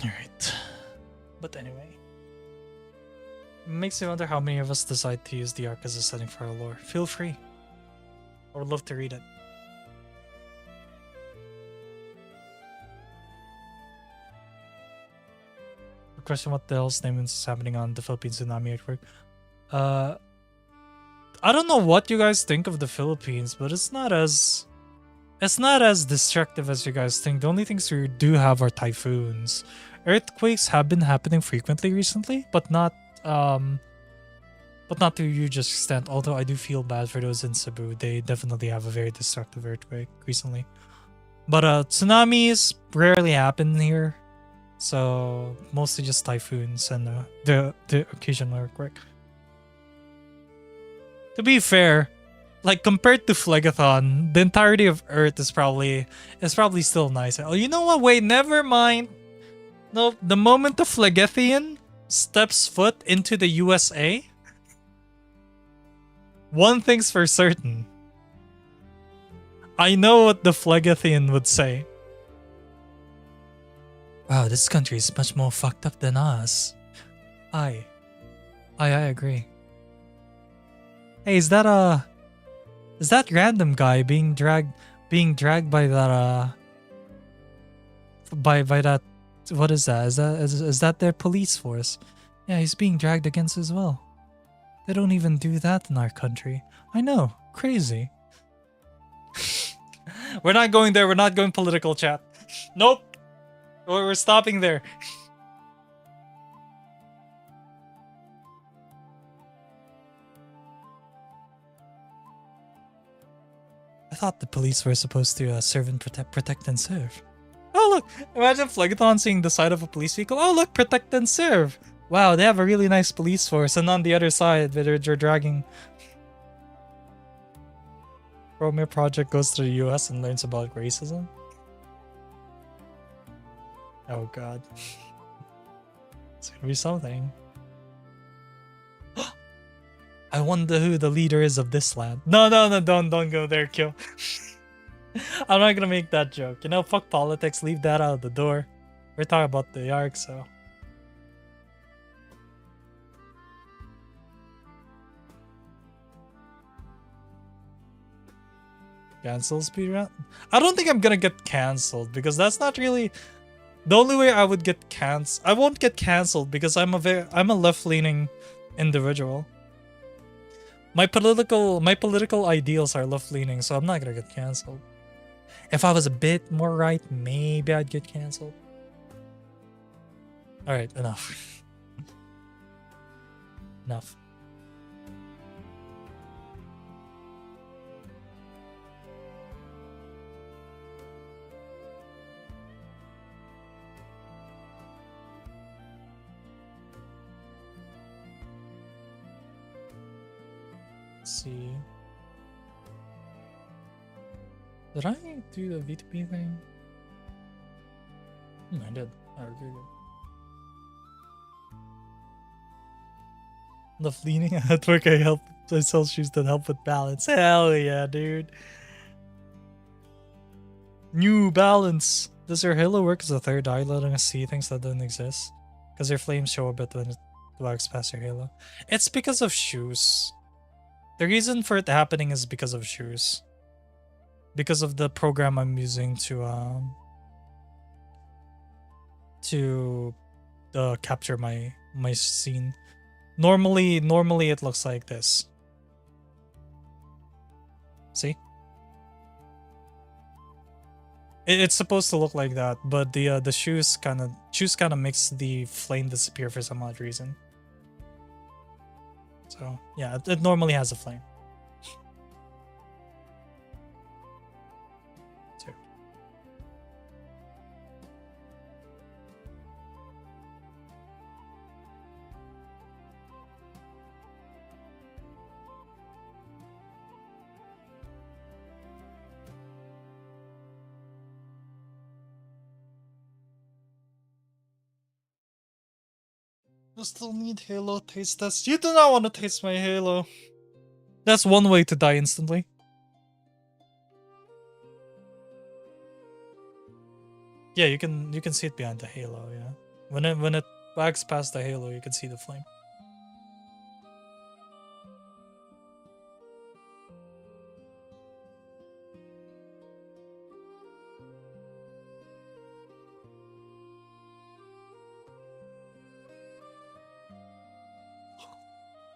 Alright. But anyway. Makes me wonder how many of us decide to use the arc as a setting for our lore. Feel free. I would love to read it. Question: what the hell's name is happening on the Philippine tsunami earthquake? I don't know what you guys think of the Philippines, but it's not as destructive as you guys think. The only things we do have are typhoons. Earthquakes have been happening frequently recently, but not to a huge extent. Although I do feel bad for those in Cebu. They definitely have a very destructive earthquake recently. But tsunamis rarely happen here. So mostly just typhoons and the occasional earthquake. To be fair, like compared to Phlegathon, the entirety of Earth is probably still nice. Oh, you know what? Wait, never mind. No, the moment the Phlegathian steps foot into the USA, one thing's for certain. I know what the Phlegathian would say. Wow, this country is much more fucked up than us. I agree. Hey, is that random guy being dragged by that by that, what is that? Is that their police force? Yeah, he's being dragged against as well. They don't even do that in our country. I know, crazy. We're not going there. We're not going political chat. Nope. We're stopping there. I thought the police were supposed to serve and protect and serve. Oh look! Imagine Phlegathon seeing the side of a police vehicle. Oh look! Protect and serve! Wow, they have a really nice police force. And on the other side, they're dragging... Chromia Project goes to the US and learns about racism. Oh god. It's gonna be something. I wonder who the leader is of this land. No, don't go there, Kyo. I'm not gonna make that joke. You know, fuck politics, leave that out of the door. We're talking about the arc, so. Cancel speedrun? I don't think I'm gonna get cancelled because that's not really the only way I would get cancelled. I won't get cancelled because I'm a left-leaning individual. My political ideals are left-leaning, so I'm not gonna get cancelled. If I was a bit more right, maybe I'd get cancelled. Alright, enough. Enough. See. Did I do the VTP thing? I did. Alright, good. Left leaning at work, I sell shoes that help with balance. Hell yeah, dude. New Balance. Does your halo work as a third eye, letting us see things that don't exist? Because your flames show a bit when it walks past your halo. It's because of shoes. The reason for it happening is because of shoes. Because of the program I'm using to capture my scene. Normally it looks like this. See? It's supposed to look like that, but the shoes kind of makes the flame disappear for some odd reason. So yeah, it normally has a flame. I still need Halo taste test. You do not want to taste my Halo. That's one way to die instantly. Yeah, you can see it behind the Halo, yeah. When it wags past the halo, you can see the flame.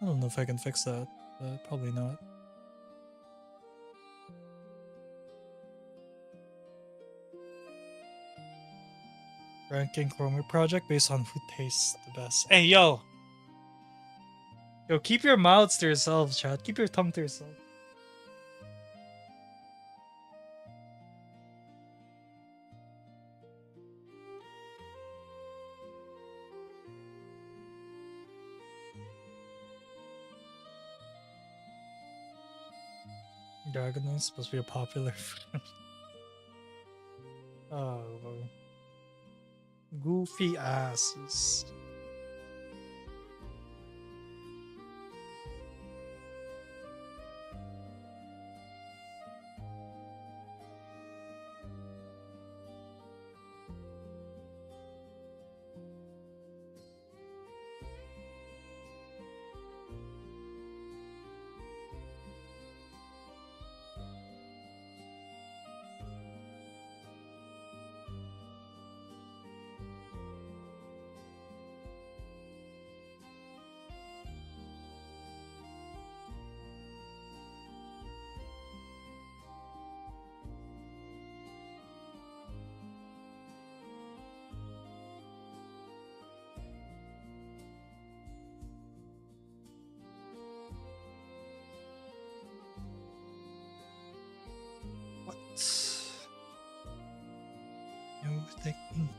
I don't know if I can fix that, but probably not. Ranking Chromia Project based on who tastes the best. Hey, yo! Yo, keep your mouths to yourselves, chat. Keep your tongue to yourself. Dragon is supposed to be a popular food. Oh, goofy asses. No thick ink.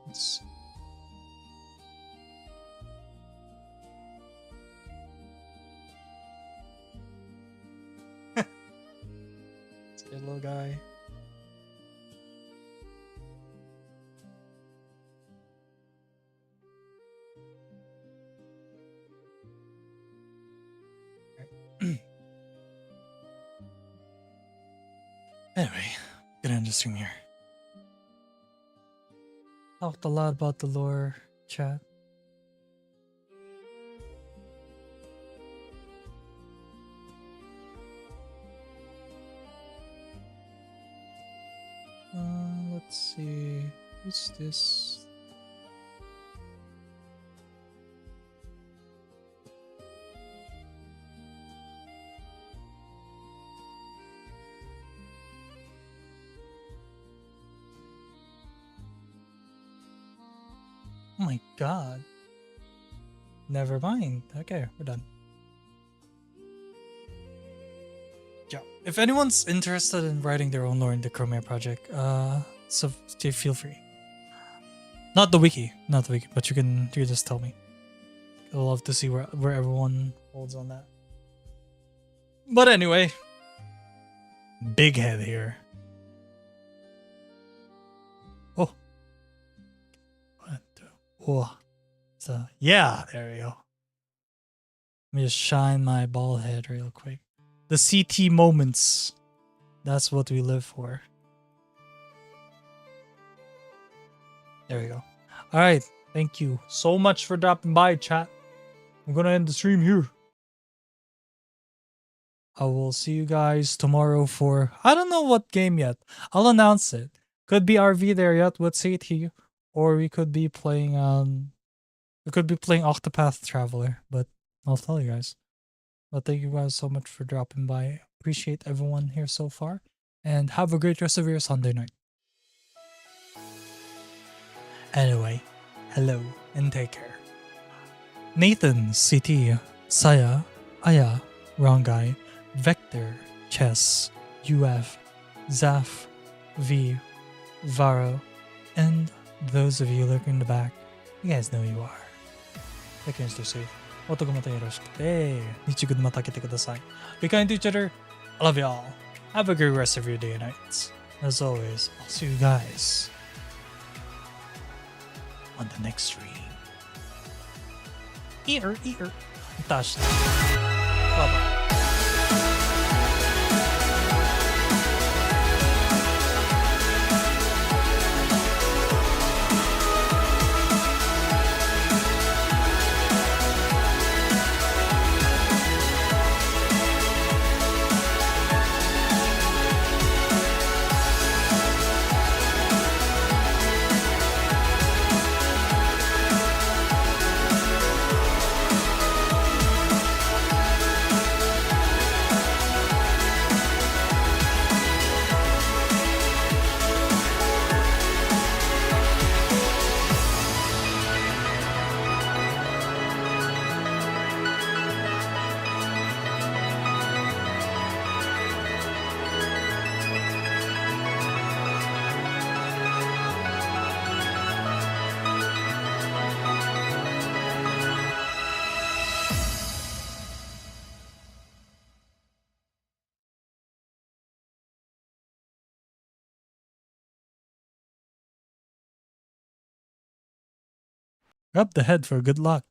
Let's see. Scared little guy. Anyway, gonna end the stream here. Talked a lot about the lore, chat. Let's see. Who's this? Oh my god. Never mind. Okay, we're done. Yeah. If anyone's interested in writing their own lore in the Chromia Project, so feel free. Not the wiki, but you can just tell me. I'd love to see where everyone holds on that. But anyway, big head here. Oh. Oh, so yeah, there we go. Let me just shine my bald head real quick. The CT moments. That's what we live for. There we go. All right. Thank you so much for dropping by, chat. I'm going to end the stream here. I will see you guys tomorrow for, I don't know what game yet. I'll announce it. Could be RV there yet with CT. Or we could be playing Octopath Traveler, but I'll tell you guys. But thank you guys so much for dropping by. Appreciate everyone here so far. And have a great rest of your Sunday night. Anyway, hello and take care. Nathan, CT, Saya, Aya, Wrong Guy, Vector, Chess, UF, Zaf, V, Varo, and those of you lurking in the back, you guys know who you are. Thickens to safe. 男またよろしくて、日goodまた開けてください. Be kind to each other. I love y'all. Have a great rest of your day and nights. As always, I'll see you guys on the next stream. Eater. Touch. Bye-bye. Rub the head for good luck.